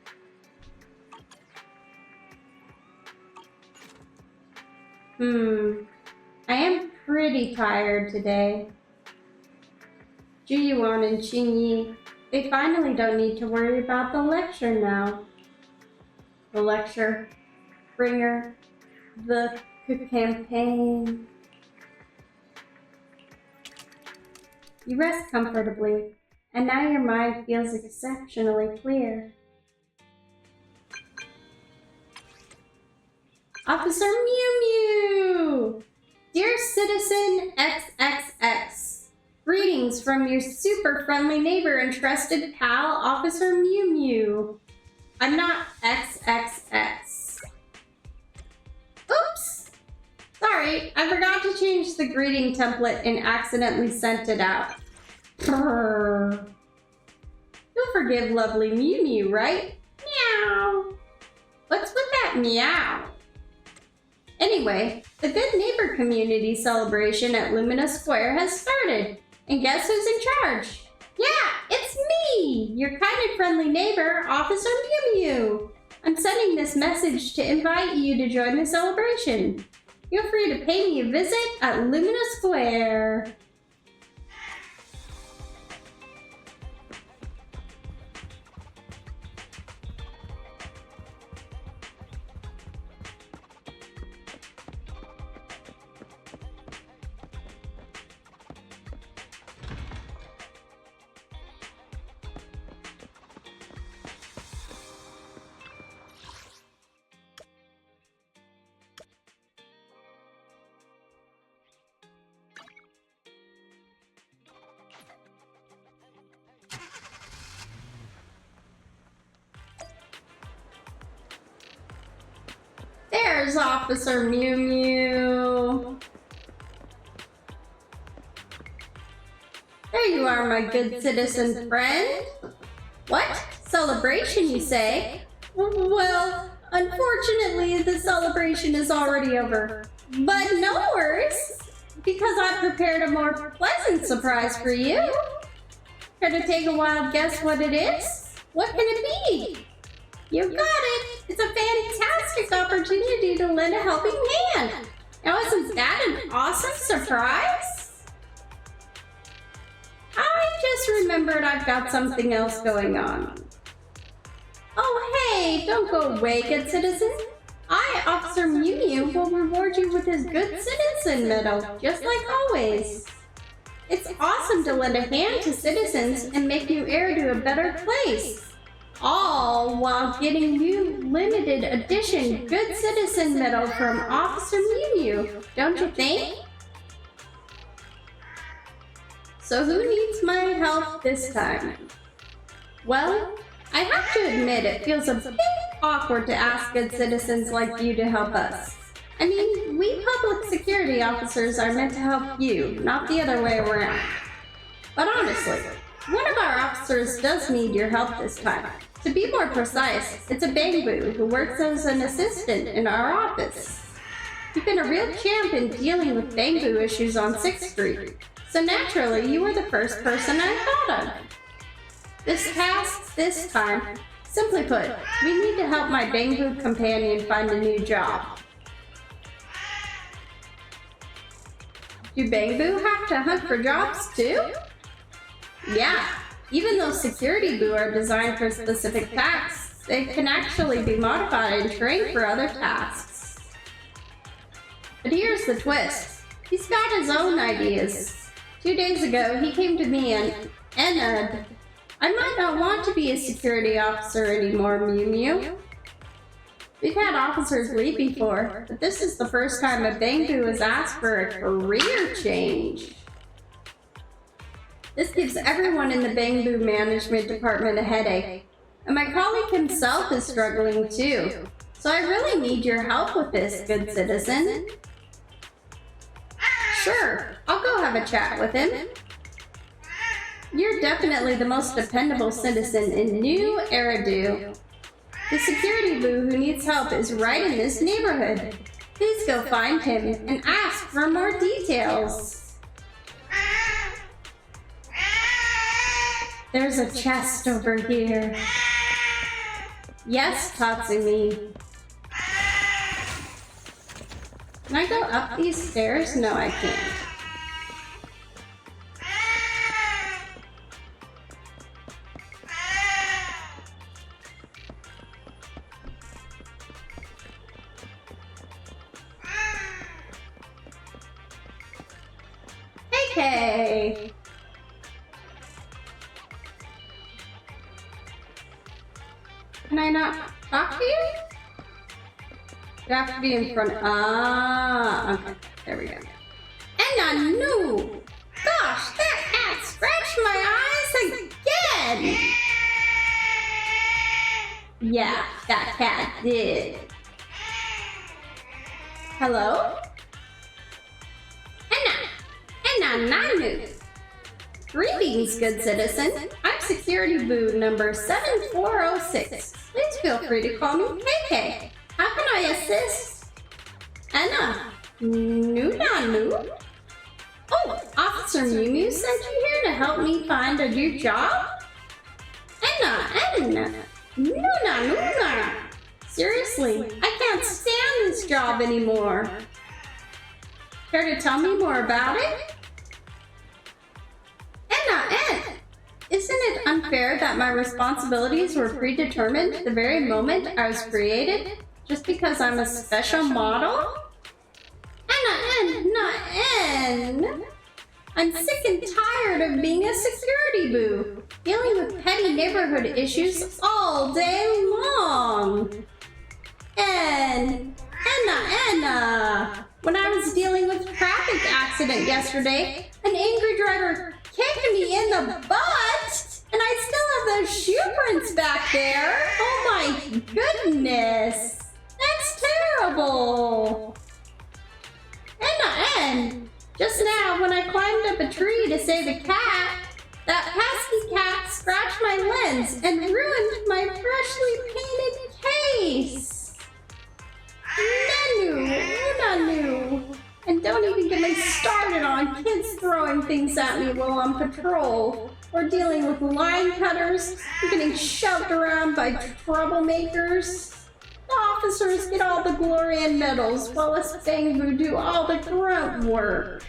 I am pretty tired today. Juyuan and Xingyi, they finally don't need to worry about the lecture now. The lecture. Bringer, the campaign. You rest comfortably, and now your mind feels exceptionally clear. Officer Mew Mew! Dear Citizen XXX, greetings from your super friendly neighbor and trusted pal, Officer Mew Mew. I'm not XXX. Oops! Sorry, I forgot to change the greeting template and accidentally sent it out. Brrr. You'll forgive lovely Mew Mew, right? Meow. What's with that meow? Anyway, the Good Neighbor Community celebration at Lumina Square has started. And guess who's in charge? Yeah, it's me, your kind and friendly neighbor, Officer Mew Mew. I'm sending this message to invite you to join the celebration. Feel free to pay me a visit at Lumina Square. There's Officer Mew Mew. There you are, my good citizen friend. What? Celebration, you say? Well, unfortunately, the celebration is already over. But no worries, because I prepared a more pleasant surprise for you. Care to take a wild guess what it is? What can it be? You got it! It's a fantastic opportunity to lend a helping hand. Now, isn't that an awesome surprise? I just remembered I've got something else going on. Oh, hey, don't go away, good citizen. I, Officer Mew Mew, will reward you with his Good Citizen Medal, just like always. It's awesome to lend a hand to citizens and make you heir to a better place. All while getting you limited edition Good Citizen Medal from Officer Mew Mew, don't you think? So who needs my help this time? Well, I have to admit it feels a bit awkward to ask good citizens like you to help us. I mean, we public security officers are meant to help you, not the other way around. But honestly, one of our officers does need your help this time. To be more precise, it's a Bangboo who works as an assistant in our office. You've been a real champ in dealing with Bangboo issues on 6th Street, so naturally you were the first person I thought of. This task, this time, simply put, we need to help my Bangboo companion find a new job. Do Bangboo have to hunt for jobs too? Yeah. Even though security boo are designed for specific tasks, they can actually be modified and trained for other tasks. But here's the twist. He's got his own ideas. 2 days ago, he came to me and I might not want to be a security officer anymore, Mew Mew. We've had officers leave before, but this is the first time a Bangboo has asked for a career change. This gives everyone in the Bangboo management department a headache, and my colleague himself is struggling too. So I really need your help with this, good citizen. Sure, I'll go have a chat with him. You're definitely the most dependable citizen in New Eridu. The security boo who needs help is right in this neighborhood. Please go find him and ask for more details. There's a chest over here. Yes, Tatsumi. Can I go up these stairs? No, I can't. KK. Can I not talk to you? You have to be in front of... okay. There we go. And I knew! Gosh, that cat scratched my eyes again! Yeah, that cat did. Hello? And I knew. Greetings, good citizen. I'm Security Boo number 7406. Please feel free to call me KK. How can I assist? Anna. Nunu? Oh, Officer Mew Mew sent you here to help me find a new job? Anna. Nuna. Seriously, I can't stand this job anymore. Care to tell me more about it? Anna, isn't it unfair that my responsibilities were predetermined the very moment I was created? Just because I'm a special model? Anna, I'm sick and tired of being a security boo, dealing with petty neighborhood issues all day long. And Anna, when I was dealing with a traffic accident yesterday, an angry driver kicked me in the butt, and I still have those shoe prints back there. Oh my goodness, that's terrible. And just now, when I climbed up a tree to save a cat, that pesky cat scratched my lens and ruined my freshly painted case. Nanu. And don't even get me started on kids throwing things at me while on patrol, or dealing with line cutters, or getting shoved around by troublemakers. The officers get all the glory and medals, while us Bangbu do all the grunt work.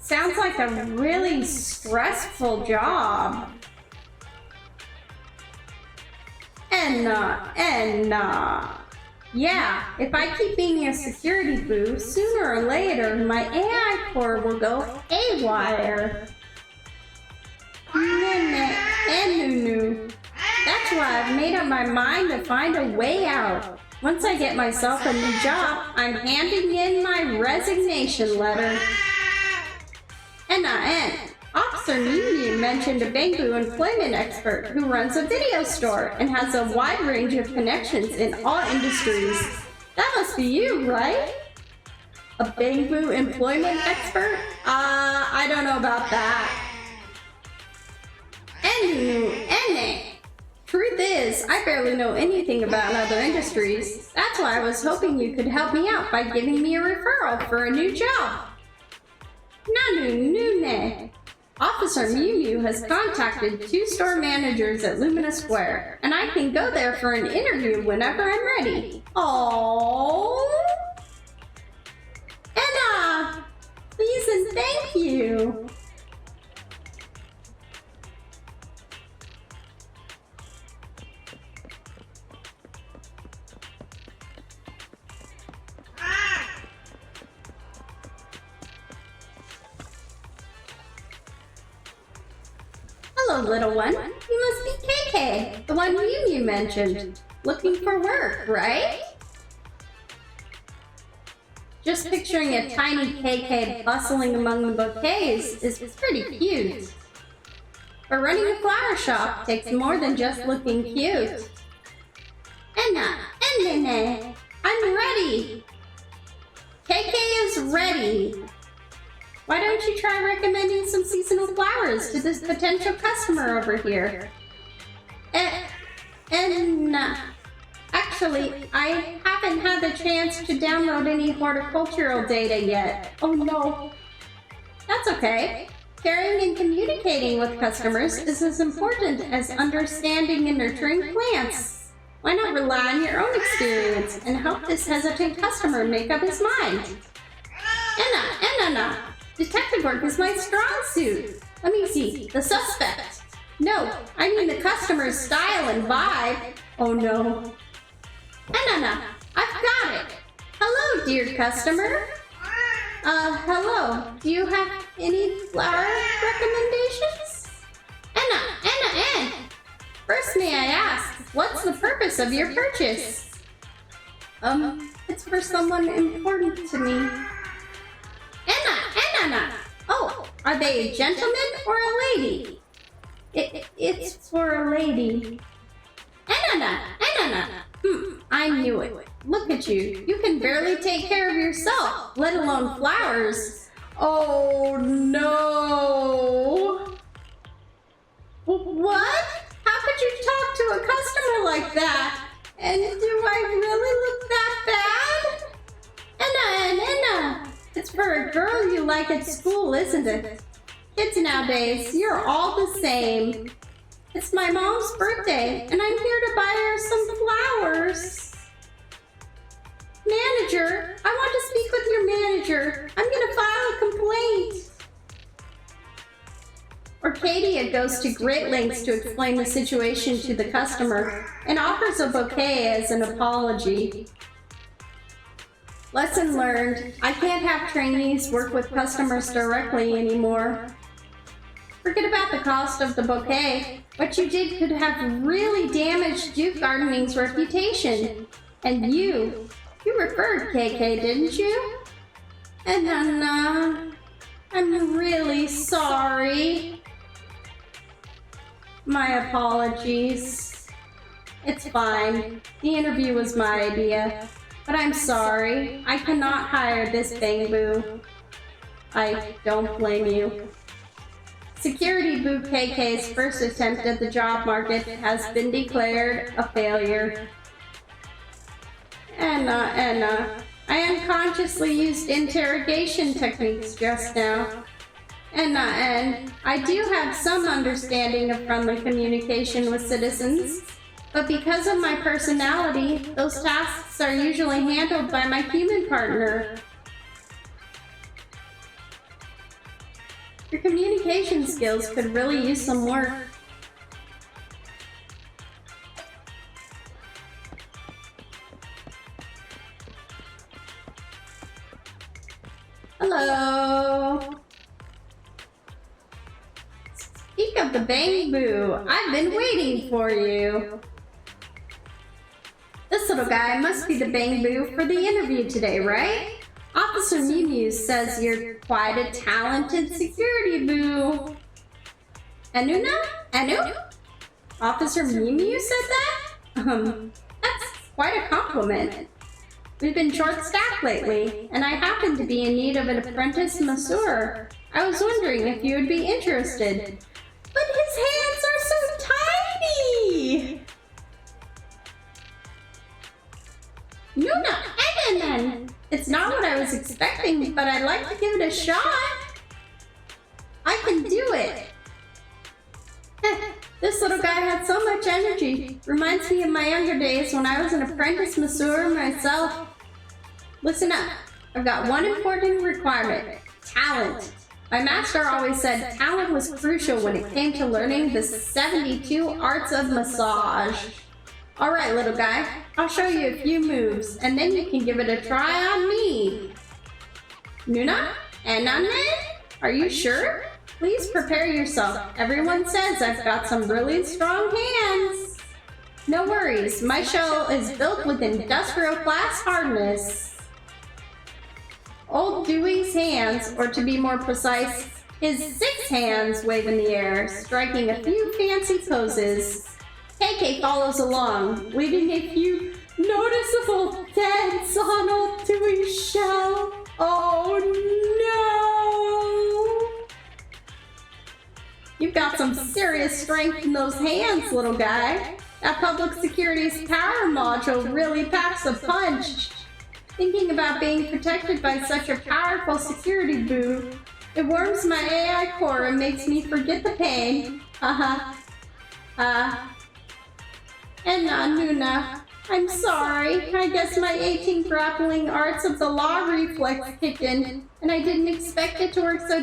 Sounds like a really stressful job. Yeah, if I keep being a security boo, sooner or later, my AI core will go haywire. Nunu. That's why I've made up my mind to find a way out. Once I get myself a new job, I'm handing in my resignation letter. Officer Mew mentioned a Bangbu employment expert who runs a video store and has a wide range of connections in all industries. That must be you, right? A Bangbu employment expert? I don't know about that. Truth is, I barely know anything about other industries. That's why I was hoping you could help me out by giving me a referral for a new job. Nanu. Officer Mew Mew has contacted 2 store managers at Lumina Square, and I can go there for an interview whenever I'm ready. Aww. Anna, please and thank you. Hello, little one. You must be KK, the one Mew Mew mentioned. Looking for work, right? Just picturing a tiny KK bustling among the bouquets is pretty cute. But running a flower shop takes more than just looking cute. Anna, I'm ready. KK is ready. Why don't you try recommending some seasonal flowers to this potential customer over here? Actually, I haven't had the chance to download any horticultural data yet. Oh no. That's okay. Caring and communicating with customers is as important as understanding and nurturing plants. Why not rely on your own experience and help this hesitant customer make up his mind? Anna. Detective work is my strong suit. Let me see. The suspect. No, I mean the customer's style and vibe. Oh no. Anna, I've got it. Hello, dear customer. Hello. Do you have any flower recommendations? Anna. First, may I ask, what's the purpose of your purchase? It's for someone important to me. Anna. Oh, are they a gentleman or a lady? It's for a lady. Anna. I knew it. Look at you. You can barely take care of yourself, let alone flowers. Oh no. What? How could you talk to a customer like that? And do I really look that bad? Anna. It's for a girl you like at school, isn't it? Kids nowadays, you're all the same. It's my mom's birthday, and I'm here to buy her some flowers. Manager, I want to speak with your manager. I'm gonna file a complaint. Arcadia goes to great lengths to explain the situation to the customer and offers a bouquet as an apology. Lesson learned. I can't have trainees work with customers directly anymore. Forget about the cost of the bouquet. What you did could have really damaged Duke Gardening's reputation. And you referred KK, didn't you? And I'm really sorry. My apologies. It's fine. The interview was my idea. But I'm sorry. I cannot hire this bang-boo. I don't blame you. Security Boo KK's first attempt at the job market has been declared a failure. Anna. I unconsciously used interrogation techniques just now. And I do have some understanding of friendly communication with citizens, but because of my personality, those tasks are usually handled by my human partner. Your communication skills could really use some work. Hello. Speak of the bang-boo. I've been waiting for you. This little guy must be the bang-boo for the interview today, right? Officer Mew says you're quite a talented security boo. Anu? Officer Mew said that? That's quite a compliment. We've been short-staffed lately, and I happen to be in need of an apprentice masseur. I was wondering if you would be interested. But his hands are so tiny! Nuna, it's not what I was expecting, but I'd like to give it a shot. I can do it. This little guy had so much energy. Reminds me of my younger days when I was an apprentice masseur myself. Listen up. I've got one important requirement. Talent. My master always said talent was crucial when it came to learning the 72 arts of massage. Alright, little guy. I'll show you a few moves, and then you can give it a try on me. Nuna? Annan? Are you sure? Please prepare yourself. Everyone says I've got some really strong hands. No worries. My shell is built with industrial class hardness. Old Dewey's hands, or to be more precise, his 6 hands wave in the air, striking a few fancy poses. KK follows along, leaving a few noticeable dents on old Dewey's shell. Oh no! You've got some serious strength in those hands, little guy. That public security's power module really packs a punch. Thinking about being protected by such a powerful security boo, it warms my AI core and makes me forget the pain. And Nuna, I'm sorry. I guess my 18 grappling arts of the law reflex kicked in, and I didn't expect it to work so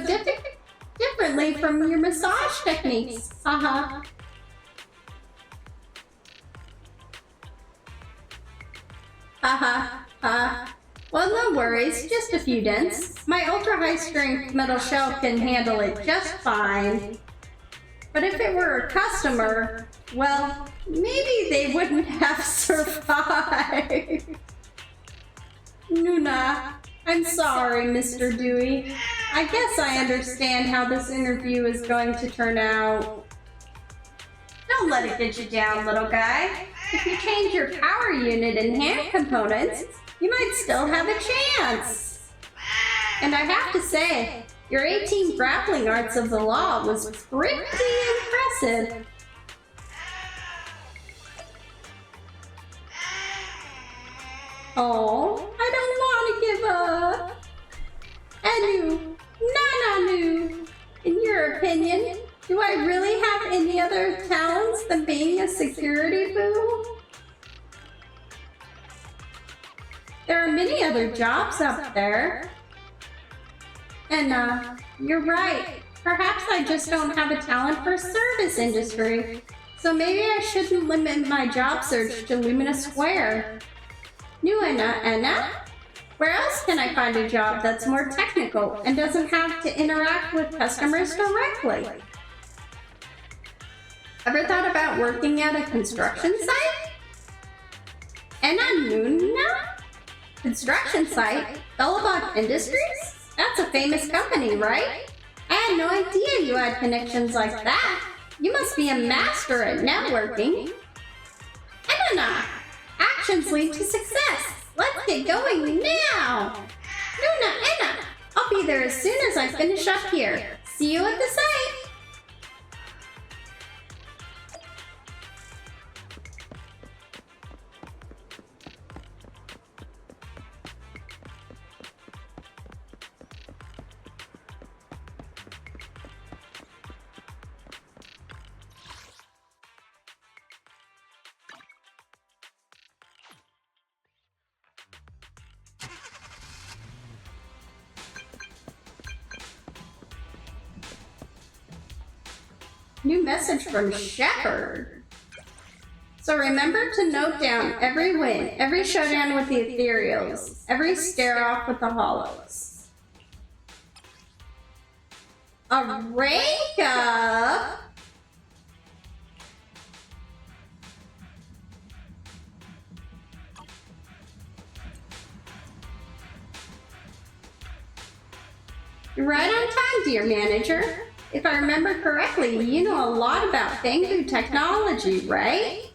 differently from your massage techniques. Well, no worries, just a few dents. My ultra-high strength metal shell can handle it just fine. But if it were a customer, well, maybe they wouldn't have survived. Nuna, I'm sorry, Mr. Dewey. I guess I understand how this interview is going to turn out. Don't let it get you down, little guy. If you change your power unit and hand components, you might still have a chance. And I have to say, your 18 grappling arts of the law was pretty impressive. Oh, I don't want to give up. Anu, Nananu, in your opinion, do I really have any other talents than being a security boo? There are many other jobs up there. And, you're right. Perhaps I just don't have a talent for service industry. So maybe I shouldn't limit my job search to Lumina Square. Anna? Where else can I find a job that's more technical and doesn't have to interact with customers directly? Ever thought about working at a construction site? Nuna? Construction site? Bellabog Industries? That's a famous company, right? I had no idea you had connections like that. You must be a master at networking. Anna! Actions lead to success. Let's get going now! Anna! I'll be there as soon as I finish up here. See you at the site! New message from Shepard. So remember to note down every win, every showdown with the ethereals, every stare off with the hollows. A rank up? You're right on time, dear manager. If I remember correctly, you know a lot about Bangbu technology, right?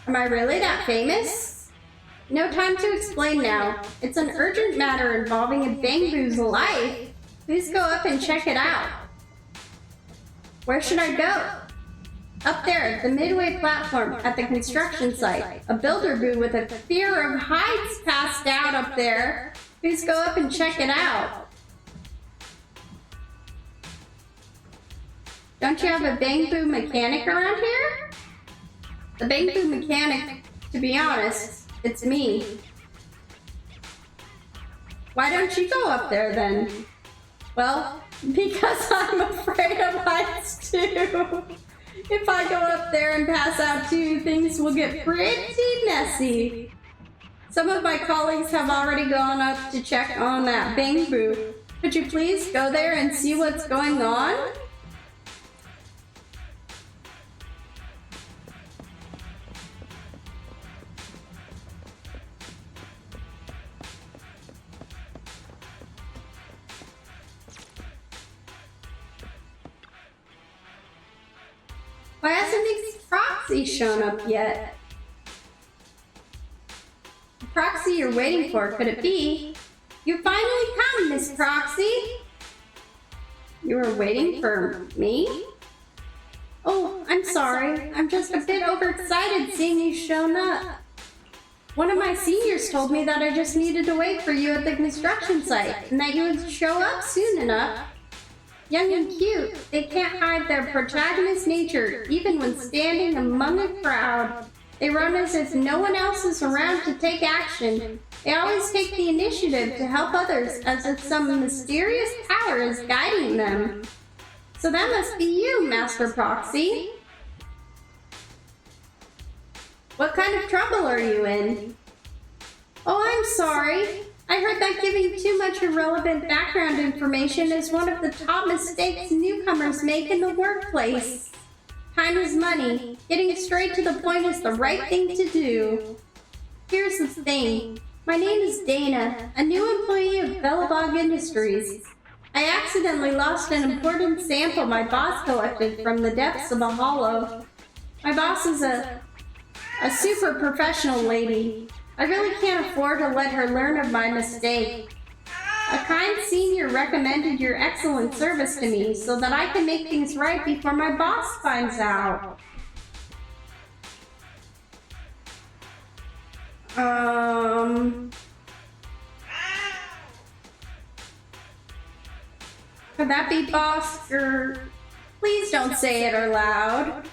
Am I really that famous? No time to explain now. It's an urgent matter involving a Bangbu's life. Please go up and check it out. Where should I go? Up there, the midway platform at the construction site. A builder boo with a fear of heights passed out up there. Please go up and check it out. Don't you have a Bangbu mechanic around here? The Bangbu mechanic, to be honest, it's me. Why don't you go up there then? Well, because I'm afraid of heights too. If I go up there and pass out too, things will get pretty messy. Some of my colleagues have already gone up to check on that Bangbu. Could you please go there and see what's going on? Why hasn't this proxy shown up yet? The proxy you're waiting for, could it be? You finally come, Miss Proxy! You were waiting for me? Oh, I'm sorry. I'm just a bit overexcited seeing you shown up. One of my seniors told me that I just needed to wait for you at the construction site, and that you would show up soon enough. Young and cute, they can't hide their protagonist nature, even when standing among a crowd. They run as if no one else is around to take action. They always take the initiative to help others as if some mysterious power is guiding them. So that must be you, Master Proxy. What kind of trouble are you in? Oh, I'm sorry. I heard that giving too much irrelevant background information is one of the top mistakes newcomers make in the workplace. Time is money. Getting straight to the point is the right thing to do. Here's the thing. My name is Dana, a new employee of Bellabog Industries. I accidentally lost an important sample my boss collected from the depths of a hollow. My boss is a super professional lady. I really can't afford to let her learn of my mistake. A kind senior recommended your excellent service to me so that I can make things right before my boss finds out. Could that be boss? Please don't say it aloud.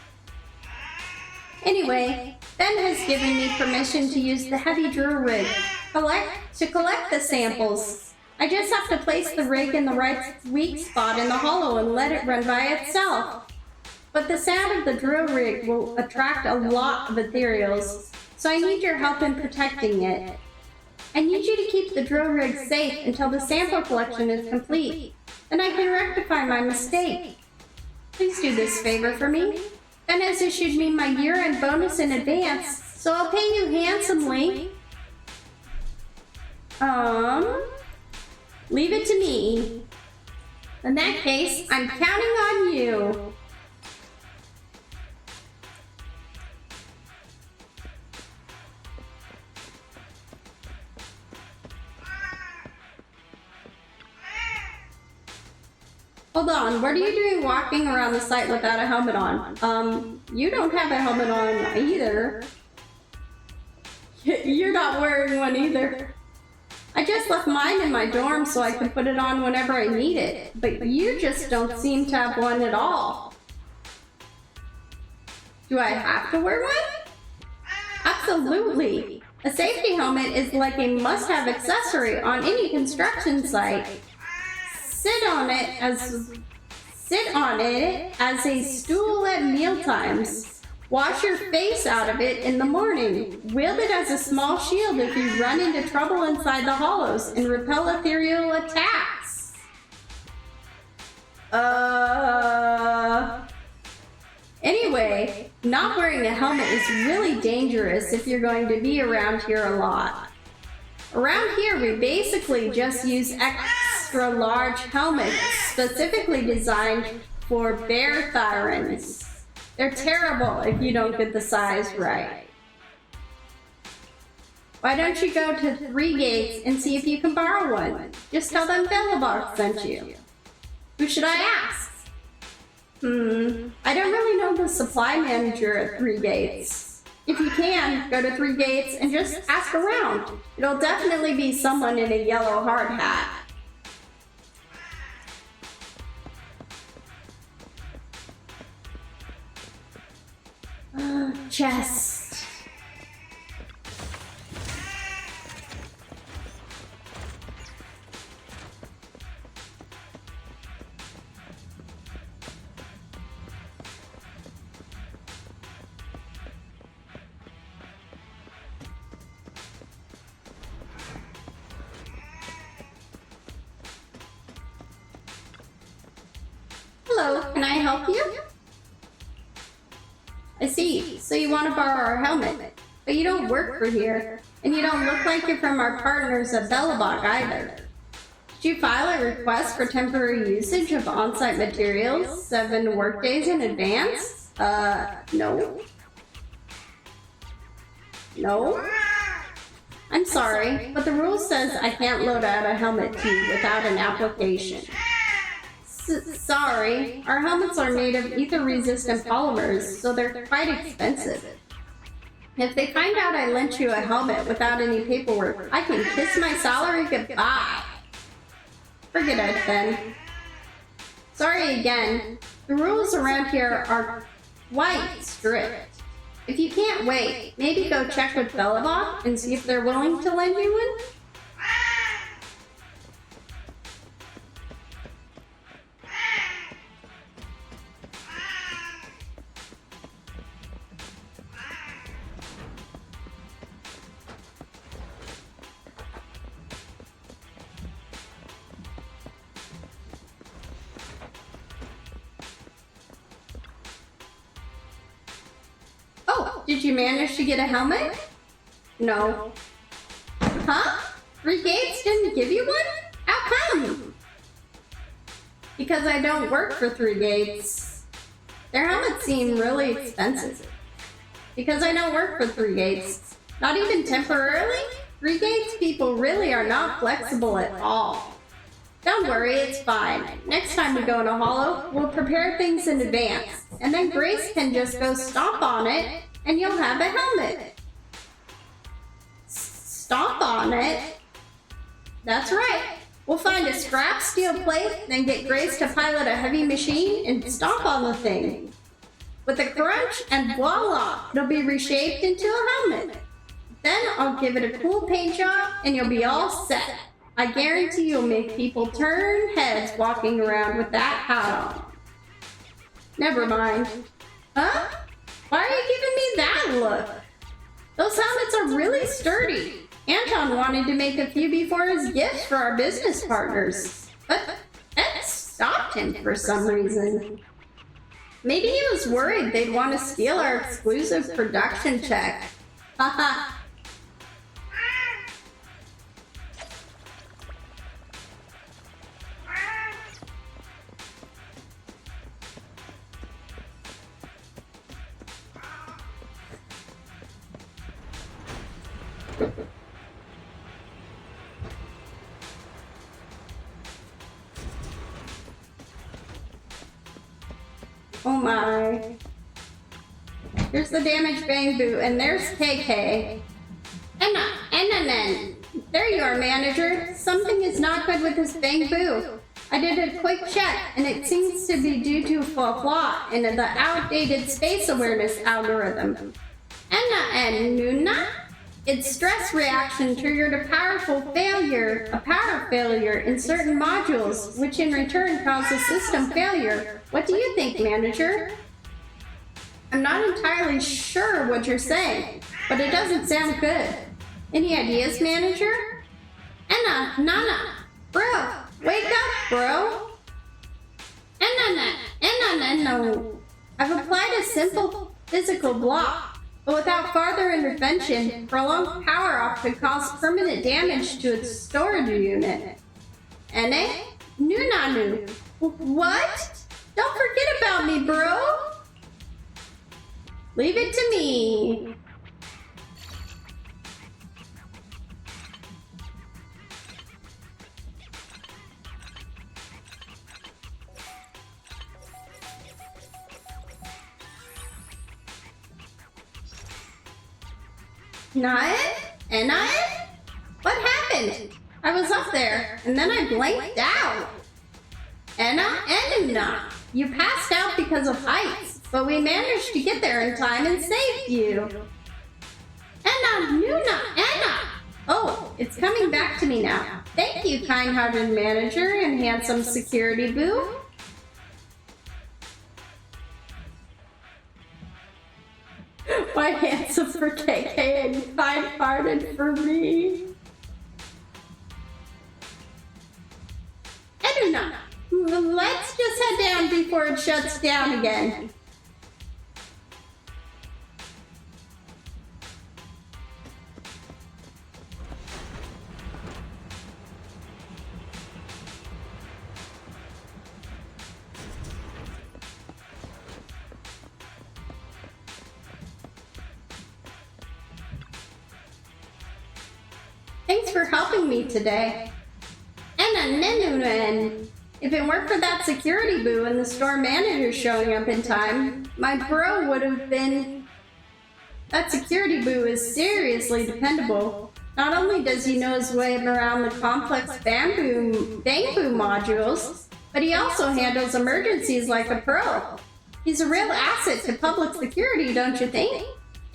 Anyway, Ben has given me permission to use the heavy drill rig to collect the samples. I just have to place the rig in the right weak spot in the hollow and let it run by itself. But the sound of the drill rig will attract a lot of ethereals, so I need your help in protecting it. I need you to keep the drill rig safe until the sample collection is complete. Then I can rectify my mistake. Please do this favor for me. Ben has issued me my year-end bonus in advance, so I'll pay you handsomely. Leave it to me. In that case, I'm counting on you. Hold on, what are you doing walking around the site without a helmet on? You don't have a helmet on either. You're not wearing one either. I just left mine in my dorm so I could put it on whenever I need it, but you just don't seem to have one at all. Do I have to wear one? Absolutely. A safety helmet is like a must-have accessory on any construction site. Sit on it as a stool at mealtimes. Wash your face out of it in the morning. Wield it as a small shield if you run into trouble inside the hollows and repel ethereal attacks. Anyway, not wearing a helmet is really dangerous if you're going to be around here a lot. Around here, we basically just use extra large helmets specifically designed for bear thyrans. They're terrible if you don't get the size right. Why don't you go to 3 Gates and see if you can borrow one? Just tell them Bellabog sent you. Who should I ask? I don't really know the supply manager at 3 Gates. If you can, go to 3 Gates and just ask around. It'll definitely be someone in a yellow hard hat. Chest. Hello, can I help you? I see. So you want to borrow our helmet, but you don't work for here, and you don't look like you're from our partners at Bellabog either. Did you file a request for temporary usage of on-site materials 7 workdays in advance? No. No? I'm sorry, but the rule says I can't load out a helmet to you without an application. Sorry, our helmets are made of ether-resistant polymers, so they're quite expensive. If they find out I lent you a helmet without any paperwork, I can kiss my salary goodbye. Forget it then. Sorry again. The rules around here are quite strict. If you can't wait, maybe go check with Bellabog and see if they're willing to lend you one? Did you manage to get a helmet? No. Huh? 3 Gates didn't give you one? How come? Because I don't work for 3 Gates. Their helmets seem really expensive. Because I don't work for 3 Gates. Not even temporarily? 3 Gates people really are not flexible at all. Don't worry, it's fine. Next time we go in a holo, we'll prepare things in advance. And then Grace can just go stomp on it, and you'll have a helmet. Stomp on it? That's right. We'll find a scrap steel plate, then get Grace to pilot a heavy machine and stomp on the thing. With a crunch, and voila, it'll be reshaped into a helmet. Then I'll give it a cool paint job, and you'll be all set. I guarantee you'll make people turn heads walking around with that hat on. Never mind. Huh? Why are you giving me that look? Those helmets are really sturdy. Anton wanted to make a few before his gifts for our business partners. But that stopped him for some reason. Maybe he was worried they'd want to steal our exclusive production check. Haha. Oh my. Here's the damaged bang boot, and there's KK. And there you are, manager. Something is not good with this bang boot. I did a quick check, and it seems to be due to a flaw in the outdated space awareness algorithm. And Nuna? Its stress reaction triggered a power failure in certain modules, which in return caused a system failure. What do you think, manager? I'm not entirely sure what you're saying, but it doesn't sound good. Any ideas, manager? Nana, bro, wake up, bro. No. I've applied a simple physical block, but without further intervention, prolonged power off could cause permanent damage to its storage unit. Nunanu. What? Don't forget about me, bro. Leave it to me. Nyan? What happened? I was up there, and then I blanked out. Nuna, you passed out because of heights, but we managed to get there in time and saved you. Nuna. Oh, it's coming back to me now. Thank you, kind-hearted manager and handsome security boo. Why handsome for KK and kind-hearted for me? Nuna, let's just head down before it shuts down again. Thanks for helping me today. And if it weren't for that security boo and the store manager showing up in time, my bro would have been... That security boo is seriously dependable. Not only does he know his way around the complex bamboo modules, but he also handles emergencies like a pro. He's a real asset to public security, don't you think?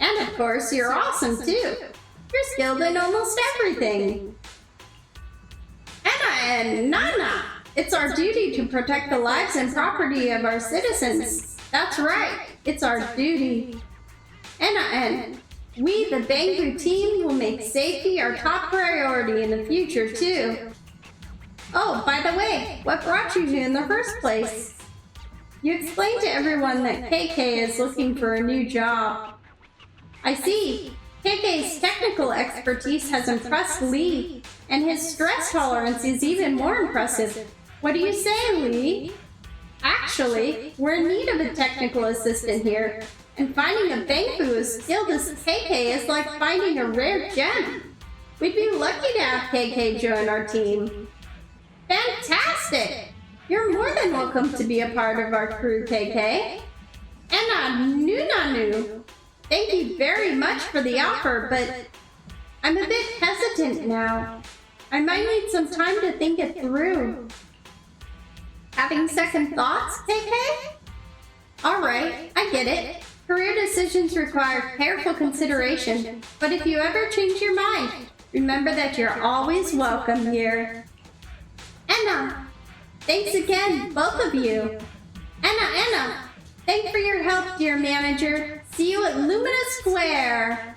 And of course, you're awesome too. You're skilled in almost everything. And Nana, it's our duty to protect the lives and property of our citizens. That's right, it's our duty. And we, the Bangbu team, will make safety our top priority in the future too. Oh, by the way, what brought you here in the first place? You explained to everyone that KK is looking for a new job. I see. KK's technical expertise has impressed Lee, and his stress tolerance is even more impressive. What do you say, Lee? Actually, we're in need of a technical assistant here, and finding a Bangbu as skilled as KK is like finding a rare gem. We'd be lucky to have KK join our team. Fantastic! You're more than welcome to be a part of our crew, KK. And Nunanu. Thank you very much for the offer, but I'm a bit hesitant now. I might need some time to think it through. Having second thoughts, KK? Alright, I get it. Career decisions require careful consideration, but if you ever change your mind, remember that you're always welcome here. Anna! Thanks again, both of you. Anna! Thanks for your help, dear manager. See you at Lumina Square.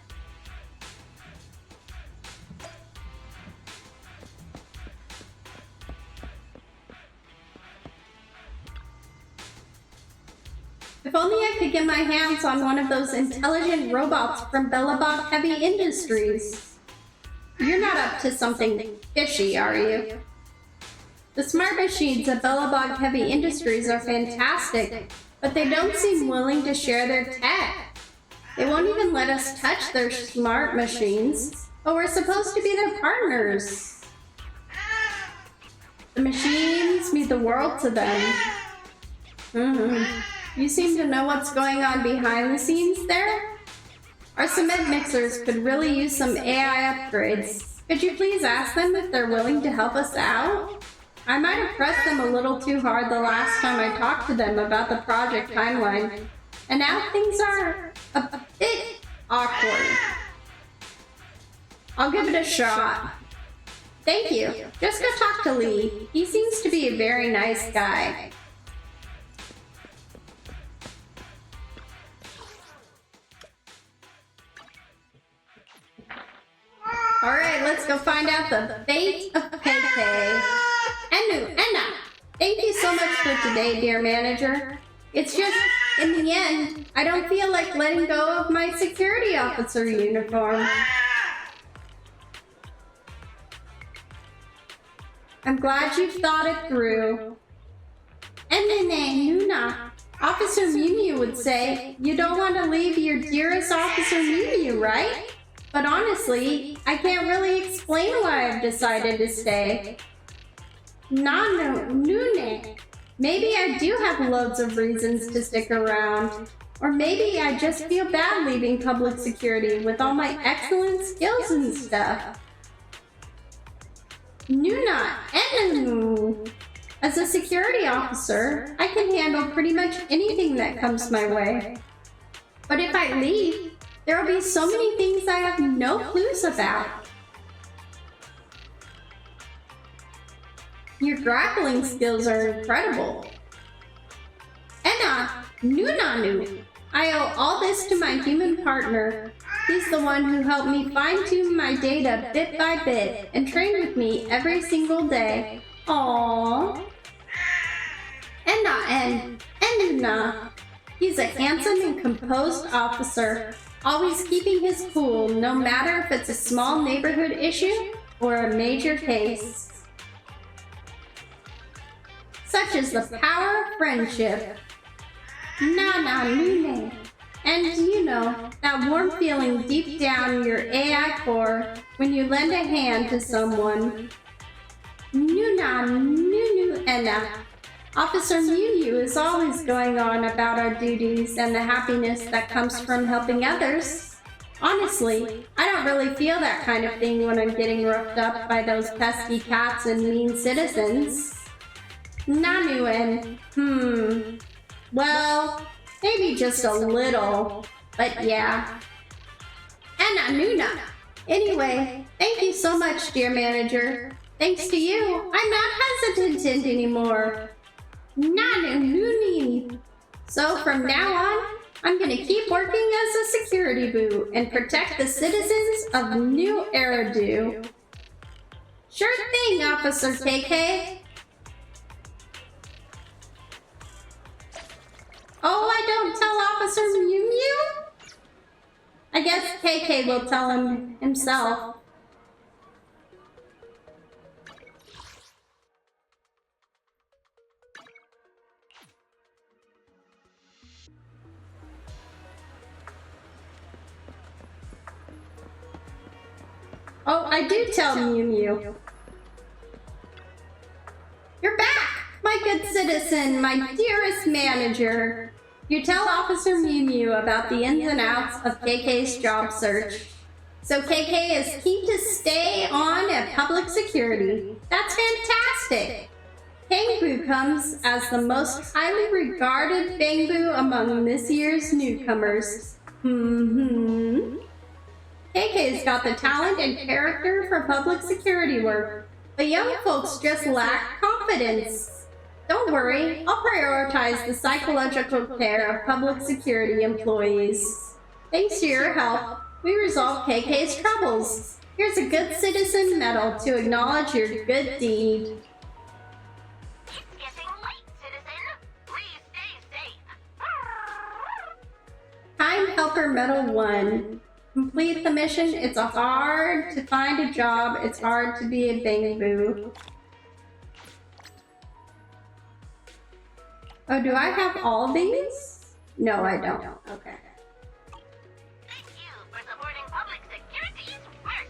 If only I could get my hands on one of those intelligent robots from Bellabog Heavy Industries. You're not up to something fishy, are you? The smart machines at Bellabog Heavy Industries are fantastic, but they don't seem willing to share their tech. They won't even let us touch their smart machines, but we're supposed to be their partners. The machines mean the world to them. You seem to know what's going on behind the scenes there? Our cement mixers could really use some AI upgrades. Could you please ask them if they're willing to help us out? I might have pressed them a little too hard the last time I talked to them about the project timeline, and now things are a bit awkward. I'll give it a shot. Thank you. Just go talk to Lee. He seems to be a very nice guy. Alright, let's go find out the fate of KK. Anna, thank you so much for today, dear manager. It's just, in the end, I don't feel like letting go of my security officer uniform. I'm glad you've thought it through. Nuna. Officer Mew would say, you don't want to leave your dearest Officer Mew, right? But honestly, I can't really explain why I've decided to stay. Nune. Maybe I do have loads of reasons to stick around. Or maybe I just feel bad leaving public security with all my excellent skills and stuff. Nuna. As a security officer, I can handle pretty much anything that comes my way. But if I leave, there will be so many things I have no clues about. Your grappling skills are incredible. Nunanu. I owe all this to my human partner. He's the one who helped me fine-tune my data bit by bit and trained with me every single day. Aww. Nuna. He's a handsome and composed officer, always keeping his cool no matter if it's a small neighborhood issue or a major case. Such is the power of friendship. Nune. And you know, that warm feeling deep down your AI core when you lend a hand to someone. Nunu. Officer Mew is always going on about our duties and the happiness that comes from helping others. Honestly, I don't really feel that kind of thing when I'm getting roughed up by those pesky cats and mean citizens. Nanuen. Well, maybe just a little, but yeah. Nuna. Anyway, thank you so much, dear manager. Thanks to you, I'm not hesitant anymore. Nunu. So from now on, I'm gonna keep working as a security boo and protect the citizens of New Eridu. Sure thing, Officer KK. Oh, I don't tell Officer Mew? I I guess KK will tell him himself. Oh, I do tell Mew Mew. You're back, my good citizen, my dearest manager. You tell Officer Mew Mew about the ins and outs of KK's job search. So KK is keen to stay on at public security. That's fantastic. Bangbu comes as the most highly regarded Bangbu among this year's newcomers. KK's got the talent and character for public security work, but young folks just lack confidence. Don't worry, I'll prioritize the psychological care of public security employees. Thanks to your help, we resolved KK's troubles. Here's a good citizen medal to acknowledge your good deed. It's getting late, citizen. Please stay safe. Time Helper Medal 1. Complete the mission. It's hard to find a job. It's hard to be a Bangbu. Oh, do I have all these? No, I don't. Okay. Thank you for supporting public security's work.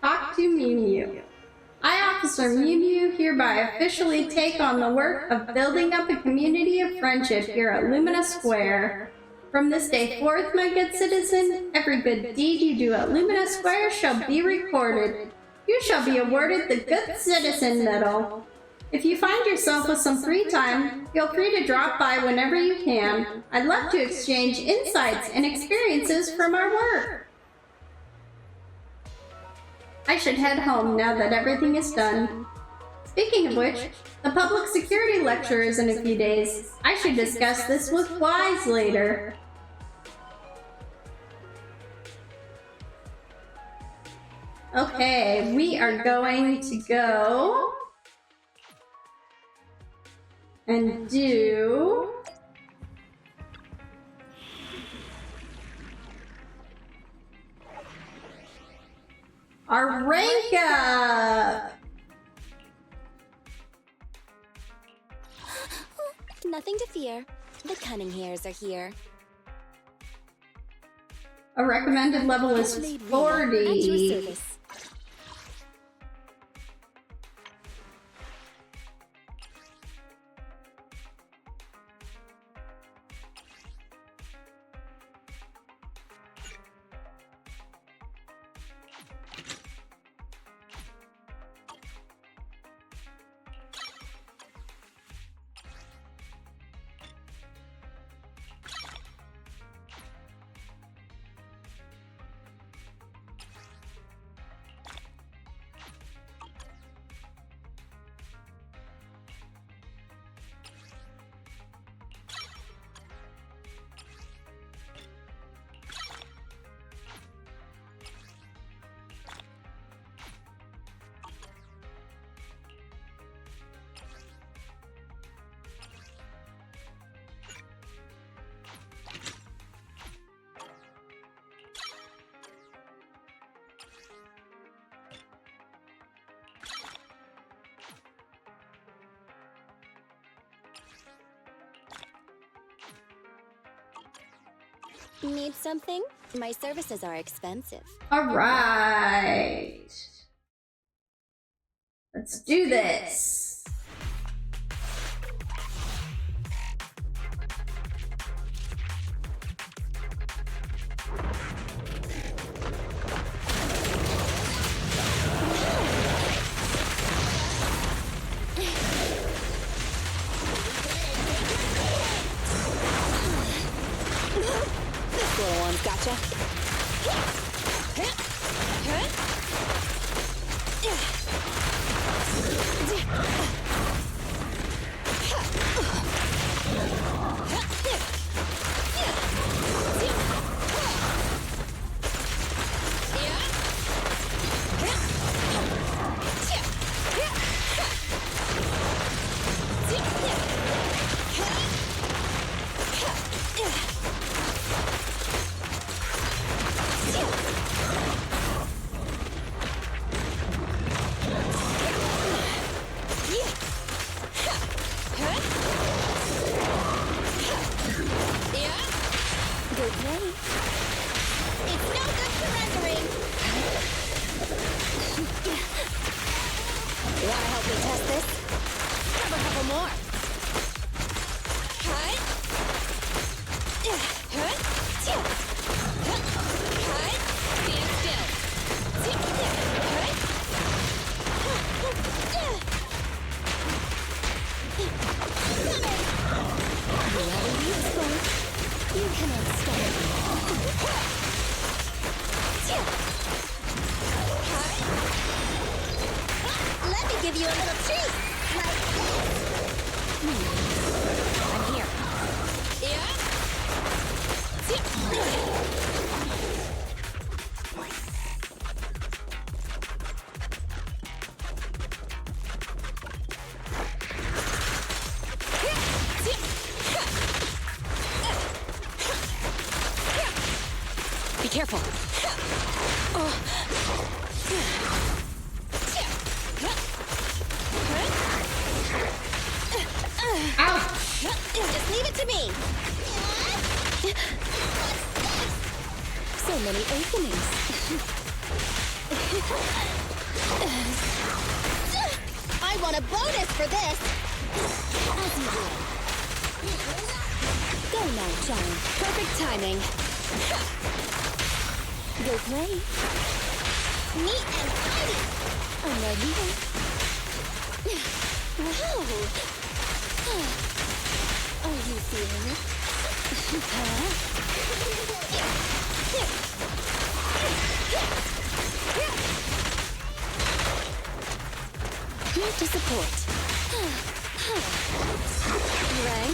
Talk to Mew Mew. I, Officer Mew Mew, hereby officially take on the work of building up a community of friendship here at Lumina Square. From this day forth, my good citizen, every good deed you do at Lumina Square shall be recorded. You shall be awarded the Good Citizen Medal. If you find yourself with some free time, feel free to drop by whenever you can. I'd love to exchange insights and experiences from our work. I should head home now that everything is done. Speaking of which, the public security lecture is in a few days. I should discuss this with Wise later. Okay, we are going to go and do our rank up. Nothing to fear. The cunning hairs are here. A recommended level is 40. At your service. Need something? My services are expensive. All right. Let's do this. Little one's gotcha. Okay. It's no good surrendering. Wanna help me test this? Have a couple more. Stand still. Whoever needs both, you cannot stop. Let me give you a little treat, like this. I'm here. Be careful. Just leave it to me. So many openings. I want a bonus for this. As you will. Go now, child. Perfect timing. Go play. Neat and tidy. I'm right here. Wow. Are you feeling it? Here to support. You rang?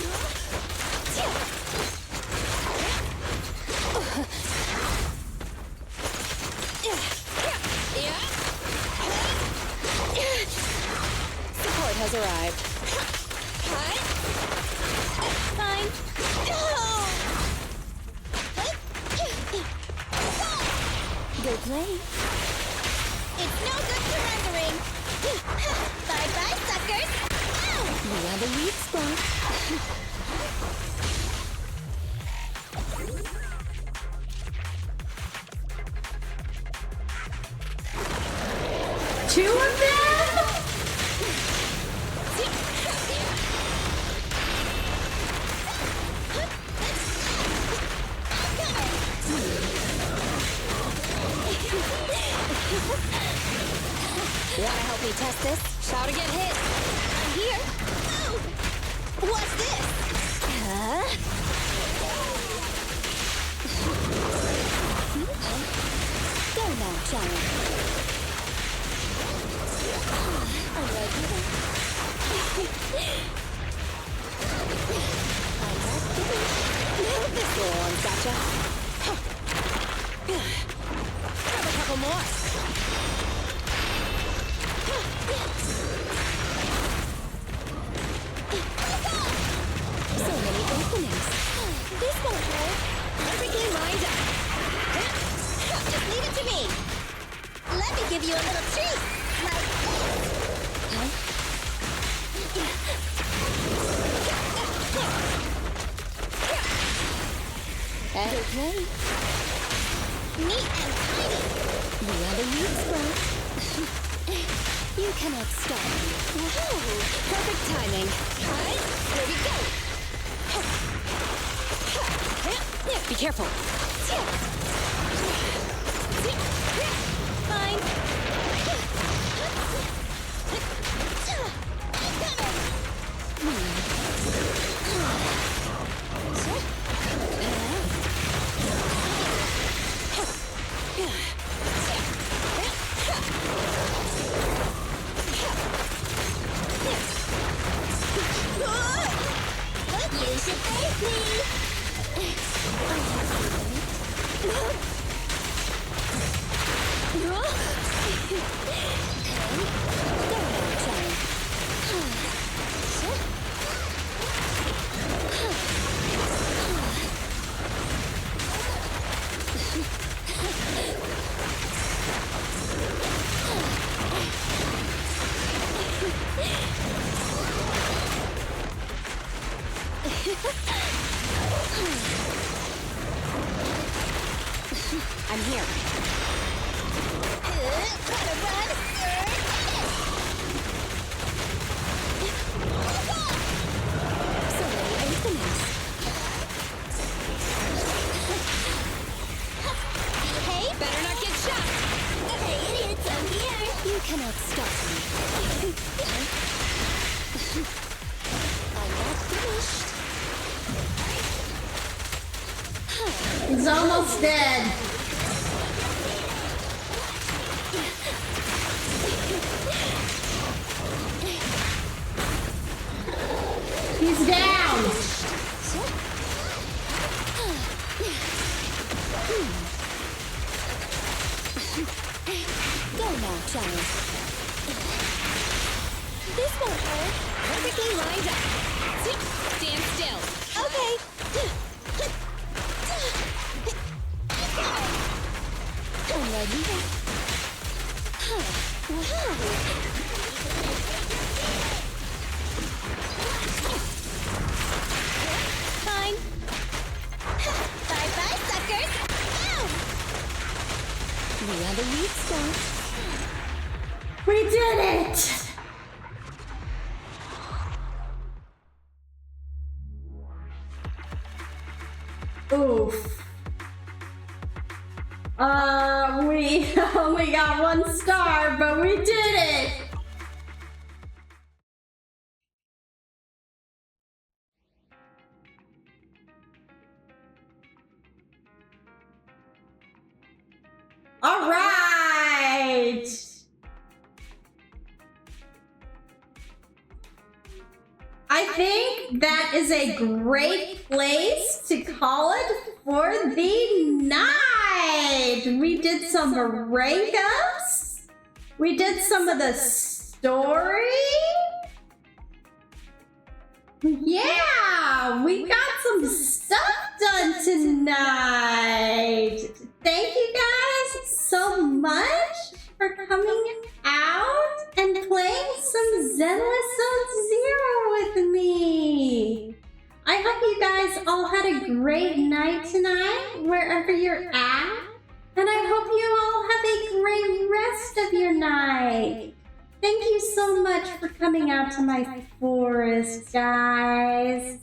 Support has arrived. Fine. Go play. It's no good surrendering. Bye-bye, suckers. You have a weak spot. Two of them? Wanna help me test this? Shout to get hit. I'm here. Oh. What's this? Go now, child. I'm right here. I'm not finished. This little one's gotcha. Grab a couple more. So many openings. This won't hurt. Perfectly lined up. Just leave it to me. Let me give you a little treat. Like this. Okay. Neat and tidy. You have a weak spot. You cannot stop me. Wow. Perfect timing. Here we go. Be careful. Fine. You should thank me. I'm here. Gotta run! So many openings. Hey, better not get shot! Hey, idiots, I'm here! You cannot stop me. I'm not finished. He's almost dead. He's down. Go now, child. This won't hurt. Perfectly lined up. Stand still. Okay. Alrighty then. Fine. Bye-bye, suckers! Ow! We are the weak spot. We did it! Oof. We only got 1 star, but we did it! All right! I think that is a great place to call it for the night. We did some rank ups. We did some of the story. Yeah, we got some stuff done tonight. Thank you guys so much for coming out and playing some Zenless Zone Zero with me. I hope you guys all had a great night tonight, wherever you're at. And I hope you all have a great rest of your night. Thank you so much for coming out to my forest, guys.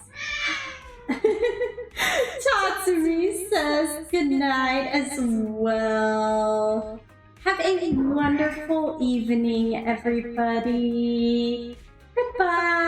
Tatsumi says good night as well. Have a wonderful evening, everybody. Goodbye.